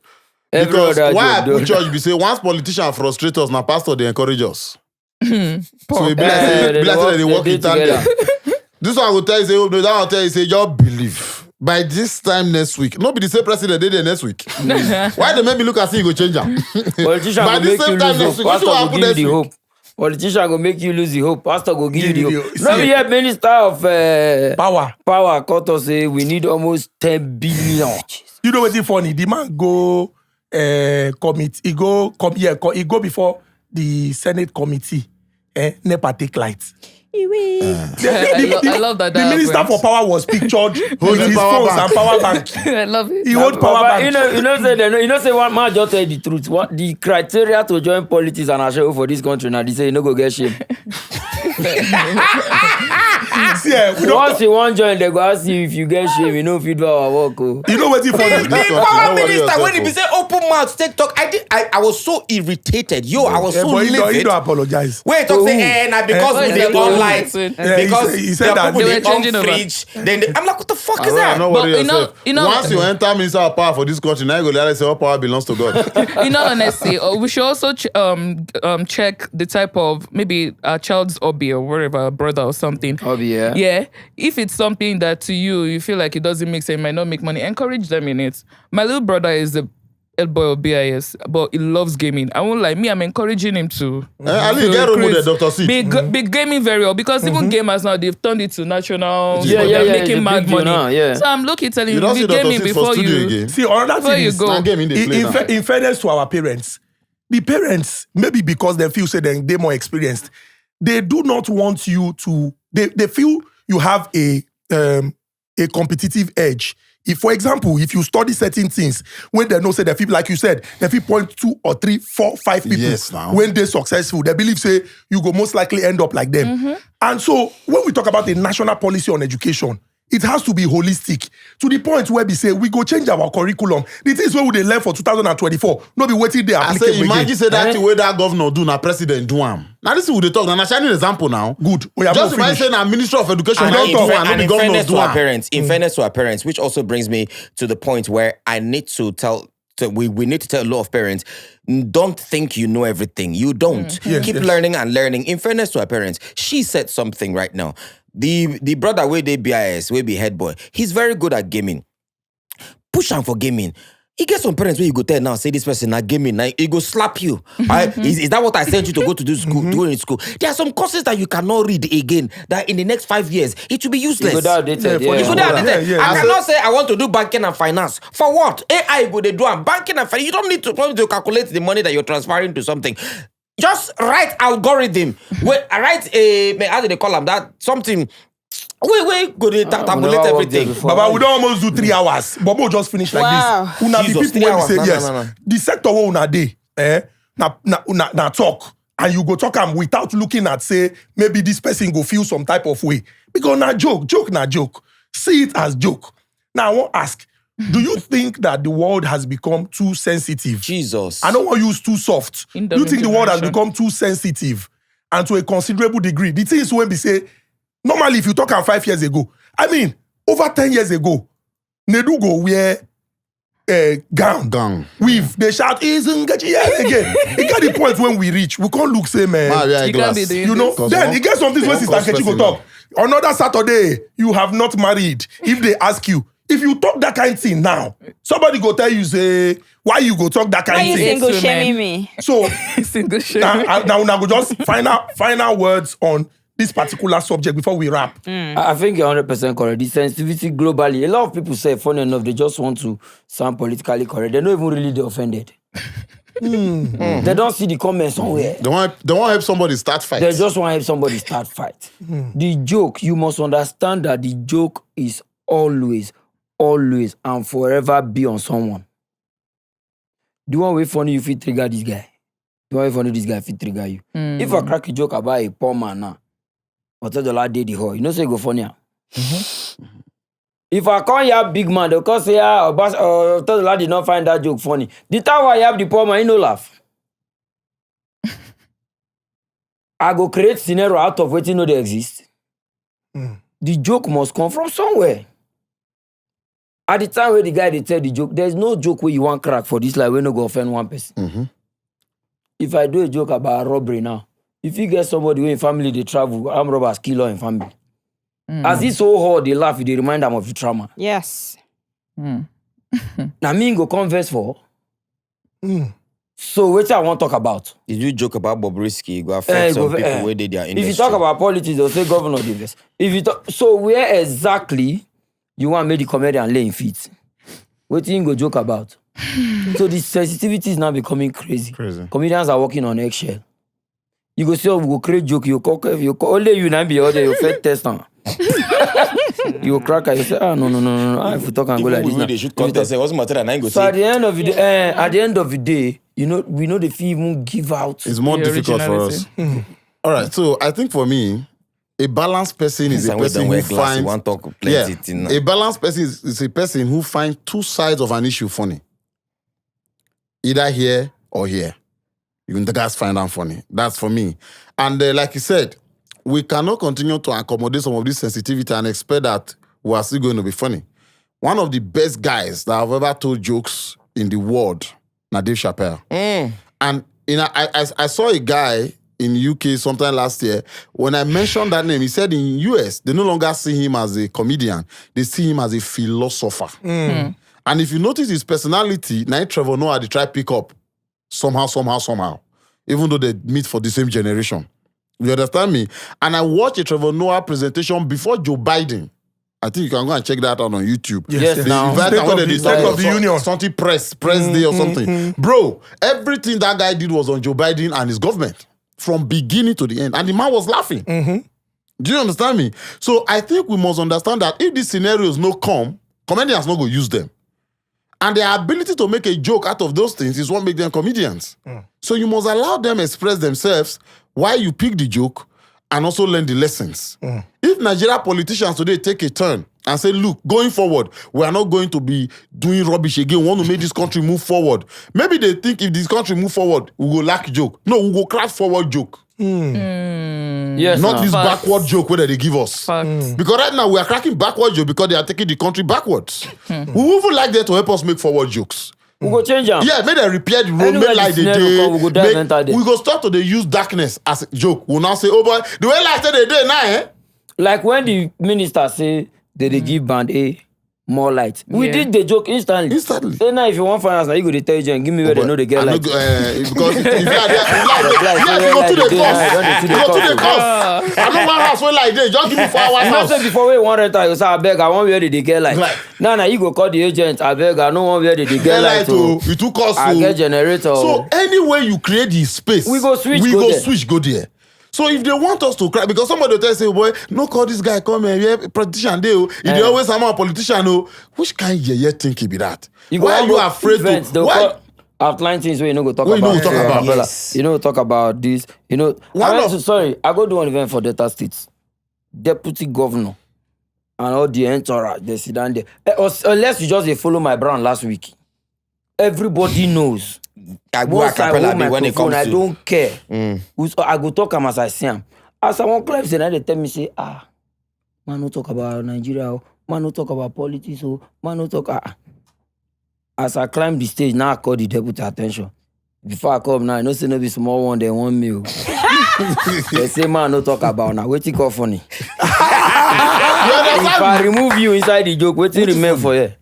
Every Because other why I job, put though. church be say once politicians frustrate us, now pastor they encourage us. So it be like Eh, say they be like say work- they work they in dey tandem. together. This one will tell you say, oh, no, that one will tell you say, just believe. By this time next week, not be the same president they there next week. Why they make me look as if you go change them? Politician By go this make you same time lose next hope. week, what Pastor will go happen give you next the week? hope. Politician go make you lose the hope. Pastor go give you the hope. See, No be here minister of Power. cut us say we need almost 10 billion. You know what's funny? The man go commit. He go before the Senate committee. NEPA take light. I love that. The minister for power was pictured with his power phones bank. and power bank. I love it. He hold power But bank. you know say one man just tell the truth. What the criteria to join politics and show for this country now? They say you no go get shame. See, we don't. Once you want join, they go ask you if you get shame. You know if you do our work. Oh. You know what's funny? The Don't power worry minister yourself, when he be say open mouth take talk. I was so irritated. I was so But he livid. don't apologize. Wait, talk say, now because Who? we dey Oh, online, yeah, because he said the that people they dey were on changing over. fridge. Then I'm like, what the fuck is Alright, that? no But worry you know- yourself. you know- Once you enter minister of power for this country, now you go realize say all power belongs to God. In all honesty, we should also check the type of maybe a child's hobby or whatever, a brother or something. Hobby, yeah. Yeah. If it's something that to you feel like it doesn't make sense, it might not make money, encourage them in it. My little brother is a head boy of BIS, but he loves gaming. I won't lie, I'm encouraging him to. Ali, to get role create- model, Dr. C. Be gaming very well because even gamers now they've turned it to national. Yeah, they're yeah, it's making a mad big deal money. now, yeah. So I'm looking telling You you, don't be see Dr. gaming C for before studio you. again. See, another Before thing you is, go. Now game in the play now. in fairness to our parents, the parents, maybe because they feel say they're more experienced, they do not want you to. They feel you have a competitive edge. If, for example, if you study certain things, when they know say they feel like you said, they feel 2 or 3, 4, 5 people. Yes, now. When they're successful, they believe say you go most likely end up like them. And so when we talk about a national policy on education, it has to be holistic. To the point where we say we go change our curriculum. The things where we dey learn for 2024, no be waiting there I applicable say, imagine again. say that way that governor do, now president do am. Now this is what they talk. Now a shining example now. Good. We have Just not imagine finished. say now Minister of Education And don't talk, and in the governor fairness do to our am. parents, fairness to our parents, which also brings me to the point where I need to tell. We need to tell a lot of parents, don't think you know everything. You don't. Yes, Keep yes. learning and learning. In fairness to our parents, she said something right now. The brother where they BIS, where be head boy, he's very good at gaming. Push him for gaming. He gets some parents where you go tell now, say this person not gaming, now he go slap you. Is that what I sent you to go to do school, to go in school? There are some courses that you cannot read again, that in the next 5 years, it will be useless. You go down dated, Yeah, for yeah. the You go down there. Yeah, I cannot say I want to do banking and finance. For what? AI go they do and banking and finance. You don't need to calculate the money that you're transferring to something. Just write algorithm. Write a how do they call them that something? Wait, go to tabulate never worked there everything. before. Baba, we don't almost do 3 hours. Bobo just finished like Wow. this. Una be Jesus, people 3 when we hours. say No, yes. no. The sector where una dey, na talk. And you go talk am without looking at, say, maybe this person go feel some type of way. Because na joke. See it as joke. Now I want to ask, do you think that the world has become too sensitive? Jesus. I don't want to use too soft. Do you think the world has generation. become too sensitive and to a considerable degree? The thing is when we say, normally if you talk 5 years ago, I mean, over 10 years ago, Nedu go wear gown. Weave, they shout, Ezinne again. It got the point when we reach, we can't look same, man. You can't be doing You know, Cause then one- it gets something when one Sister cause Nkechi go person talk. Another Saturday, you have not married. If they ask you, if you talk that kind of thing now, somebody go tell you, say, why you go talk that Why kind you of thing? single women. shaming me? So, Single shame. now go just final words on this particular subject before we wrap. I think you're 100% correct. The sensitivity globally, a lot of people say, funny enough, they just want to sound politically correct. They're not even really they offended. They don't see the comments somewhere. They want help somebody start fight. They just want to help somebody start fight. The joke, you must understand that the joke is always and forever be on someone. The one way funny you fit trigger this guy. The one way funny this guy fit trigger you. If I crack a joke about a poor man now, or tell the lad did the whole, you know say go funny. If I call you a big man, they'll call say or tell the lad did not find that joke funny. The time why you have the poor man, he no laugh. I go create scenario out of waiting no they exist. The joke must come from somewhere. At the time where the guy they tell the joke, there's no joke where you want crack for this like we no go offend one person. If I do a joke about robbery now, if you get somebody who in family they travel, armed robbers kill her in family. As this so hard they laugh, they remind them of the trauma. Yes. Now me go converse for. So what I want to talk about? Did you joke about Bobrisky? Go affect some people where they their industry. If you talk about politics, they'll say governor divest. If you talk, so where exactly you want to make the comedian laying feet? What you go joke about? So the sensitivity is now becoming crazy. Comedians are walking on eggshell. You go say, oh, we go create joke, you only you now be other, you fed test now. You crack, you say, no. If you talk and go like this now. They should contest. It wasn't matter that I go So say. at the end of the day, you know, we know the film even give out. It's more The difficult for us. All right, so I think for me, a balanced person is a person who finds... One talk plenty thing now. A balanced person is a person who finds two sides of an issue funny. Either here or here. You can guys find them funny. That's for me. And like you said, we cannot continue to accommodate some of this sensitivity and expect that we are still going to be funny. One of the best guys that have ever told jokes in the world, Dave Chappelle. And I saw a guy in UK sometime last year. When I mentioned that name, he said in US, they no longer see him as a comedian. They see him as a philosopher. And if you notice his personality, Night Trevor Noah, they try pick up somehow, even though they meet for the same generation. You understand me? And I watched a Trevor Noah presentation before Joe Biden. I think you can go and check that out on YouTube. Yes, now. State of the Union. Something press day or something. Bro, everything that guy did was on Joe Biden and his government. From beginning to the end. And the man was laughing. Do you understand me? So I think we must understand that if these scenarios no come, comedians no go use them. And their ability to make a joke out of those things is what makes them comedians. So you must allow them express themselves while you pick the joke and also learn the lessons. If Nigeria politicians today take a turn and say, look, going forward, we are not going to be doing rubbish again. We want to make this country move forward. Maybe they think if this country move forward, we will lack joke. No, we will craft forward joke. Yes, Not now. this Facts. backward joke where they give us. Facts. Because right now we are cracking backward joke because they are taking the country backwards. We would even like them to help us make forward jokes. We go change them. Yeah, make them repair the road, Anywhere make light the the snare day. will come, we go dive enter there. We go start to dey use darkness as a joke. We'll now say, oh boy, the way light say they day now, eh? Like when the minister say they give band A more light. We Yeah. did the joke instantly. Instantly. Say now if you want finance, now you go to tell you and give me where they know they get I light. no go, because if you are there, Like, you go to the like, cost. You go to the cost. I know one house where like this, just give me 4 hours You know, say house. before we want renter, you say, I beg, I want where they get light. Like- Now, you go call the agent, I beg, I don't want where they get Get light. light, oh, it too cost. I get generator. So anyway you create the space, We go switch, we go go there. switch, go there. So if they want us to cry, because somebody will tell say, boy, no call this guy come here, yeah, politician they, if they always have a politician, which kind of think be that? You go Why are have you go afraid events, to? they'll Why? call- outline things where you know go talk Where you about. know go talk about. Acapella. Yes. You know talk about this. You know. One I went of- sorry, I go do one event for Delta State. Deputy governor and all the entourage they sit down there. Unless you just dey follow my brand last week. Everybody knows. I go Once I Acapella hold dey when it microphone, comes I to. don't care. I go talk am as I see am. As I wan clap, say now they tell me say, man no talk about Nigeria, oh. Man no talk about politics, oh. Man no talk. As I climb the stage, now I call the deputy attention. Before I come now, I know say no be small one, they want me. They say man no talk about now. Wetin call funny? If I remove you inside the joke, wetin remain for you?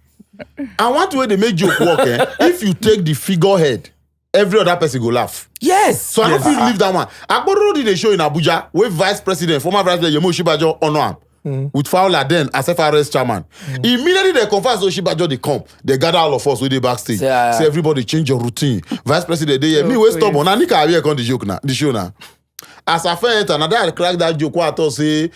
And one way they make joke work, if you take the figurehead, every other person go laugh. Yes. So I don't feel leave that one. Agbodoro did a show in Abuja with Vice President, former Vice President Yemo Oshibajo honor him. With Fowler then as FRS chairman. Immediately they confess Oshibajo they come. They gather all of us with the backstage. Say, Say everybody change your routine. Vice President they me we stop on. Anika here come the joke now. The show now. As I felt another I crack that joke. What I thought say.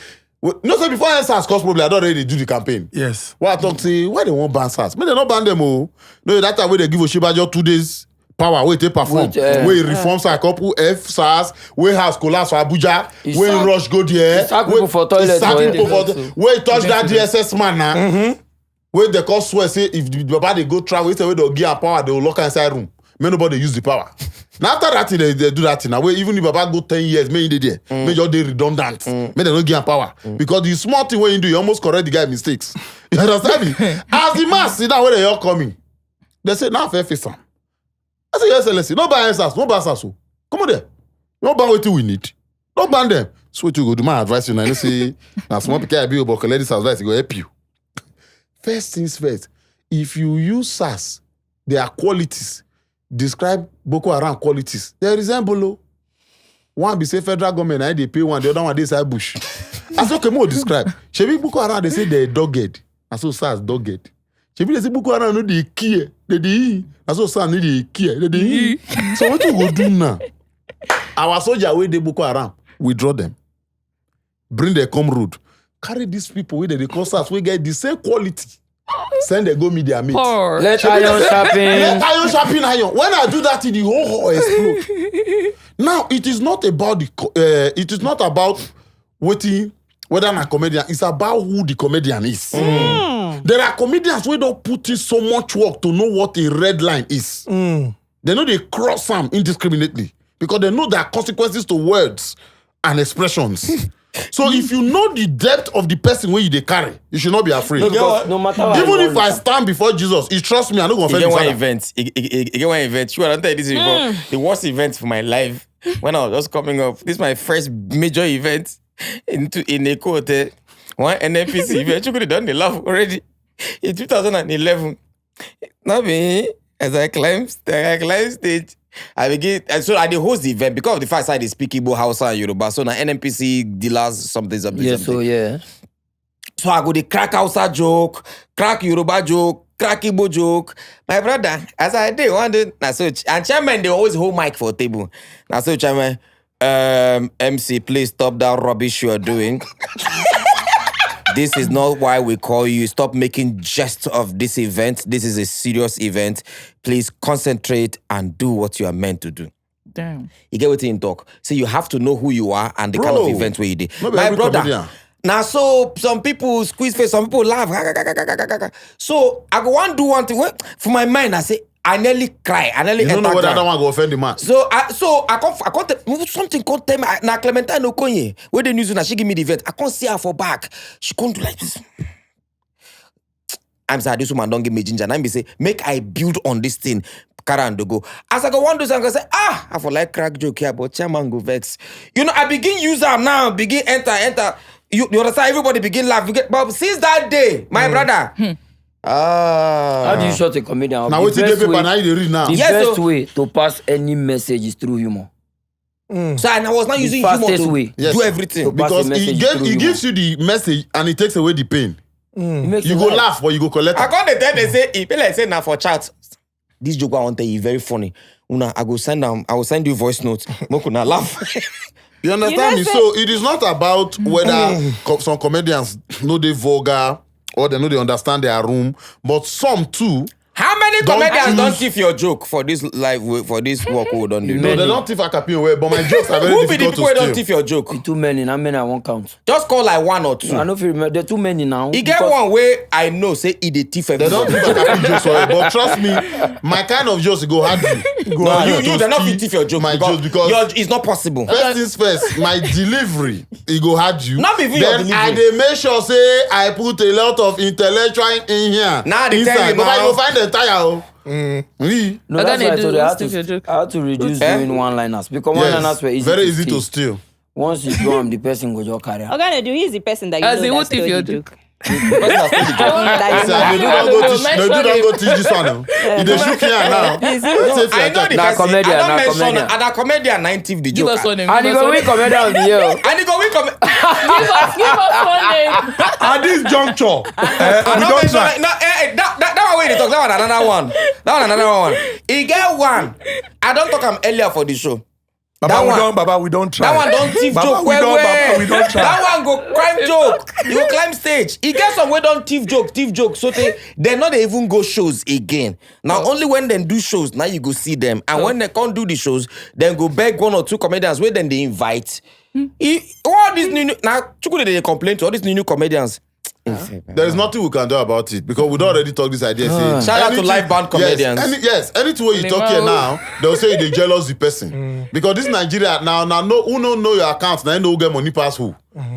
No say before SARS cause problem, I don't already do the campaign. Yes. What I talk say, why they want ban SARS? May they not ban them oh. No, that time where they give Oshibajo 2 days power, where they perform, where he reforms a couple F SARS, where house collapse for Abuja, where he rush go there, sack people for toilet he sack for people him. for where he touch that DSS man now, where they call swear say if the baba they go travel, instead where they'll give her power, they will lock her inside room. May nobody use the power. Now after that thing, they do that thing. Now where even if baba go 10 years, may they there, may just they redundant, may they not give her power because the small thing when you do, you almost correct the guy mistakes. You understand me? As the man sit down where they all coming, they say now fair face am. I say, Your Excellency, no ban answers, no ban answers. Come on there. No ban what we need. No ban them. So what you go do, my advice you now. You say, now small pikin I be but collect this advice, it go help you. First things first, if you use SARS, their qualities, describe Boko Haram qualities, they resemble. Oh. One be say federal government, I they pay one, the other one they say bush. I say, okay, more describe. Shebi Boko Haram, they say they're dogged. I saw SARS dogged. Shebi they say Boko Haram no dey care. They dey. I saw SARS no dey care. They dey. So what you go do now? Our soldier wey dey Boko Haram, withdraw them. Bring them come road. Carry these people wey they call SARS, we get the same quality. Send them go meet their mates. Poor. Let iron sharpen. Let iron sharpen iron. When I do that, the whole hall explode. Now it is not about it is not about waiting whether I'm a comedian. It's about who the comedian is. There are comedians who don't put in so much work to know what a red line is. They know they cross them indiscriminately because they know there are consequences to words and expressions. So if you know the depth of the person where you they carry, you should not be afraid. No matter what. Even if I stand before Jesus, he trusts me, I don't go You offend get his one father. event. You get one event. Sure, I don't tell you this before. The worst event for my life when I was just coming up. This is my first major event in a hotel. One NNPC event. You could have done the laugh already in 2011. Now me as I climb stage. I begin, and so I did host the event because of the fact I speak Igbo, Hausa, and Yoruba. So now NNPC dealers something. Yeah, so yeah. So I go the crack Hausa joke, crack Yoruba joke, crack Igbo joke. My brother, as I did one day, na so and chairman they always hold mic for a table. Now so chairman, MC, please stop that rubbish you are doing. This is not why we call you. Stop making jest of this event. This is a serious event. Please concentrate and do what you are meant to do. Damn. You get what in talk. So you have to know who you are and the kind of Bro, event where you did. no be My every brother, comedian. Now, so some people squeeze face, some people laugh. So I go want do one thing. For my mind, I say, I nearly cry. I nearly You don't know whether enter that one go offend the man. So I can't something can't tell me na Clementine Okonye where the news na she give me the vet. I can't see her for back. She can't do like this. I'm sorry, this woman don't give me ginger. And I be say, make I build on this thing. Carry go. As I go one do something, I say, I for like crack joke here, but chairman go vex. You know, I begin use her now, begin enter. You understand? Everybody begin laugh. But since that day, my brother. How do you shut a comedian? Now, what's the paper now you read now? The Yes, best so- way to pass any message is through humor. So and I was not using humor fastest to way. Yes. do everything. Pass Because the he message gives you the message and it takes away the pain. It makes You it go light. laugh, but you go collect I it. got the time they say, if like say now for chat. This joke I want to tell you very funny. Una, I will send you voice notes. Mokuna laugh. You understand You me? know, So it is not about whether some comedians know they vulgar or they know they understand their room, but some too. How many Don't comedians don't choose- thief your joke for this live for this work we don't do? No, Many. they don't thief Acapella away, but my jokes are very Who be the difficult people who to don't steal. thief your joke? Too many. How many I won't count? Just call like one or two. I know if you remember. There are too many now. You get because- one way I know say he the thief They don't everybody. thief Acapella jokes away, but trust me, my kind of jokes go hard you. Go No, hard you to they're not steal fit thief your joke my jokes because it's not possible. first things first, my delivery, it go hard you. Not even your then I delivery. dey make sure say I put a lot of intellectual in here. Now they tell you But I now. go find the tire. Oui. No, I that's why I do told you I had steal your to, joke. I had to reduce Eh? doing one-liners because one-liners were easy. very to easy steal. to steal. Once you do them, the person go just carry. am. Oganedu, he is the person that you As know in, that what if stole you're the joke. Say, That Nedu you don't know. go teach. Nedu don't go teach this one. He dey shook here now. Wetin if you I know attack? the Na person. comedian, I na don't mention comedian. and a comedian 90 the Give joke. us one name. And he Give us go one win name. comedian of the year. And he go win Give us one name. At this juncture, we don't try. that one way they talk. That one another one. He get one. I don't talk him earlier for the show. Baba, we don't try. That one don't thief Baba, joke. we don't, Baba, we don't try. That one go crime joke. You go climb stage. He get some way don't thief joke. So they not even go shows again. Now only when they do shows, now you go see them. And when they can't do the shows, then go beg one or two comedians where then they invite. All these new now Chukwude they complain to all these new comedians. There is nothing we can do about it because we don't already talk this idea. Say, Shout out to anything- live band comedians. Anything where you talk here now, they'll say they jealous the person because this Nigeria now no who don't know your account now you know who get money pass who.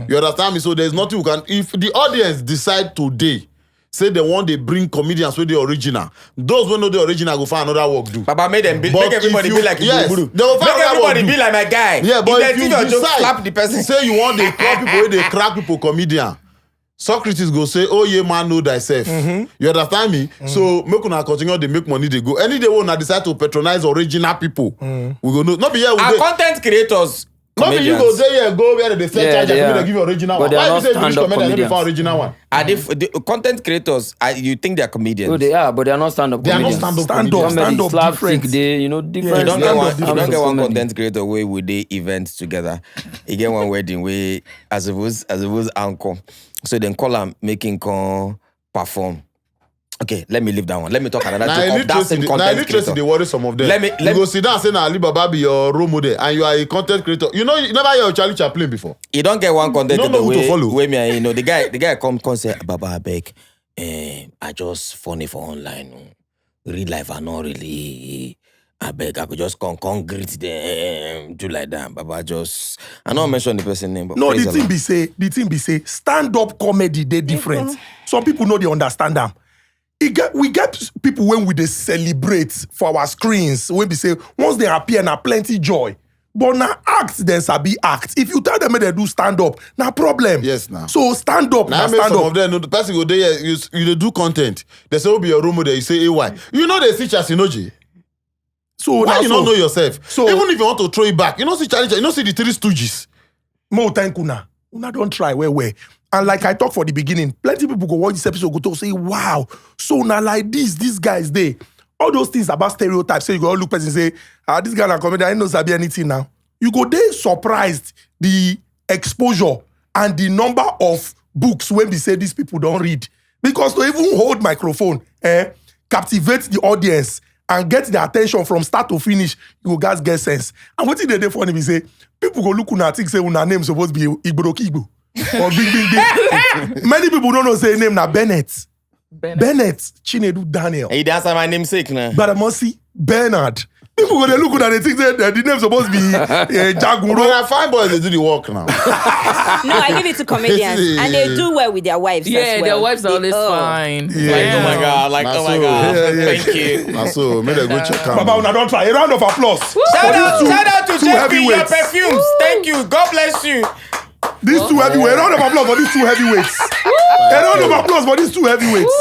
You understand me? So there's nothing we can. If the audience decide today, say they want they bring comedians with the original, those who know the original go find another work do. Baba make them be, But make everybody if you- be like yes, Iburu. they will Make find another everybody one be do. like my guy. Yeah, but if they you thief your joke, decide, slap the person. say you want they crack people, where they crack people comedian. Socrates go say, oh yeah, man, know thyself. You understand me? So make una continue, they make money, they go. Any day when I decide to patronize original people, we go know. Not be here, we Our dey- content creators, not be you go comedians. say yeah, go where they sell Yeah, charge they and are. they give you original But one. they are Why you not say British stand-up comedian, they comedians. original one? Are the content creators? You think they're comedians? No, they are, but they are not stand-up They are not comedians. stand-up Stand up, comedians. stand up, slapstick, different. they, you know, different. You don't Stand get up one. You don't get one comedy. content creator where we dey events together. You get one wedding where as it was anchor. So then call him making con perform. Okay, let me leave that one. Let me talk another Now, joke of that same content illiteracy, they creator. worry some of them. Let you me- go sit down and say, nah, Alibaba be your role model and you are a content creator. You know, you never hear of Charlie Chaplin before. You don't get one content You don't know creator who to follow. where me, the guy come say, Baba, I beg, I just funny for online. Real life, I not really. I beg, I could just come greet them, do like that. Baba just, I don't mention the person name, but No, praise the the Lord. thing be say, stand-up comedy, they different. Some people know they understand them. We get people when we they celebrate for our screens, when we say, once they appear, na plenty joy. But now act, then sabi act. If you tell them they do stand-up, na problem. Yes, now. So stand-up, Now na I make some of stand-up. them, no, the person go there, you dey do content. They say, oh, be your role model. You say, AY. You know they see Chasinoji. So Why now you so, don't know yourself? So- Even if you want to throw it back, you know see Charlie, you know see the Three Stooges. Mo thank una. Una don't try where. And like I talked for the beginning, plenty people go watch this episode, go to say, wow, so now like these guys, they, all those things about stereotypes, so you go all look person say, this guy na comedian, I know sabi anything now. You go there surprised the exposure and the number of books when we say these people don't read. Because to even hold microphone, captivate the audience and get the attention from start to finish, you go guys get sense. And what they funny be say, people go look una think say una name supposed to be Igbo. or big. Many people don't know say name na Bennett. Bennett Chinedu Daniel. Hey, that's my namesake now. But I must see Bernard. People go they look at they think that the name supposed to be But Jaguro. fine boys, they do the work now. No, I give it to comedians, and they do well with their wives. Yeah, as well. their wives are always fine. Yeah. Like, oh my God, like, Nah, oh my so- God. Yeah. Thank you. Now so, make them go check out. Baba, una don't try. A round of applause. Shout out to two Jeffy, your heavyweights. perfumes. Thank you. God bless you. These two heavyweights. A round of applause for these two heavyweights. A round of applause for these two heavyweights.